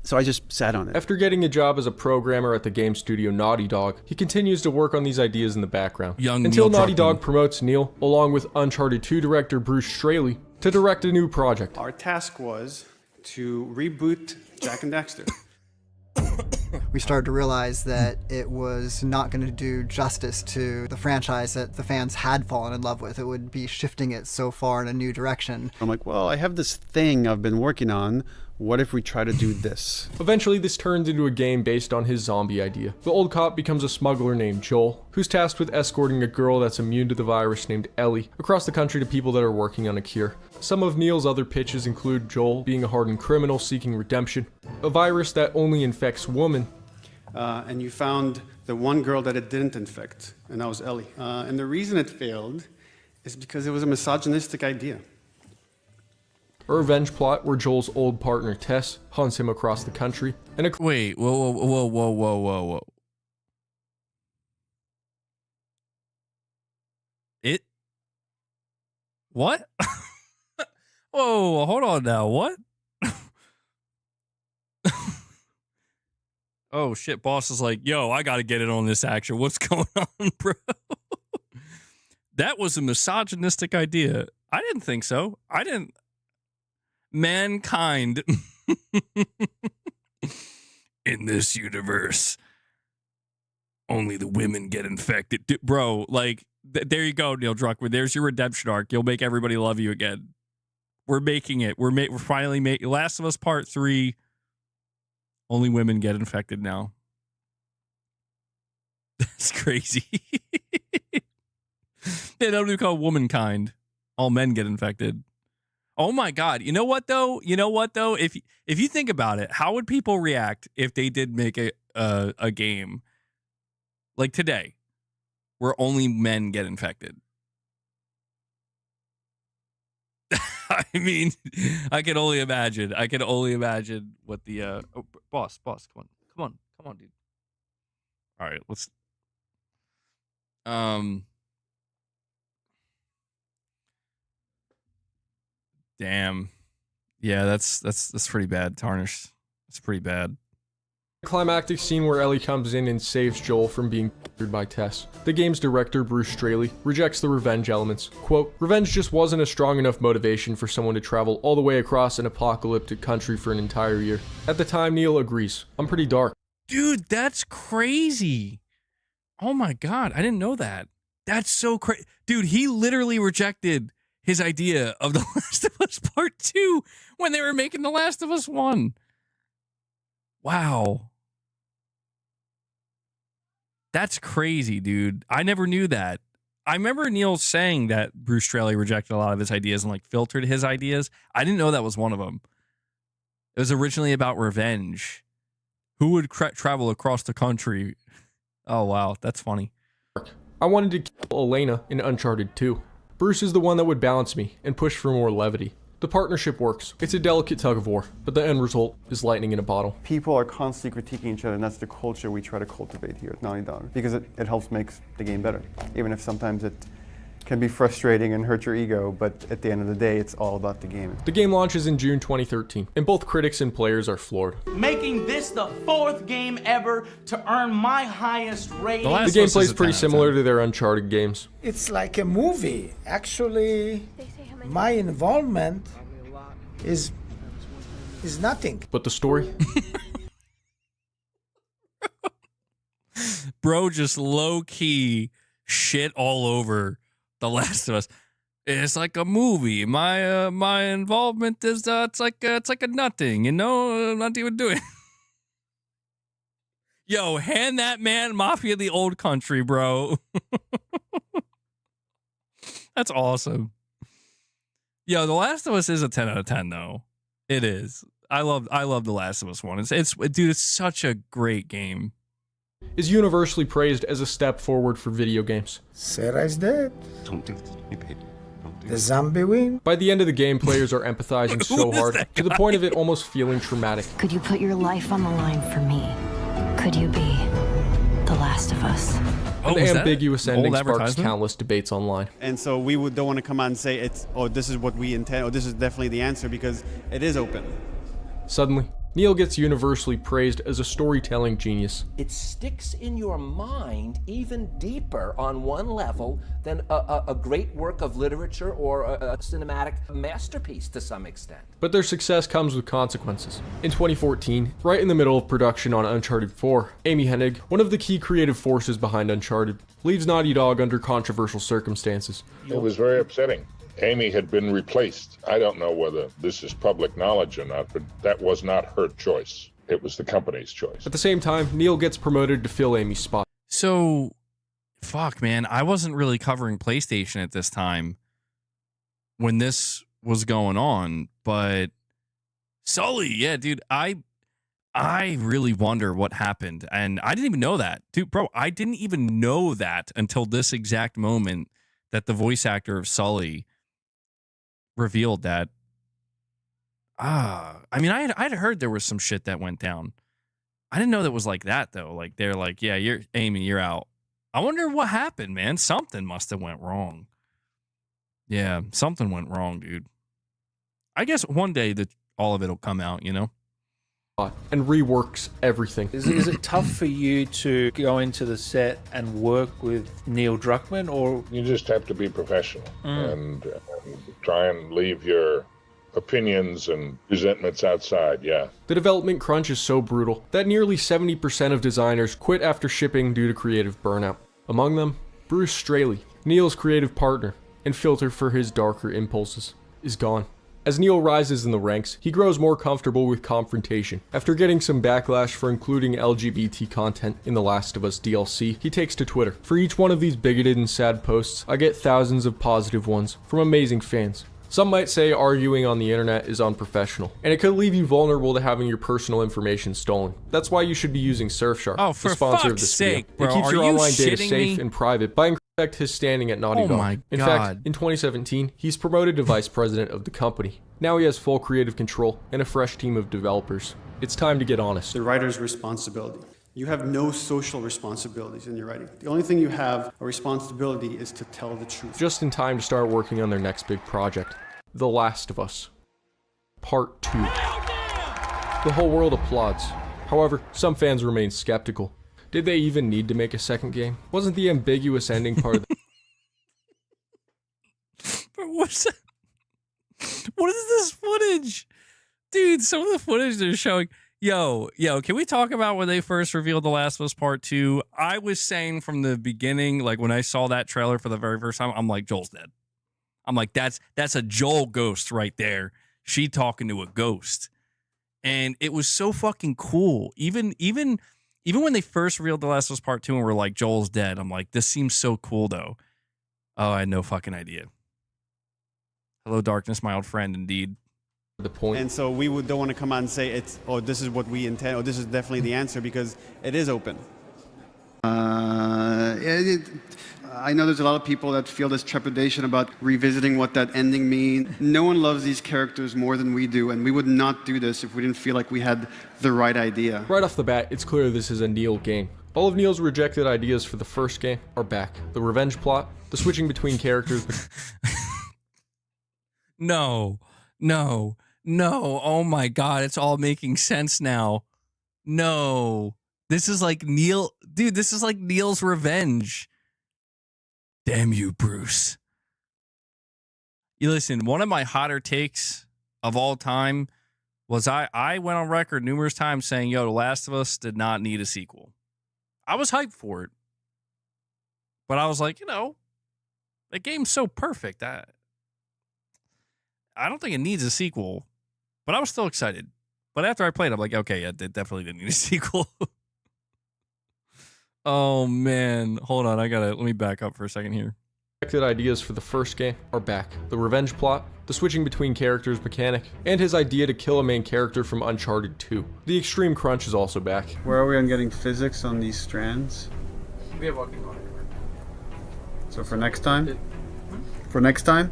So I just sat on it. After getting a job as a programmer at the game studio Naughty Dog, he continues to work on these ideas in the background. Until Naughty Dog promotes Neil, along with Uncharted 2 director Bruce Straley, to direct a new project. Our task was to reboot Jak and Daxter. We started to realize that it was not going to do justice to the franchise that the fans had fallen in love with. It would be shifting it so far in a new direction. I'm like, well, I have this thing I've been working on. What if we try to do this? Eventually, this turns into a game based on his zombie idea. The old cop becomes a smuggler named Joel, who's tasked with escorting a girl that's immune to the virus named Ellie across the country to people that are working on a cure. Some of Neil's other pitches include Joel being a hardened criminal seeking redemption, a virus that only infects women. And you found the one girl that it didn't infect, and that was Ellie. And the reason it failed is because it was a misogynistic idea. A revenge plot where Joel's old partner Tess hunts him across the country. And wait, whoa. It? What? Whoa, hold on now. What? Oh shit, boss is like, yo, I gotta get in on this action. What's going on, bro? That was a misogynistic idea. I didn't think so. Mankind in this universe, only the women get infected. Bro, like, there you go, Neil Druckmann. There's your redemption arc. You'll make everybody love you again. We're making it. We're finally making Last of Us Part 3. Only women get infected now. That's crazy. They don't even call womankind. All men get infected. Oh my God. You know what though? If you think about it, how would people react if they did make a game like today where only men get infected? I mean, I can only imagine. What the boss, come on, dude. All right, let's damn. Yeah, that's pretty bad, Tarnish. That's pretty bad. A climactic scene where Ellie comes in and saves Joel from being murdered by Tess. The game's director, Bruce Straley, rejects the revenge elements. Quote, revenge just wasn't a strong enough motivation for someone to travel all the way across an apocalyptic country for an entire year. At the time, Neil agrees. I'm pretty dark. Dude, that's crazy. Oh my God, I didn't know that. That's so crazy. Dude, he literally rejected his idea of The Last of Us Part 2 when they were making The Last of Us 1. Wow. That's crazy, dude. I never knew that. I remember Neil saying that Bruce Straley rejected a lot of his ideas and like filtered his ideas. I didn't know that was one of them. It was originally about revenge. Who would travel across the country? Oh, wow. That's funny. I wanted to kill Elena in Uncharted 2. Bruce is the one that would balance me and push for more levity. The partnership works. It's a delicate tug of war, but the end result is lightning in a bottle. People are constantly critiquing each other, and that's the culture we try to cultivate here at Naughty Dog, because it helps make the game better, even if sometimes it can be frustrating and hurt your ego, but at the end of the day, it's all about the game. The game launches in June 2013, and both critics and players are floored. Making this the 4th game ever to earn my highest rating. The gameplay is pretty similar to their Uncharted games. It's like a movie. Actually, my involvement is nothing. But the story? Bro just low-key shit all over The Last of Us. It's like a movie. My involvement is it's like a nothing, you know, not even doing. Yo, hand that man Mafia the Old Country, bro. That's awesome. Yo, The Last of Us is a 10 out of 10 though. It is. I love The Last of Us 1. It's dude, it's such a great game. Is universally praised as a step forward for video games. Sarah's dead. Don't do this to me, baby. The zombie win. By the end of the game, players are empathizing so hard to the point of it almost feeling traumatic. Could you put your life on the line for me? Could you be The Last of Us? And the ambiguous ending sparks countless debates online. And so we don't want to come out and say this is what we intend, or this is definitely the answer, because it is open. Suddenly, Neil gets universally praised as a storytelling genius. It sticks in your mind even deeper on one level than a great work of literature or a cinematic masterpiece to some extent. But their success comes with consequences. In 2014, right in the middle of production on Uncharted 4, Amy Hennig, one of the key creative forces behind Uncharted, leaves Naughty Dog under controversial circumstances. It was very upsetting. Amy had been replaced. I don't know whether this is public knowledge or not, but that was not her choice. It was the company's choice. At the same time, Neil gets promoted to fill Amy's spot. So, fuck, man, I wasn't really covering PlayStation at this time when this was going on, but Sully, yeah, dude, I really wonder what happened, and I didn't even know that. Dude, bro, I didn't even know that until this exact moment that the voice actor of Sully revealed that. I mean, I'd heard there was some shit that went down. I didn't know that was like that though. Like they're like, yeah, you're Amy, you're out. I wonder what happened, man. Something must have went wrong. Yeah, something went wrong, dude. I guess one day that all of it'll come out, you know. And reworks everything. Is it tough for you to go into the set and work with Neil Druckmann, or you just have to be professional and try and leave your opinions and resentments outside? Yeah. The development crunch is so brutal that nearly 70% of designers quit after shipping due to creative burnout. Among them, Bruce Straley, Neil's creative partner and filter for his darker impulses, is gone. As Neil rises in the ranks, he grows more comfortable with confrontation. After getting some backlash for including LGBT content in The Last of Us DLC, he takes to Twitter. For each one of these bigoted and sad posts, I get thousands of positive ones from amazing fans. Some might say arguing on the internet is unprofessional, and it could leave you vulnerable to having your personal information stolen. That's why you should be using Surfshark, for the sponsor of fuck's this sake, video. bro. It keeps Are your you online data shitting safe me? and private by increasing his standing at Naughty Dog. My In God. fact, in 2017, he's promoted to vice president of the company. Now he has full creative control and a fresh team of developers. It's time to get honest. The writer's responsibility. You have no social responsibilities in your writing. The only thing you have a responsibility is to tell the truth. Just in time to start working on their next big project, The Last of Us, Part 2. The whole world applauds. However, some fans remain skeptical. Did they even need to make a second game? Wasn't the ambiguous ending part of the... But what's that? What is this footage? Dude, some of the footage they're showing. Yo, can we talk about when they first revealed The Last of Us Part 2? I was saying from the beginning, like when I saw that trailer for the very first time, I'm like, Joel's dead. I'm like, that's a Joel ghost right there. She talking to a ghost. And it was so fucking cool. Even when they first revealed The Last of Us Part 2 and were like, Joel's dead, I'm like, this seems so cool, though. Oh, I had no fucking idea. Hello, darkness, my old friend, indeed. The point. And so we don't want to come out and say, this is what we intend, or this is definitely the answer, because it is open. I know there's a lot of people that feel this trepidation about revisiting what that ending means. No one loves these characters more than we do, and we would not do this if we didn't feel like we had the right idea. Right off the bat, it's clear this is a Neil game. All of Neil's rejected ideas for the first game are back. The revenge plot, the switching between characters. No. Oh my God, it's all making sense now. No. This is like Neil. Dude, this is like Neil's revenge. Damn you, Bruce. You listen, one of my hotter takes of all time was I went on record numerous times saying, yo, The Last of Us did not need a sequel. I was hyped for it. But I was like, the game's so perfect. I don't think it needs a sequel. But I was still excited. But after I played, I'm like, okay, yeah, it definitely didn't need a sequel. Oh, man. Hold on. Let me back up for a second here. Rejected ideas for the first game are back. The revenge plot, the switching between characters mechanic, and his idea to kill a main character from Uncharted 2. The extreme crunch is also back. Where are we on getting physics on these strands? We are working on it. So for next time? For next time?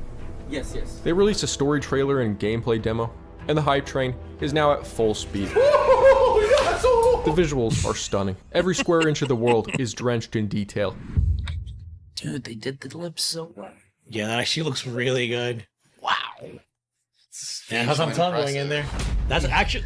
Yes. They released a story trailer and gameplay demo, and the hype train is now at full speed. The visuals are stunning. Every square inch of the world is drenched in detail. Dude, they did the lips so well. Yeah, that actually looks really good. Wow. Yeah, how's some tongue going in there? That's actually...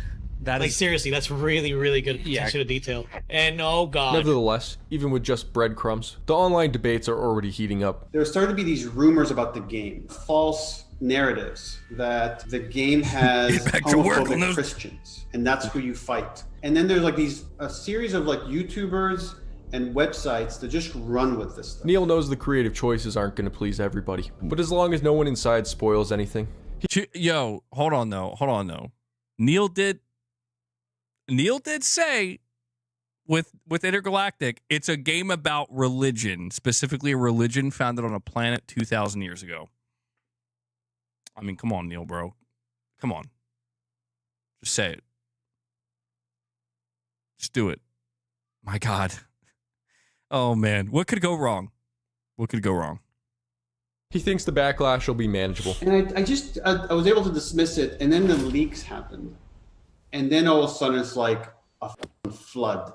seriously, that's really, really good attention to detail. And oh god. Nevertheless, even with just breadcrumbs, the online debates are already heating up. There started to be these rumors about the game. False narratives that the game has homophobic Christians, and that's who you fight. And then there's like a series of like YouTubers and websites that just run with this stuff. Neil knows the creative choices aren't going to please everybody, but as long as no one inside spoils anything. Yo, hold on though. Neil did say with Intergalactic, it's a game about religion, specifically a religion founded on a planet 2,000 years ago. I mean, come on, Neil, bro. Come on. Just say it. Just do it. My God. Oh, man. What could go wrong? He thinks the backlash will be manageable. And I was able to dismiss it, and then the leaks happened. And then all of a sudden it's like a flood.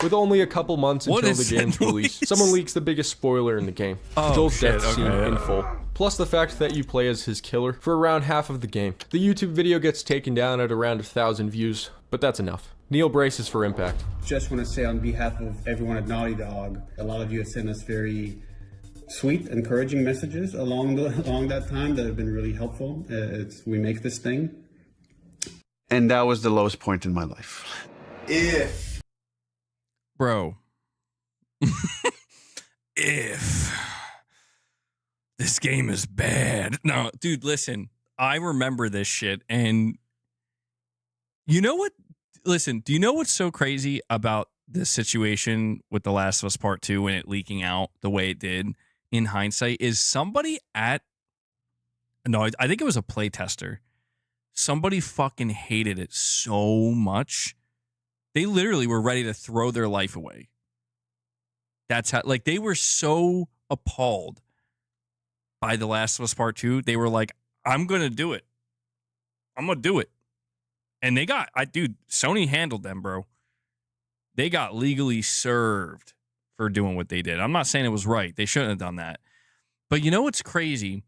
With only a couple months until the game's release, someone leaks the biggest spoiler in the game. Joel's death scene in full. Plus the fact that you play as his killer for around half of the game. The YouTube video gets taken down at around 1,000 views, but that's enough. Neil braces for impact. Just want to say on behalf of everyone at Naughty Dog, a lot of you have sent us very sweet, encouraging messages along that time that have been really helpful. We make this thing. And that was the lowest point in my life. Bro. If this game is bad. No, dude, listen. I remember this shit, and you know what? Listen, do you know what's so crazy about this situation with The Last of Us Part 2 and it leaking out the way it did in hindsight is somebody I think it was a playtester. Somebody fucking hated it so much. They literally were ready to throw their life away. That's how, like, they were so appalled by The Last of Us Part 2. They were like, I'm going to do it. I'm going to do it. And they got, Sony handled them, bro. They got legally served for doing what they did. I'm not saying it was right. They shouldn't have done that. But you know what's crazy?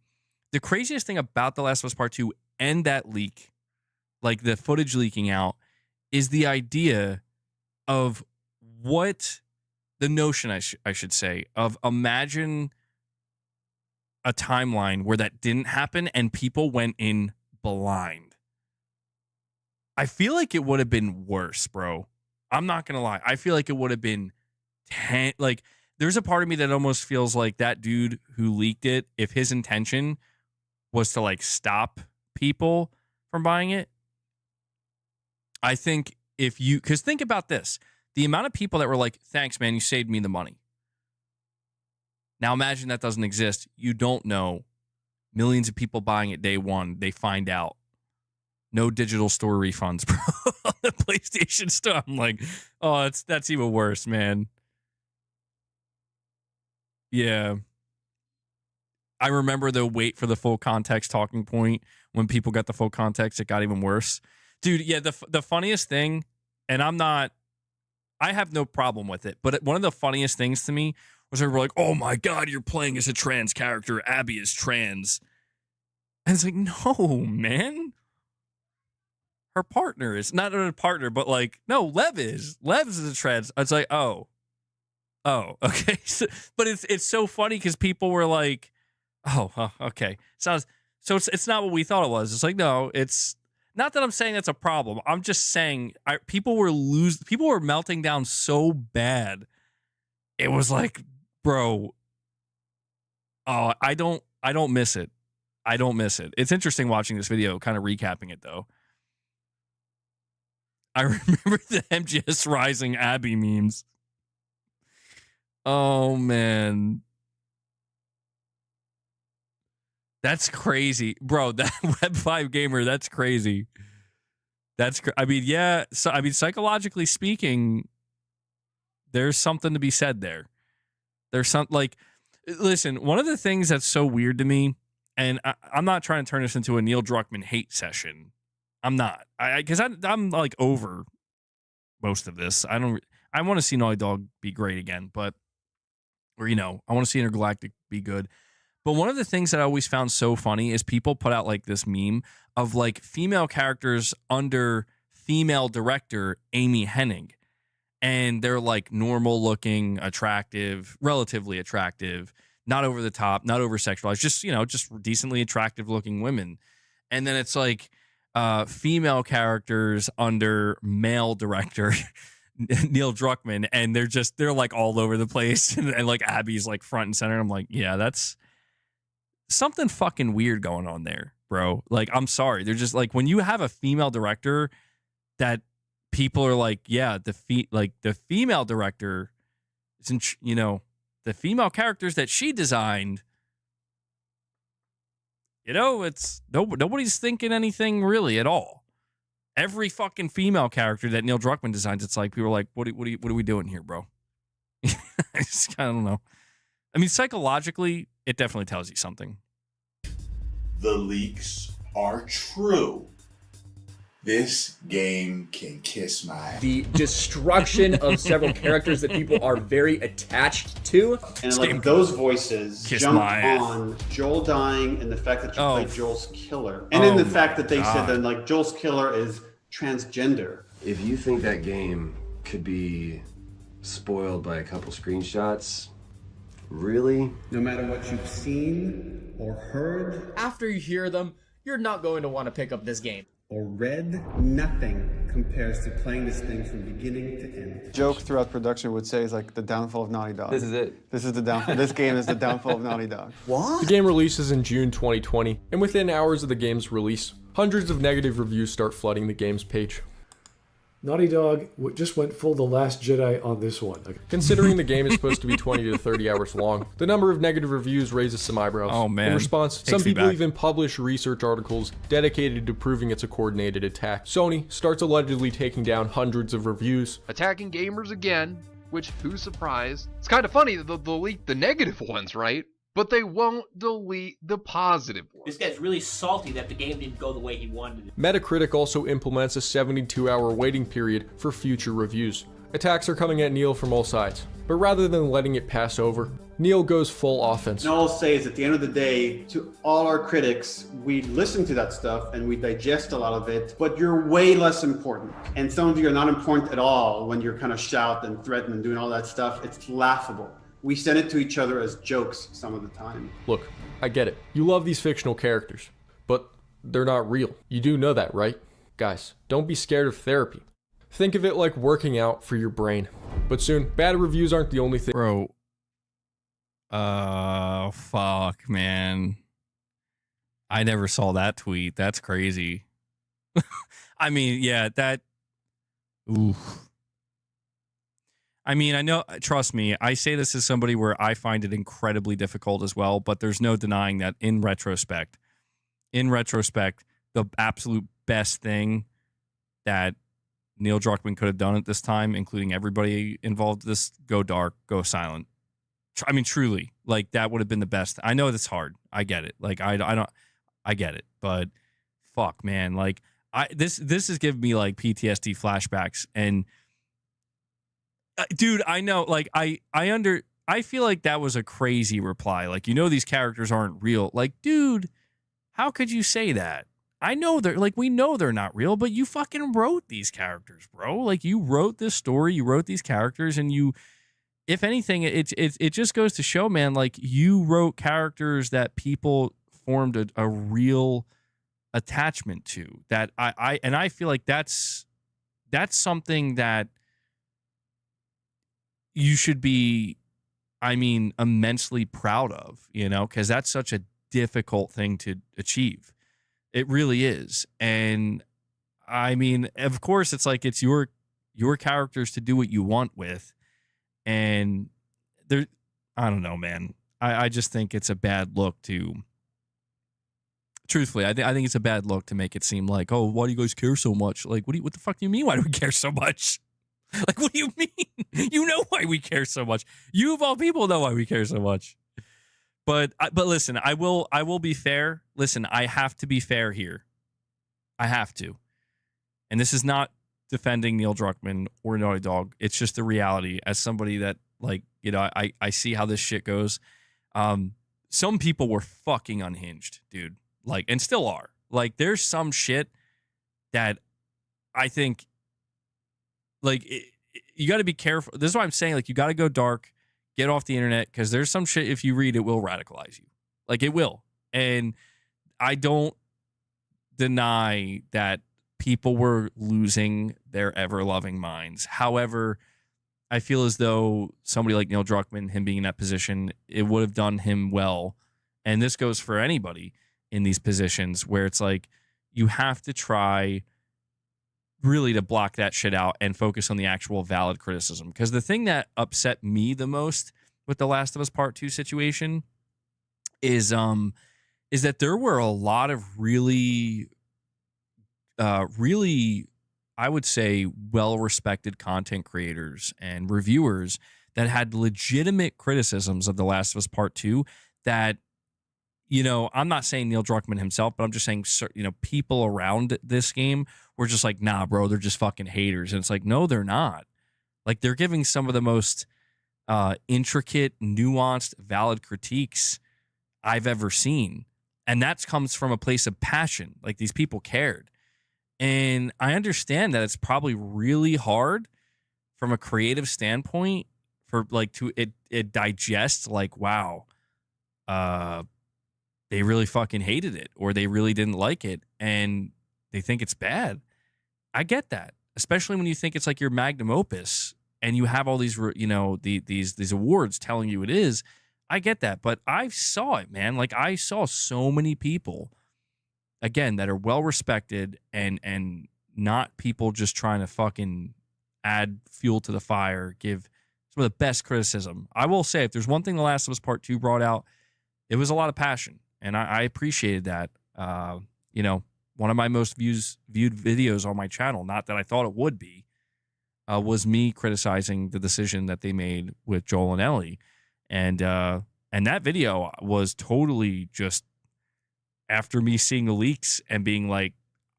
The craziest thing about The Last of Us Part 2 and that leak, like the footage leaking out, is the idea of what the notion, I should say, of imagine a timeline where that didn't happen and people went in blind. I feel like it would have been worse, bro. I'm not going to lie. I feel like it would have been like there's a part of me that almost feels like that dude who leaked it, if his intention was to like stop people from buying it, I think because think about this, the amount of people that were like, thanks, man, you saved me the money. Now imagine that doesn't exist. You don't know. Millions of people buying it day one. They find out. No digital store refunds, bro. On the PlayStation Store. I'm like, oh, that's even worse, man. Yeah. I remember the wait for the full context talking point. When people got the full context, it got even worse. Dude, yeah, the funniest thing, and I have no problem with it, but one of the funniest things to me was they were like, oh my God, you're playing as a trans character. Abby is trans. And it's like, no, man. Her partner is not a partner, but like, no, Lev is a trans. It's like, oh, okay. But it's so funny because people were like, oh, okay. So it's not what we thought it was. It's like, no, it's not that I'm saying that's a problem. I'm just saying people were melting down so bad. It was like, bro, oh, I don't miss it. I don't miss it. It's interesting watching this video, kind of recapping it though. I remember the MGS Rising Abby memes. Oh man. That's crazy. Bro, that Web5 gamer, that's crazy. I mean, yeah, so I mean psychologically speaking, there's something to be said there. There's listen, one of the things that's so weird to me, and I'm not trying to turn this into a Neil Druckmann hate session. I'm not. Because I'm like over most of this. I want to see Naughty Dog be great again, I want to see Intergalactic be good. But one of the things that I always found so funny is people put out like this meme of like female characters under female director Amy Hennig. And they're like normal looking, attractive, relatively attractive, not over the top, not over sexualized, just decently attractive looking women. And then it's like female characters under male director Neil Druckmann, and they're like all over the place, and like Abby's like front and center. And I'm like, yeah, that's something fucking weird going on there, bro. Like, I'm sorry. They're just like, when you have a female director that people are like, yeah, the female director isn't, the female characters that she designed, it's nobody's thinking anything really at all. Every fucking female character that Neil Druckmann designs, it's like people are like, what are we doing here, bro? I don't know. I mean, psychologically, it definitely tells you something. The leaks are true. This game can kiss my ass. The destruction of several characters that people are very attached to. And like those voices jump on Joel dying and the fact that you played Joel's killer. And then the fact that they said that like Joel's killer is transgender. If you think that game could be spoiled by a couple screenshots, really? No matter what you've seen or heard. After you hear them, you're not going to want to pick up this game. Or read, nothing compares to playing this thing from beginning to end. Joke throughout production would say is like the downfall of Naughty Dog. This is it. This is the downfall. This game is the downfall of Naughty Dog. What? The game releases in June 2020, and within hours of the game's release, hundreds of negative reviews start flooding the game's page. Naughty Dog just went full The Last Jedi on this one. Okay. Considering the game is supposed to be 20 to 30 hours long, the number of negative reviews raises some eyebrows. Oh man. In response, some people even publish research articles dedicated to proving it's a coordinated attack. Sony starts allegedly taking down hundreds of reviews. Attacking gamers again, which, who's surprised? It's kind of funny that they'll delete the negative ones, right? But they won't delete the positive ones. This guy's really salty that the game didn't go the way he wanted it. Metacritic also implements a 72-hour waiting period for future reviews. Attacks are coming at Neil from all sides, but rather than letting it pass over, Neil goes full offense. And all I'll say is at the end of the day, to all our critics, we listen to that stuff and we digest a lot of it, but you're way less important. And some of you are not important at all when you're kind of shout and threaten and doing all that stuff. It's laughable. We send it to each other as jokes some of the time. Look, I get it. You love these fictional characters, but they're not real. You do know that, right? Guys, don't be scared of therapy. Think of it like working out for your brain. But soon, bad reviews aren't the only thing. Bro, Fuck, man. I never saw that tweet. That's crazy. I mean, yeah, that. Oof. I mean, I know, trust me, I say this as somebody where I find it incredibly difficult as well, but there's no denying that in retrospect, the absolute best thing that Neil Druckmann could have done at this time, including everybody involved in this, go dark, go silent. I mean, truly, like, that would have been the best. I know that's hard. I get it. Like, I get it, but fuck, man. Like, this is giving me like PTSD flashbacks, and dude, I know, like, I feel like that was a crazy reply. Like, these characters aren't real. Like, dude, how could you say that? I know we know they're not real, but you fucking wrote these characters, bro. Like, you wrote this story, you wrote these characters, and you, if anything, it just goes to show, man, like, you wrote characters that people formed a real attachment to, that I feel like that's something that you should be, I mean, immensely proud of, because that's such a difficult thing to achieve. It really is. And I mean, of course, it's like, it's your characters to do what you want with. And I don't know, man. I just think it's a bad look to, truthfully, I think it's a bad look to make it seem like, oh, why do you guys care so much? Like, what the fuck do you mean? Why do we care so much? Like, what do you mean? You know why we care so much. You of all people know why we care so much. But listen, I will be fair. Listen, I have to be fair here. I have to. And this is not defending Neil Druckmann or Naughty Dog. It's just the reality as somebody that, like, I see how this shit goes. Some people were fucking unhinged, dude. Like, and still are. Like, there's some shit that I think, like, you got to be careful. This is why I'm saying, like, you got to go dark, get off the internet, because there's some shit, if you read, it will radicalize you. Like, it will. And I don't deny that people were losing their ever-loving minds. However, I feel as though somebody like Neil Druckmann, him being in that position, it would have done him well. And this goes for anybody in these positions where it's like, you have to try really to block that shit out and focus on the actual valid criticism. Because the thing that upset me the most with the Last of Us Part 2 situation is that there were a lot of really, I would say, well-respected content creators and reviewers that had legitimate criticisms of The Last of Us Part 2 that, I'm not saying Neil Druckmann himself, but I'm just saying, people around this game were just like, nah, bro, they're just fucking haters. And it's like, no, they're not. Like, they're giving some of the most intricate, nuanced, valid critiques I've ever seen. And that comes from a place of passion. Like, these people cared. And I understand that it's probably really hard from a creative standpoint for, like, to it digest, like, wow, they really fucking hated it, or they really didn't like it, and they think it's bad. I get that, especially when you think it's like your magnum opus and you have all these, these awards telling you it is. I get that, but I saw it, man. Like, I saw so many people, again, that are well respected and not people just trying to fucking add fuel to the fire, give some of the best criticism. I will say, if there's one thing The Last of Us Part 2 brought out, it was a lot of passion. And I appreciated that. One of my most viewed videos on my channel, not that I thought it would be, was me criticizing the decision that they made with Joel and Ellie. And that video was totally just after me seeing the leaks and being like,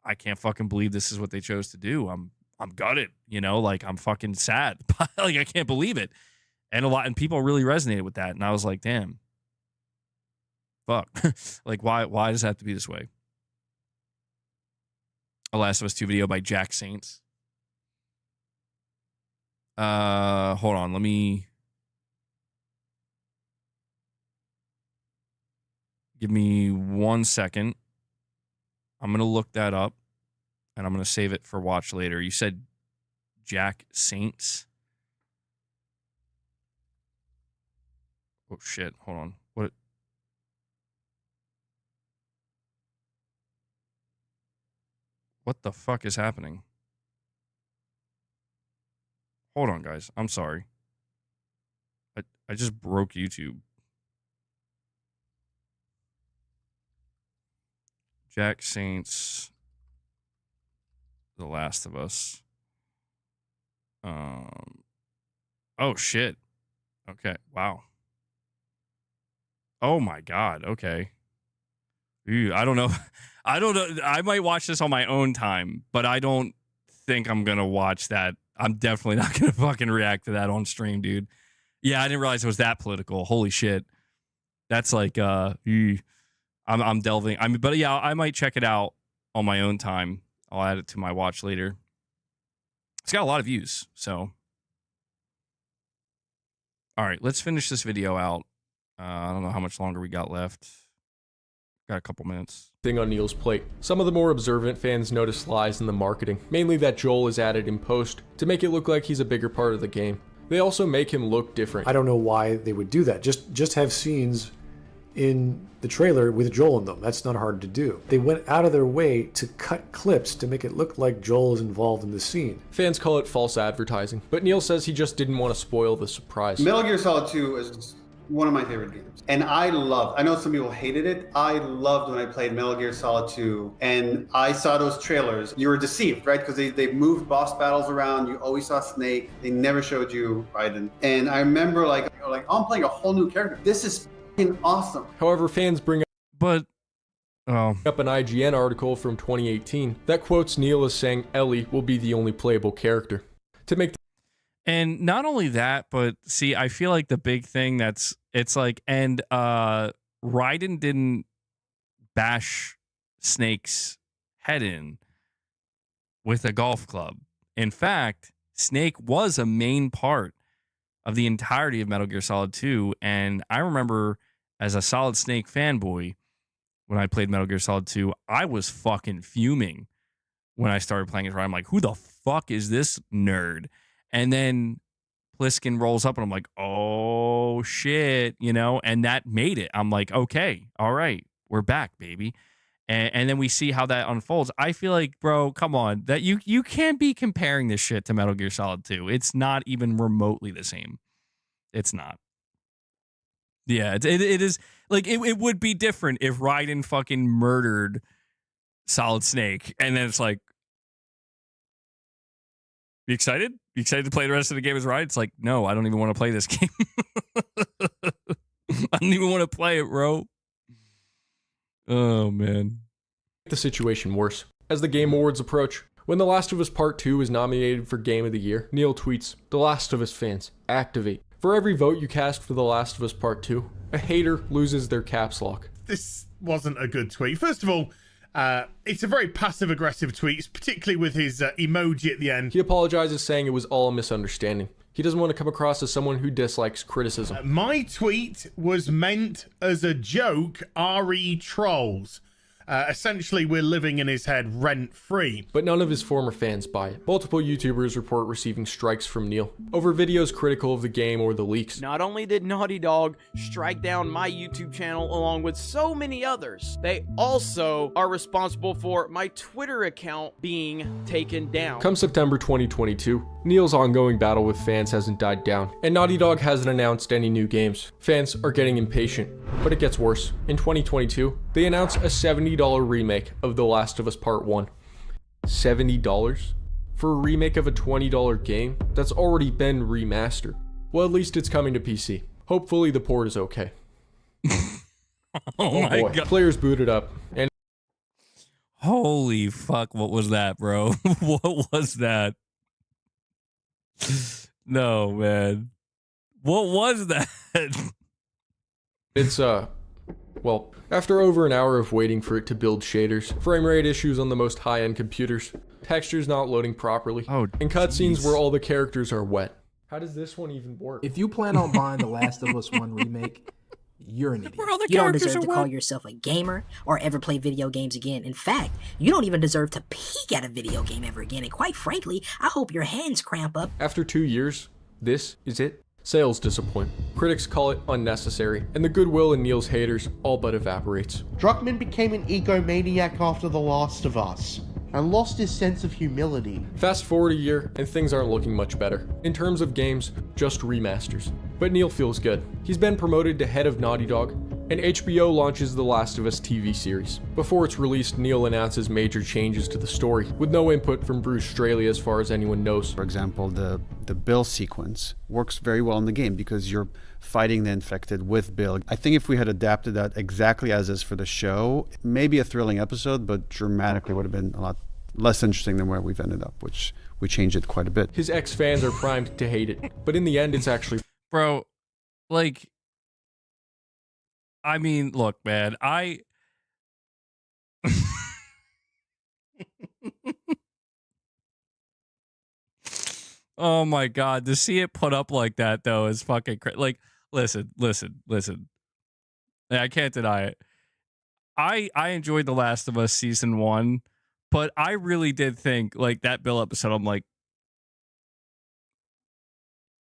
I can't fucking believe this is what they chose to do. I'm gutted, like, I'm fucking sad. Like, I can't believe it. And people really resonated with that. And I was like, damn. Fuck. Like, why does it have to be this way? A Last of Us 2 video by Jack Saints. Hold on, let me give me 1 second. I'm gonna look that up and I'm gonna save it for watch later. You said Jack Saints. Oh shit! Hold on. What? What the fuck is happening? Hold on, guys. I'm sorry. I just broke YouTube. Jack Saints, The Last of Us. Oh shit. Okay. Wow. Oh my god. Okay. Ew, I don't know. I don't know. I might watch this on my own time, but I don't think I'm gonna watch that. I'm definitely not gonna fucking react to that on stream, dude. Yeah, I didn't realize it was that political. Holy shit. That's like I'm delving. I mean, but yeah, I might check it out on my own time. I'll add it to my watch later. It's got a lot of views, so. All right, let's finish this video out. I don't know how much longer we got left. Got a couple minutes. Thing on Neil's plate. Some of the more observant fans notice lies in the marketing, mainly that Joel is added in post to make it look like he's a bigger part of the game. They also make him look different. I don't know why they would do that. Just have scenes in the trailer with Joel in them. That's not hard to do. They went out of their way to cut clips to make it look like Joel is involved in the scene. Fans call it false advertising, but Neil says he just didn't want to spoil the surprise. Metal Gear Solid 2 is one of my favorite games. And I know some people hated it. I loved when I played Metal Gear Solid 2 and I saw those trailers. You were deceived, right? Because they moved boss battles around. You always saw Snake. They never showed you Raiden. And I remember like, oh, I'm playing a whole new character. This is fucking awesome. However, fans bring up an IGN article from 2018 that quotes Neil as saying Ellie will be the only playable character. To make And not only that, but see, I feel like the big thing it's like, and Raiden didn't bash Snake's head in with a golf club. In fact, Snake was a main part of the entirety of Metal Gear Solid 2. And I remember as a Solid Snake fanboy, when I played Metal Gear Solid 2, I was fucking fuming when I started playing it. I'm like, who the fuck is this nerd? And then Pliskin rolls up and I'm like, oh shit, you know, and that made it. I'm like, okay, all right, we're back, baby. And then we see how that unfolds. I feel like, bro, come on, that you can't be comparing this shit to Metal Gear Solid 2. It's not even remotely the same. It's not. Yeah, it is like it would be different if Raiden fucking murdered Solid Snake, and then it's like, you excited? You excited to play the rest of the game as Raiden? It's like, no, I don't even want to play this game. I don't even want to play it, bro. Oh man. The situation worse. As the Game Awards approach, when The Last of Us Part 2 is nominated for Game of the Year, Neil tweets, "The Last of Us fans, activate. For every vote you cast for The Last of Us Part 2, a hater loses their caps lock." This wasn't a good tweet. First of all, it's a very passive-aggressive tweet, particularly with his emoji at the end. He apologizes, saying it was all a misunderstanding. He doesn't want to come across as someone who dislikes criticism. My tweet was meant as a joke, RE trolls. Essentially, we're living in his head rent-free. But none of his former fans buy it. Multiple YouTubers report receiving strikes from Neil over videos critical of the game or the leaks. Not only did Naughty Dog strike down my YouTube channel along with so many others, they also are responsible for my Twitter account being taken down. Come September 2022, Neil's ongoing battle with fans hasn't died down, and Naughty Dog hasn't announced any new games. Fans are getting impatient, but it gets worse. In 2022, they announced a $70 remake of The Last of Us Part 1. $70? For a remake of a $20 game that's already been remastered. Well, at least it's coming to PC. Hopefully the port is okay. Oh my god. Players booted up, and holy fuck, what was that, bro? What was that? No, man. What was that? It's, well, after over an hour of waiting for it to build shaders, frame rate issues on the most high-end computers, textures not loading properly, and cutscenes where all the characters are wet. How does this one even work? If you plan on buying The Last of Us 1 remake, you're an idiot. You don't deserve to call yourself a gamer or ever play video games again. In fact, you don't even deserve to peek at a video game ever again. And quite frankly, I hope your hands cramp up. After 2 years, this is it. Sales disappoint. Critics call it unnecessary, and the goodwill in Neil's haters all but evaporates. Druckmann became an egomaniac after The Last of Us, and lost his sense of humility. Fast forward a year, and things aren't looking much better. In terms of games, just remasters. But Neil feels good. He's been promoted to head of Naughty Dog, and HBO launches The Last of Us TV series. Before it's released, Neil announces major changes to the story, with no input from Bruce Straley as far as anyone knows. For example, the Bill sequence works very well in the game because you're fighting the infected with Bill. I think if we had adapted that exactly as is for the show, maybe a thrilling episode, but dramatically would have been a lot less interesting than where we've ended up, which we changed it quite a bit. His ex-fans are primed to hate it, but in the end, it's actually... Bro, like... I mean, look, man, oh my God, to see it put up like that, though, is fucking crazy. Like, listen. I can't deny it. I enjoyed The Last of Us Season 1, but I really did think, like, that Bill episode, I'm like,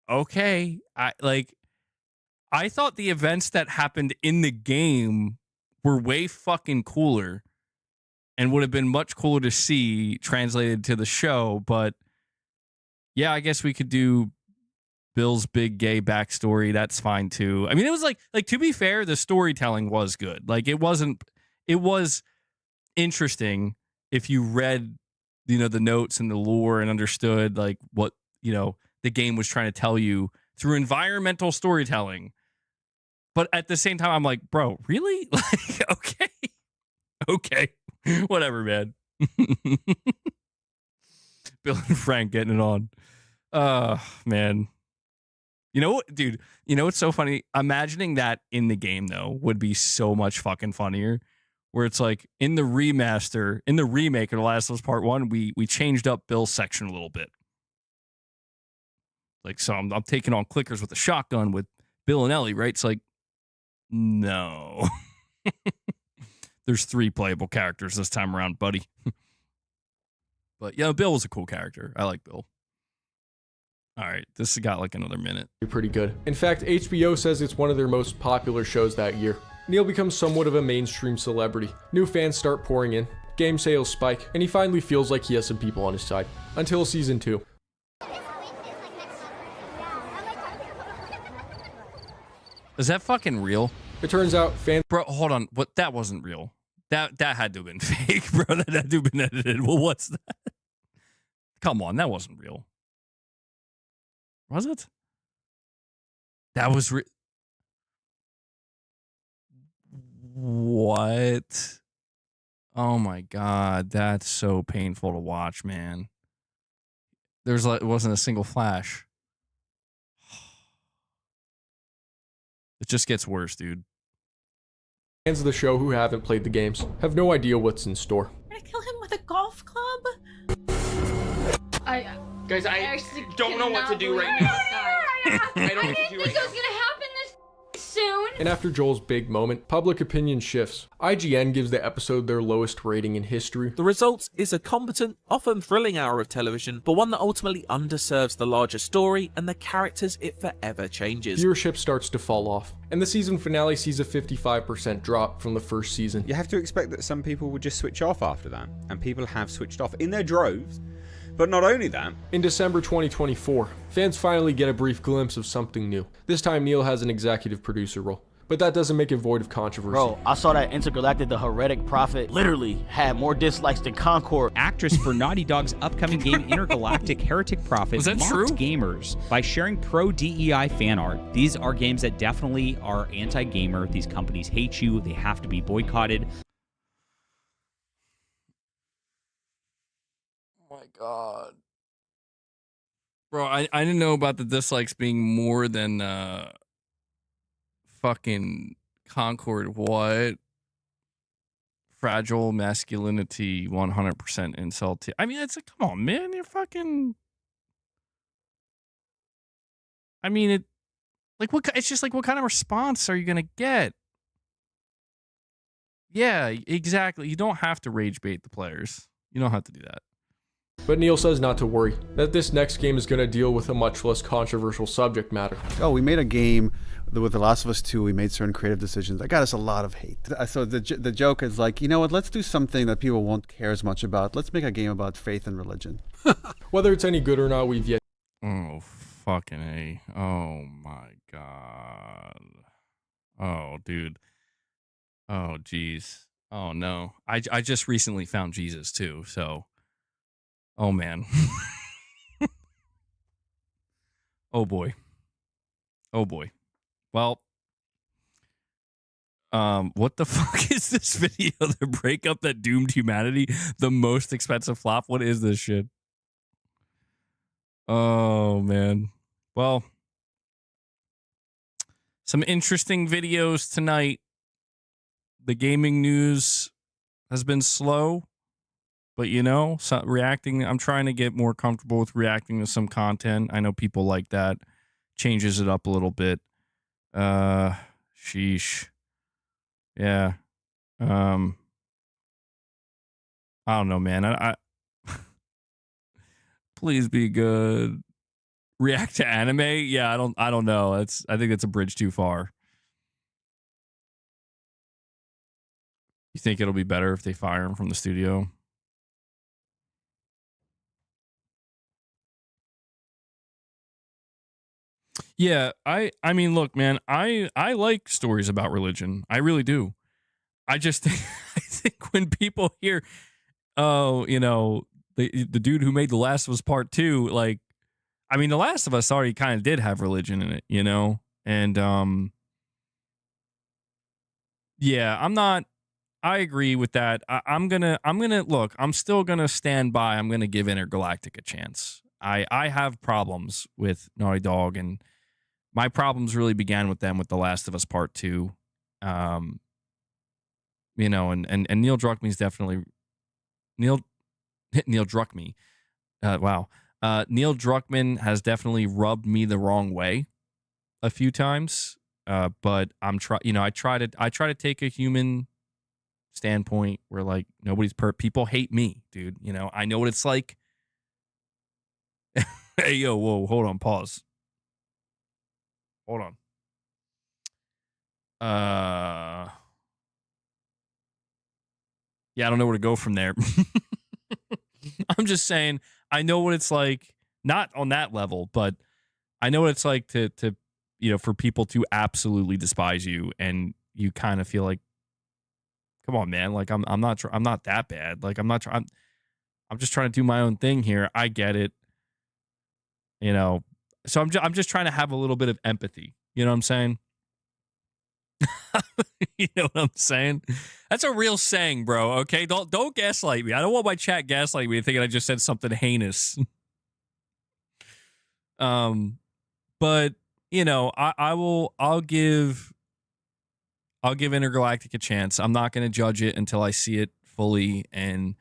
okay, I thought the events that happened in the game were way fucking cooler and would have been much cooler to see translated to the show. But yeah, I guess we could do Bill's big gay backstory. That's fine too. I mean, it was like to be fair, the storytelling was good. Like it was interesting if you read, the notes and the lore and understood like what, the game was trying to tell you through environmental storytelling. But at the same time, I'm like, bro, really? Like, okay, whatever, man. Bill and Frank getting it on. Man. You know what, dude? You know what's so funny? Imagining that in the game, though, would be so much fucking funnier. Where it's like in the remake of The Last of Us Part 1, we changed up Bill's section a little bit. Like, so I'm taking on clickers with a shotgun with Bill and Ellie, right? It's like, no. There's 3 playable characters this time around, buddy. But, Bill was a cool character. I like Bill. All right, this has got like another minute. Pretty good. In fact, HBO says it's one of their most popular shows that year. Neil becomes somewhat of a mainstream celebrity. New fans start pouring in, game sales spike, and he finally feels like he has some people on his side. Until Season 2. Is that fucking real? It turns out fans... Bro, hold on. What? That wasn't real. That had to have been fake, bro. That had to have been edited. Well, what's that? Come on, that wasn't real. Was it? That was what? Oh my God, that's so painful to watch, man. It wasn't a single flash. It just gets worse, dude. Fans of the show who haven't played the games have no idea what's in store. Gonna kill him with a golf club? Guys, I actually don't know what to do right now. I don't know what to do right now. It was gonna happen this soon. And after Joel's big moment, public opinion shifts. IGN gives the episode their lowest rating in history. The result is a competent, often thrilling hour of television, but one that ultimately underserves the larger story and the characters it forever changes. Viewership starts to fall off, and the season finale sees a 55% drop from the first season. You have to expect that some people would just switch off after that, and people have switched off in their droves. But not only that. In December 2024, fans finally get a brief glimpse of something new. This time Neil has an executive producer role, but that doesn't make it void of controversy. Bro, I saw that Intergalactic the Heretic Prophet literally had more dislikes than Concord. Actress for Naughty Dog's upcoming game Intergalactic Heretic Prophet Was that mocked true? gamers by sharing pro-DEI fan art. These are games that definitely are anti-gamer. These companies hate you. They have to be boycotted. Oh my God. Bro, I didn't know about the dislikes being more than fucking Concord. What? Fragile masculinity, 100% insult. I mean, it's like, come on, man. You're fucking... I mean, it's just like, what kind of response are you going to get? Yeah, exactly. You don't have to rage bait the players. You don't have to do that. But Neil says not to worry, that this next game is going to deal with a much less controversial subject matter. Oh, we made a game with The Last of Us 2, we made certain creative decisions. That got us a lot of hate. So the joke is like, you know what, let's do something that people won't care as much about. Let's make a game about faith and religion. Whether it's any good or not, we've yet. Oh, fucking A. Oh, my God. Oh, dude. Oh, jeez. Oh, no. I just recently found Jesus, too, so. Oh, man. Oh, boy. Oh, boy. Well, what the fuck is this video? The breakup that doomed humanity? The most expensive flop? What is this shit? Oh, man. Well, some interesting videos tonight. The gaming news has been slow, but reacting. I'm trying to get more comfortable with reacting to some content. I know people like that. Changes it up a little bit. Sheesh. Yeah. I don't know, man. I please be good. React to anime? Yeah, I don't know. I think it's a bridge too far. You think it'll be better if they fire him from the studio? Yeah, I mean, look, man, I like stories about religion. I really do. I just think, I think when people hear, oh, the dude who made The Last of Us Part 2, like, I mean, The Last of Us already kind of did have religion in it, and yeah, I agree with that. I'm gonna look. I'm still gonna stand by. I'm gonna give Intergalactic a chance. I have problems with Naughty Dog, and my problems really began with them with The Last of Us Part 2. And Neil Druckmann's definitely Neil Druckmann. Wow. Neil Druckmann has definitely rubbed me the wrong way a few times. But I try to take a human standpoint where, like, nobody's people hate me, dude. I know what it's like. Hey, yo, whoa, hold on, pause. Hold on. Yeah, I don't know where to go from there. I'm just saying, I know what it's like, not on that level, but I know what it's like to for people to absolutely despise you, and you kind of feel like, come on, man, like I'm not that bad. Like I'm just trying to do my own thing here. I get it. So I'm just trying to have a little bit of empathy. You know what I'm saying? You know what I'm saying? That's a real saying, bro. Okay, don't gaslight me. I don't want my chat gaslighting me thinking I just said something heinous. But I'll give Intergalactic a chance. I'm not going to judge it until I see it fully, and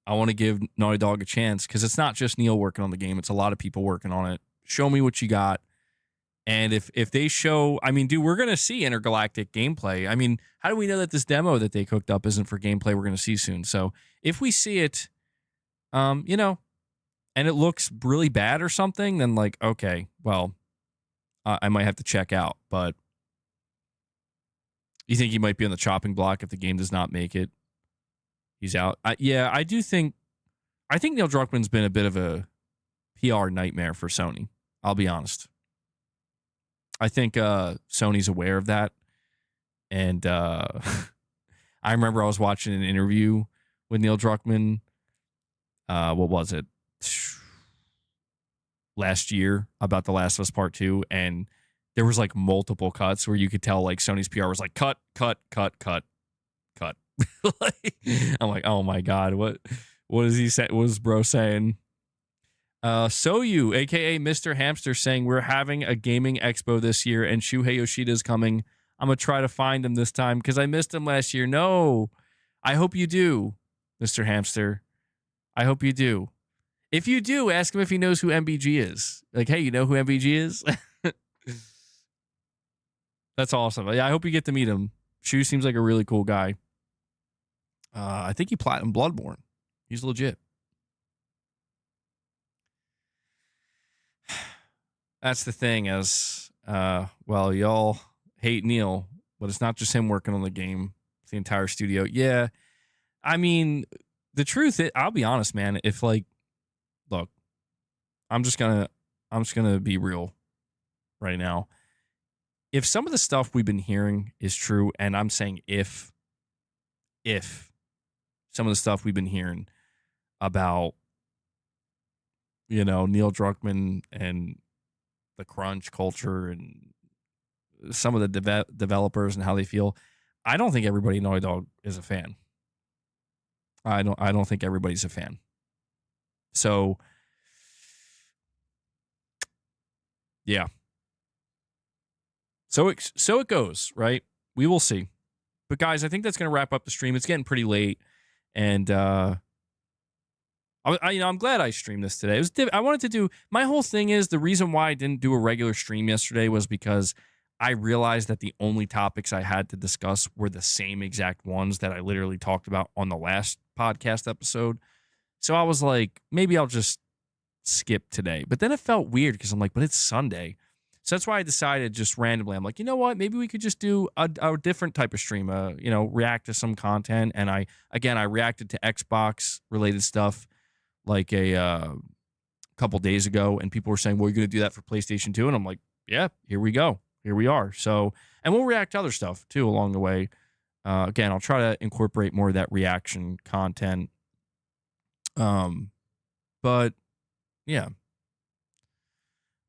I want to give Naughty Dog a chance, because it's not just Neil working on the game; it's a lot of people working on it. Show me what you got. And if they show, I mean, dude, we're going to see Intergalactic gameplay. I mean, how do we know that this demo that they cooked up isn't for gameplay we're going to see soon? So if we see it, and it looks really bad or something, then, like, okay, well, I might have to check out. But you think he might be on the chopping block if the game does not make it? He's out. Yeah, I think Neil Druckmann's been a bit of a PR nightmare for Sony. I'll be honest. I think Sony's aware of that. And I remember I was watching an interview with Neil Druckmann. What was it? Last year about The Last of Us Part 2. And there was like multiple cuts where you could tell, like, Sony's PR was like, cut. Like, I'm like, oh my God, what is he saying? What is bro saying? So you, aka Mr. Hamster, saying we're having a gaming expo this year and Shuhei Yoshida's coming. I'm gonna try to find him this time because I missed him last year. No, I hope you do, Mr. Hamster. I hope you do. If you do, ask him if he knows who MBG is. Like, hey, you know who MBG is? That's awesome. I hope you get to meet him. Shu seems like a really cool guy. I think he platinum Bloodborne. He's legit. That's the thing is, well, y'all hate Neil, but it's not just him working on the game. It's the entire studio. Yeah. I mean, the truth is, I'll be honest, man. If like, look, I'm just gonna be real right now. If some of the stuff we've been hearing is true, and I'm saying if some of the stuff we've been hearing about, Neil Druckmann and the crunch culture and some of the developers and how they feel, I don't think everybody in Naughty Dog is a fan. I don't think everybody's a fan. So, yeah. So it goes, right? We will see. But guys, I think that's going to wrap up the stream. It's getting pretty late, and I'm glad I streamed this today. I wanted to do, my whole thing is the reason why I didn't do a regular stream yesterday was because I realized that the only topics I had to discuss were the same exact ones that I literally talked about on the last podcast episode. So I was like, maybe I'll just skip today. But then it felt weird because I'm like, but it's Sunday. So that's why I decided just randomly, I'm like, you know what? Maybe we could just do a different type of stream, react to some content. And I reacted to Xbox related stuff like a couple days ago. And people were saying, well, you're going to do that for PlayStation 2. And I'm like, yeah, here we go. Here we are. So, and we'll react to other stuff too along the way. Again, I'll try to incorporate more of that reaction content. But yeah.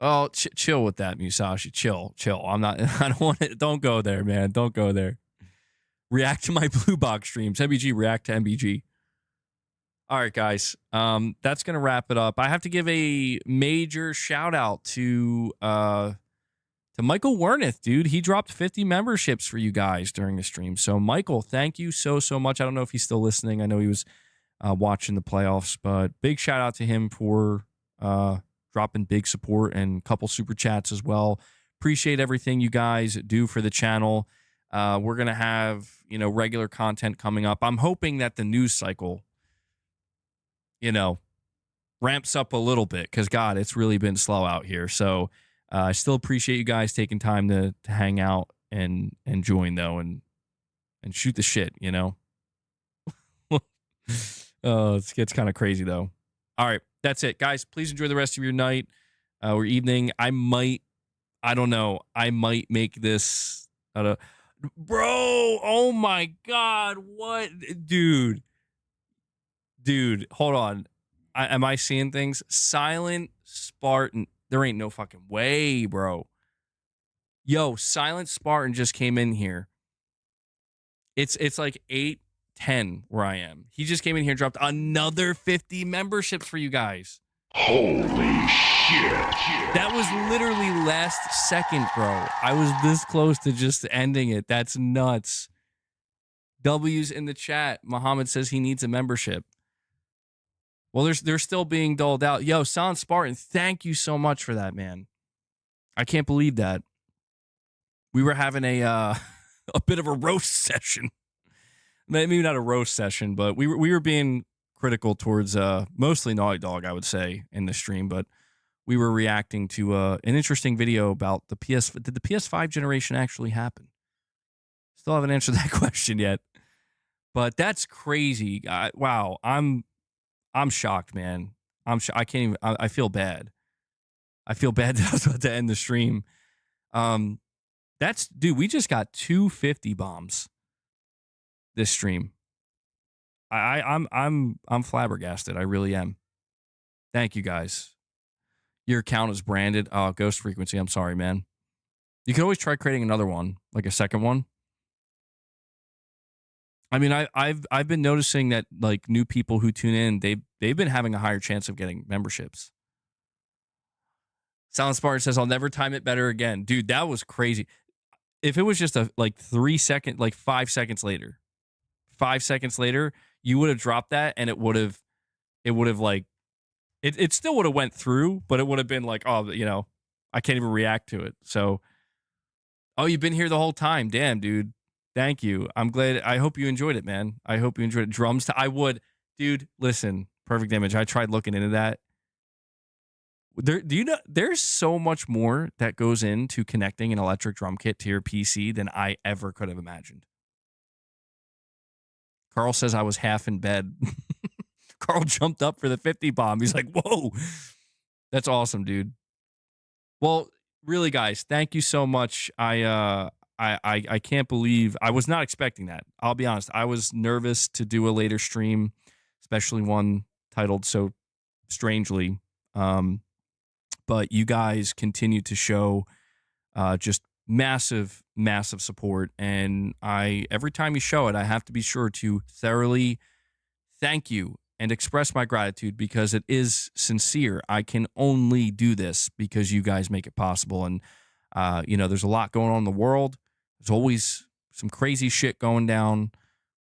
Oh, chill with that, Musashi. Chill. I don't want it. Don't go there, man. Don't go there. React to my Blue Box streams. MBG, react to MBG. All right, guys. That's going to wrap it up. I have to give a major shout out to Michael Werneth, dude. He dropped 50 memberships for you guys during the stream. So, Michael, thank you so much. I don't know if he's still listening. I know he was watching the playoffs, but big shout out to him for dropping big support and a couple super chats as well. Appreciate everything you guys do for the channel. We're going to have, regular content coming up. I'm hoping that the news cycle, ramps up a little bit because, God, it's really been slow out here. So I still appreciate you guys taking time to hang out and join, though, and shoot the shit, It gets kind of crazy, though. All right. That's it, guys. Please enjoy the rest of your night or evening. I might make this. Bro, oh my God. What? Dude, hold on. Am I seeing things? Silent Spartan. There ain't no fucking way, bro. Yo, Silent Spartan just came in here. It's like 8:10 where I am. He just came in here and dropped another 50 memberships for you guys. Holy shit. That was literally last second, bro. I was this close to just ending it. That's nuts. W's in the chat. Muhammad says he needs a membership. Well, they're still being doled out. Yo, Silent Spartan, thank you so much for that, man. I can't believe that. We were having a bit of a roast session. Maybe not a roast session, but we were being critical towards mostly Naughty Dog, I would say, in the stream. But we were reacting to an interesting video about the PS. Did the PS5 generation actually happen? Still haven't answered that question yet. But that's crazy. Wow, I'm shocked, man. I can't even. I feel bad. I feel bad that I was about to end the stream. Dude. We just got 250 bombs this stream. I'm flabbergasted. I really am. Thank you guys. Your account is branded. Oh, Ghost Frequency. I'm sorry, man. You can always try creating another one, like a second one. I mean, I've been noticing that like new people who tune in, they've been having a higher chance of getting memberships. Silent Spartan says, I'll never time it better again. Dude, that was crazy. If it was just a 5 seconds later, 5 seconds later, you would have dropped that and it would have like, it still would have went through, but it would have been like, oh, I can't even react to it. So, oh, you've been here the whole time. Damn, dude. Thank you. I'm glad. I hope you enjoyed it, man. I hope you enjoyed it. Drums. I would. Dude, listen. Perfect Image. I tried looking into that. Do you know there's so much more that goes into connecting an electric drum kit to your PC than I ever could have imagined. Carl says I was half in bed. Carl jumped up for the 50 bomb. He's like, whoa, that's awesome, dude. Well, really, guys, thank you so much. I can't believe I was not expecting that. I'll be honest. I was nervous to do a later stream, especially one titled so strangely. But you guys continue to show just massive support, and every time you show it, I have to be sure to thoroughly thank you and express my gratitude, because it is sincere. I can only do this because you guys make it possible. And there's a lot going on in the world. There's always some crazy shit going down.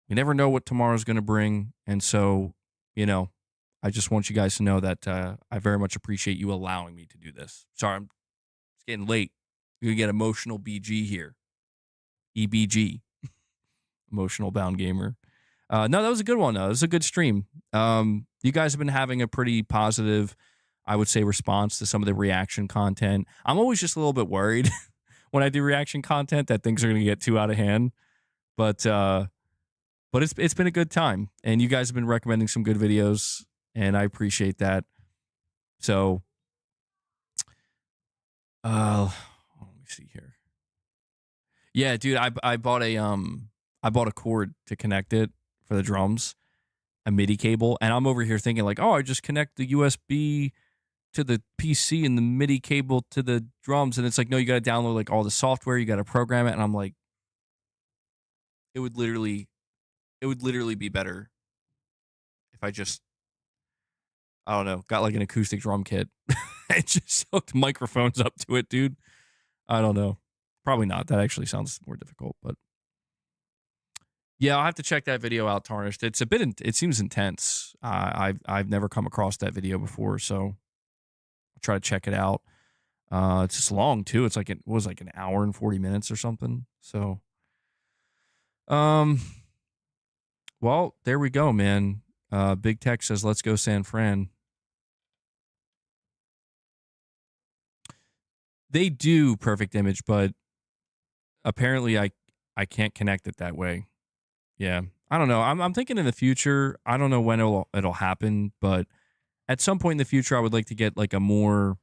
We never know what tomorrow's going to bring. And so, I just want you guys to know that I very much appreciate you allowing me to do this. Sorry, it's getting late. You're going to get emotional BG here. EBG. Emotional Bound Gamer. No, that was a good one, though. It was a good stream. You guys have been having a pretty positive, I would say, response to some of the reaction content. I'm always just a little bit worried when I do reaction content that things are going to get too out of hand. But it's been a good time, and you guys have been recommending some good videos, and I appreciate that. So, let me see here. Yeah, dude, I bought a cord to connect it for the drums, a MIDI cable, and I'm over here thinking like, oh, I just connect the USB to the PC and the MIDI cable to the drums, and it's like, no, you got to download like all the software, you got to program it, and I'm like, it would literally be better if I just, I don't know, got like an acoustic drum kit and just hooked microphones up to it, dude. I don't know. Probably not. That actually sounds more difficult, but yeah, I'll have to check that video out, Tarnished. It's a bit, it seems intense. I've never come across that video before, so I'll try to check it out. It's just long too. It's like, it was like an hour and 40 minutes or something. So, well, there we go, man. Big Tech says, let's go San Fran. They do Perfect Image, but apparently I can't connect it that way. Yeah, I don't know. I'm thinking in the future. I don't know when it'll happen, but at some point in the future, I would like to get like a more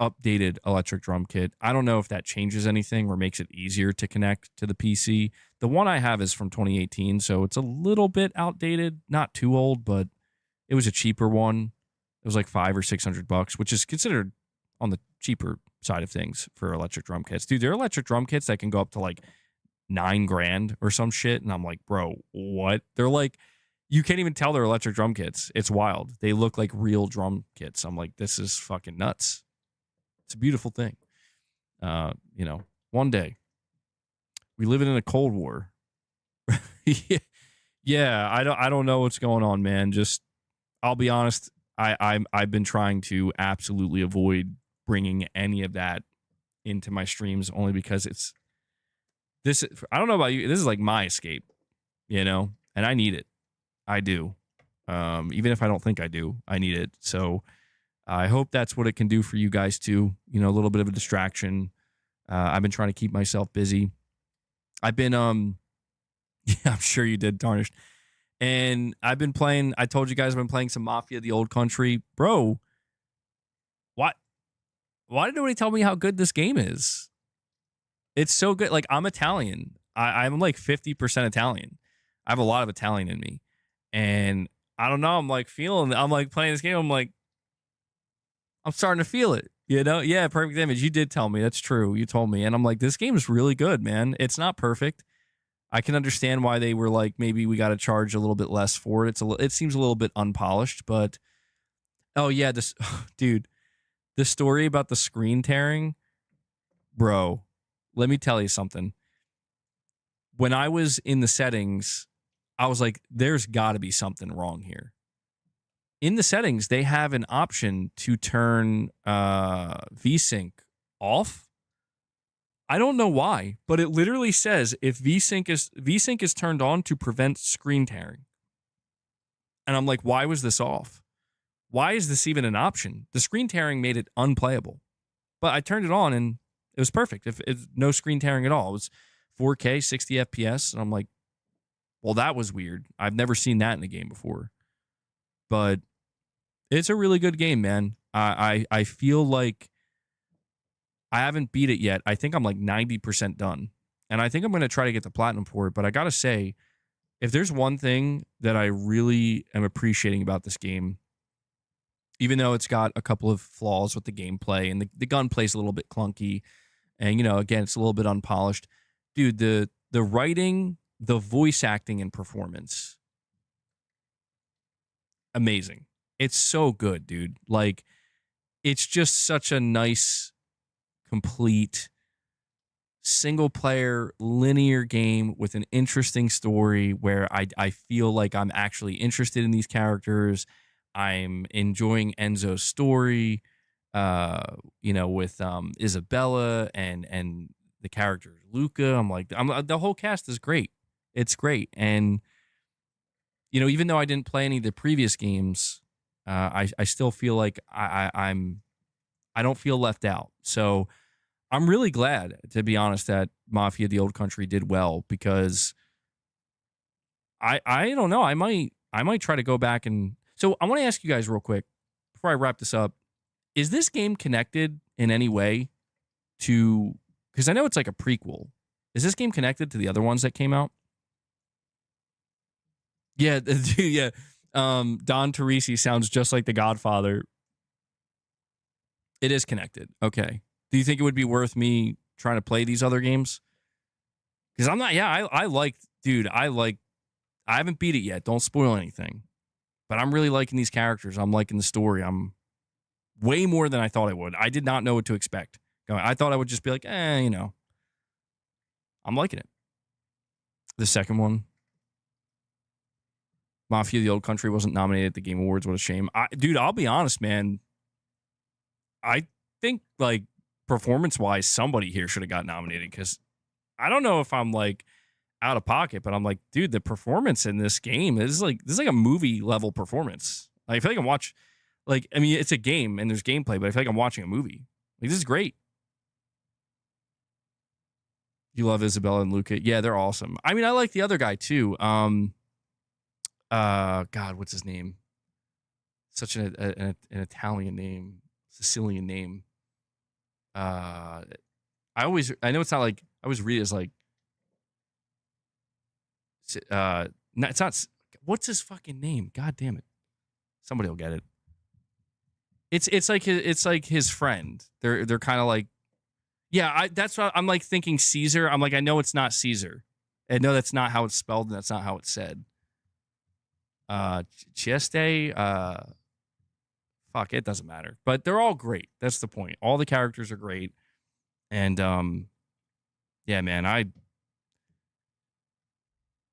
updated electric drum kit. I don't know if that changes anything or makes it easier to connect to the PC. The one I have is from 2018, so it's a little bit outdated. Not too old, but it was a cheaper one. It was like $500 or $600, which is considered on the cheaper side of things for electric drum kits. Dude, there are electric drum kits that can go up to like $9,000 or some shit, and I'm like, bro, what? They're like, you can't even tell they're electric drum kits. It's wild. They look like real drum kits. I'm like, this is fucking nuts. It's a beautiful thing. One day we live in a Cold War. Yeah, I don't know what's going on, man. Just, I'll be honest. I've been trying to absolutely avoid bringing any of that into my streams, only because it's this. I don't know about you. This is like my escape, and I need it. I do. Even if I don't think I do, I need it. So I hope that's what it can do for you guys too. A little bit of a distraction. I've been trying to keep myself busy. I've been, yeah, I'm sure you did, Tarnished. And I've been playing, I told you guys I've been playing some Mafia: The Old Country. Bro, what? Why did nobody tell me how good this game is? It's so good. Like, I'm Italian. I'm like 50% Italian. I have a lot of Italian in me. And I don't know, I'm like playing this game. I'm like, I'm starting to feel it, Yeah, Perfect Image. You did tell me. That's true. You told me. And I'm like, this game is really good, man. It's not perfect. I can understand why they were like, maybe we got to charge a little bit less for it. It seems a little bit unpolished, but oh yeah, dude, the story about the screen tearing, bro, let me tell you something. When I was in the settings, I was like, there's got to be something wrong here. In the settings, they have an option to turn VSync off. I don't know why, but it literally says if VSync is turned on to prevent screen tearing. And I'm like, why was this off? why is this even an option? The screen tearing made it unplayable. But I turned it on and it was perfect. If no screen tearing at all. It was 4K, 60 FPS. And I'm like, well, that was weird. I've never seen that in a game before. But it's a really good game, man. I feel like I haven't beat it yet. I think I'm like 90% done. And I think I'm going to try to get the platinum for it. But I got to say, if there's one thing that I really am appreciating about this game, even though it's got a couple of flaws with the gameplay and the gunplay's a little bit clunky and, you know, again, it's a little bit unpolished. Dude, the writing, the voice acting and performance, amazing. It's so good, dude. Like, it's just such a nice, complete, single-player, linear game with an interesting story where I feel like I'm actually interested in these characters. I'm enjoying Enzo's story, you know, with Isabella and the character Luca. I'm like, the whole cast is great. It's great. And, you know, even though I didn't play any of the previous games, I still feel like I don't feel left out. So I'm really glad, to be honest, that Mafia: The Old Country did well, because I don't know, I might try to go back and... So I want to ask you guys real quick before I wrap this up. Is this game connected in any way to... Because I know it's like a prequel. Is this game connected to the other ones that came out? Yeah, yeah. Don Teresi sounds just like The Godfather. It is connected. Okay. Do you think it would be worth me trying to play these other games? Because I'm not... Yeah, I like... Dude, I haven't beat it yet. Don't spoil anything. But I'm really liking these characters. I'm liking the story. I'm way more than I thought I would. I did not know what to expect. I thought I would just be like, you know. I'm liking it. The second one, Mafia: The Old Country, wasn't nominated at the Game Awards. What a shame. Dude, I'll be honest, man. I think, like, performance-wise, somebody here should have got nominated, because I don't know if I'm, like, out of pocket, but I'm like, dude, the performance in this game is like, this is like a movie level performance. Like, I feel like I'm watching, like, I mean, it's a game and there's gameplay, but I feel like I'm watching a movie. Like, this is great. You love Isabella and Luca. Yeah, they're awesome. I mean, I like the other guy too. God, what's his name? Such an Italian name, Sicilian name. I know it's not like, I always read it as like, it's not. What's his fucking name? God damn it! Somebody will get it. It's like his friend. They're kind of like, yeah. That's what I'm like thinking. Caesar. I'm like, I know it's not Caesar. I know that's not how it's spelled, and that's not how it's said. Chieste. Fuck, it doesn't matter. But they're all great. That's the point. All the characters are great, and yeah, man,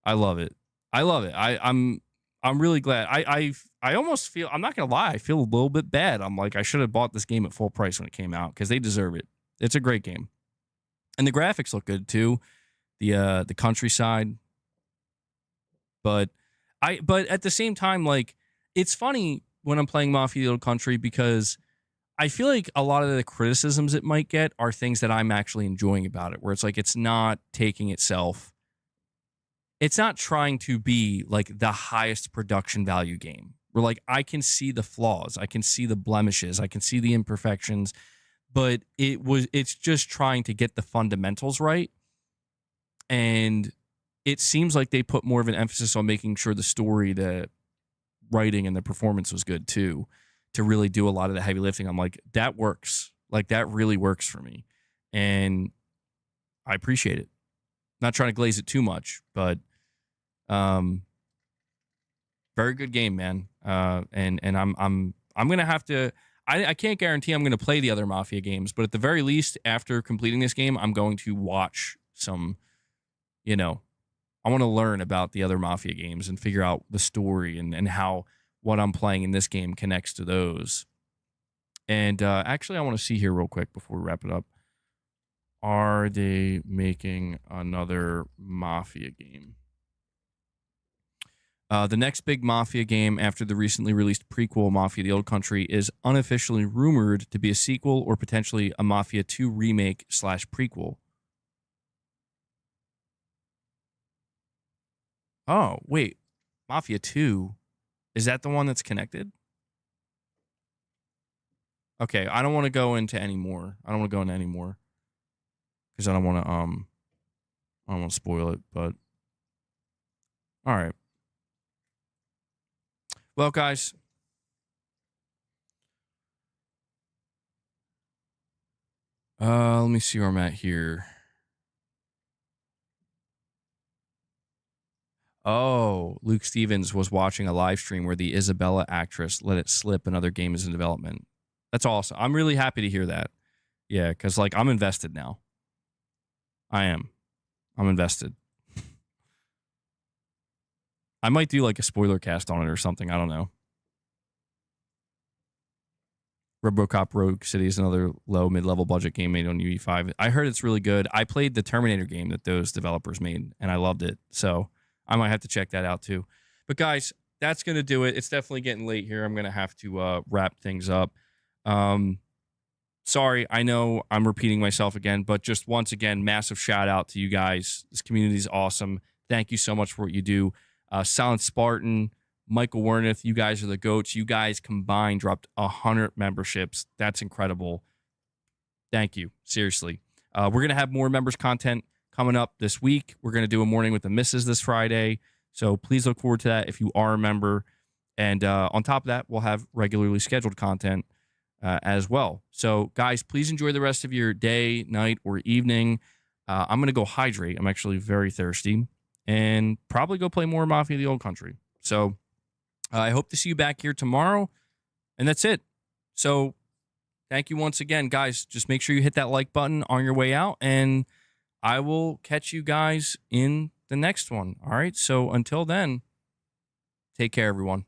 I love it. I love it. I'm really glad. I almost feel, I'm not gonna lie, I feel a little bit bad. I'm like, I should have bought this game at full price when it came out, because they deserve it. It's a great game. And the graphics look good too. The countryside. But at the same time, like, it's funny when I'm playing Mafia: The Old Country, because I feel like a lot of the criticisms it might get are things that I'm actually enjoying about it, where it's like, it's not taking itself. It's not trying to be like the highest production value game. Where, like, I can see the flaws, I can see the blemishes, I can see the imperfections, but it's just trying to get the fundamentals right. And it seems like they put more of an emphasis on making sure the story, the writing, and the performance was good too, to really do a lot of the heavy lifting. I'm like, that works. Like, that really works for me. And I appreciate it. Not trying to glaze it too much, but very good game, man. And I'm gonna have to. I can't guarantee I'm gonna play the other Mafia games, but at the very least, after completing this game, I'm going to watch some. You know, I want to learn about the other Mafia games and figure out the story and how what I'm playing in this game connects to those. And actually, I want to see here real quick before we wrap it up. Are they making another Mafia game? The next big Mafia game after the recently released prequel Mafia the Old Country is unofficially rumored to be a sequel or potentially a Mafia 2 remake / prequel. Oh, wait. Mafia 2? Is that the one that's connected? Okay, I don't want to go into any more. I don't want to go into any more. Because I don't want to spoil it, but all right. Well, guys, let me see where I'm at here. Oh, Luke Stevens was watching a live stream where the Isabella actress let it slip another game is in development. That's awesome. I'm really happy to hear that. Yeah, because like I'm invested now. I am. I'm invested. I might do like a spoiler cast on it or something. I don't know. RoboCop Rogue City is another low mid-level budget game made on UE5. I heard it's really good. I played the Terminator game that those developers made, and I loved it. So I might have to check that out too. But guys, that's going to do it. It's definitely getting late here. I'm going to have to wrap things up. Sorry, I know I'm repeating myself again, but just once again, massive shout out to you guys. This community is awesome. Thank you so much for what you do. Silent Spartan, Michael Werniff, you guys are the GOATs. You guys combined dropped 100 memberships. That's incredible. Thank you. Seriously. We're going to have more members content coming up this week. We're going to do a morning with the misses this Friday. So please look forward to that if you are a member. And on top of that, we'll have regularly scheduled content as well. So guys, please enjoy the rest of your day, night, or evening. I'm going to go hydrate. I'm actually very thirsty. And probably go play more Mafia the Old Country. So I hope to see you back here tomorrow. And that's it. So thank you once again, guys. Just make sure you hit that like button on your way out. And I will catch you guys in the next one. All right. So until then, take care, everyone.